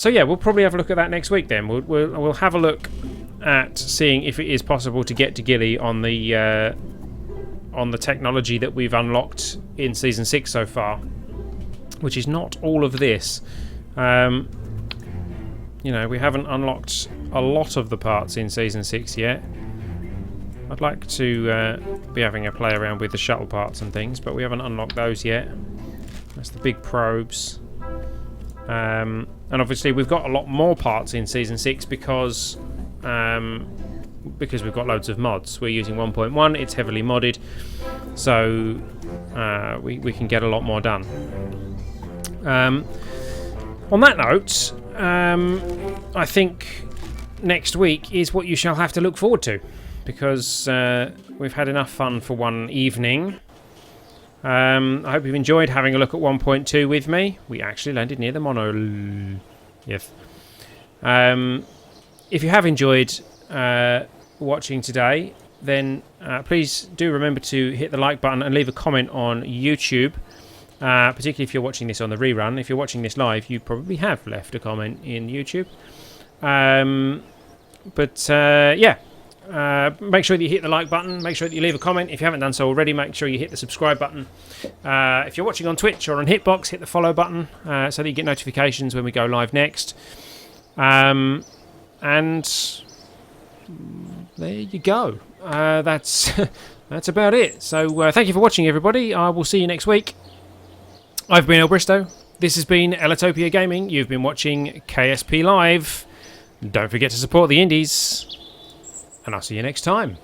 yeah, we'll probably have a look at that next week. Then we'll have a look at seeing if it is possible to get to Gilly on the technology that we've unlocked in Season 6 so far, which is not all of this. You know, we haven't unlocked a lot of the parts in Season 6 yet. I'd like to be having a play around with the shuttle parts and things, but we haven't unlocked those yet. That's the big probes. And obviously we've got a lot more parts in Season 6 because we've got loads of mods. We're using 1.1, it's heavily modded, so we can get a lot more done. On that note, I think next week is what you shall have to look forward to, because we've had enough fun for one evening. I hope you've enjoyed having a look at 1.2 with me. We actually landed near the mono. Yes. If you have enjoyed watching today, then please do remember to hit the like button and leave a comment on YouTube. Particularly if you're watching this on the rerun. If you're watching this live, you probably have left a comment in YouTube. Yeah, make sure that you hit the like button. Make sure that you leave a comment. If you haven't done so already, make sure you hit the subscribe button. If you're watching on Twitch or on Hitbox, hit the follow button so that you get notifications when we go live next. And there you go. That's about it. So thank you for watching, everybody. I will see you next week. I've been El Bristow. This has been Ellitopia Gaming. You've been watching KSP Live. Don't forget to support the indies. And I'll see you next time.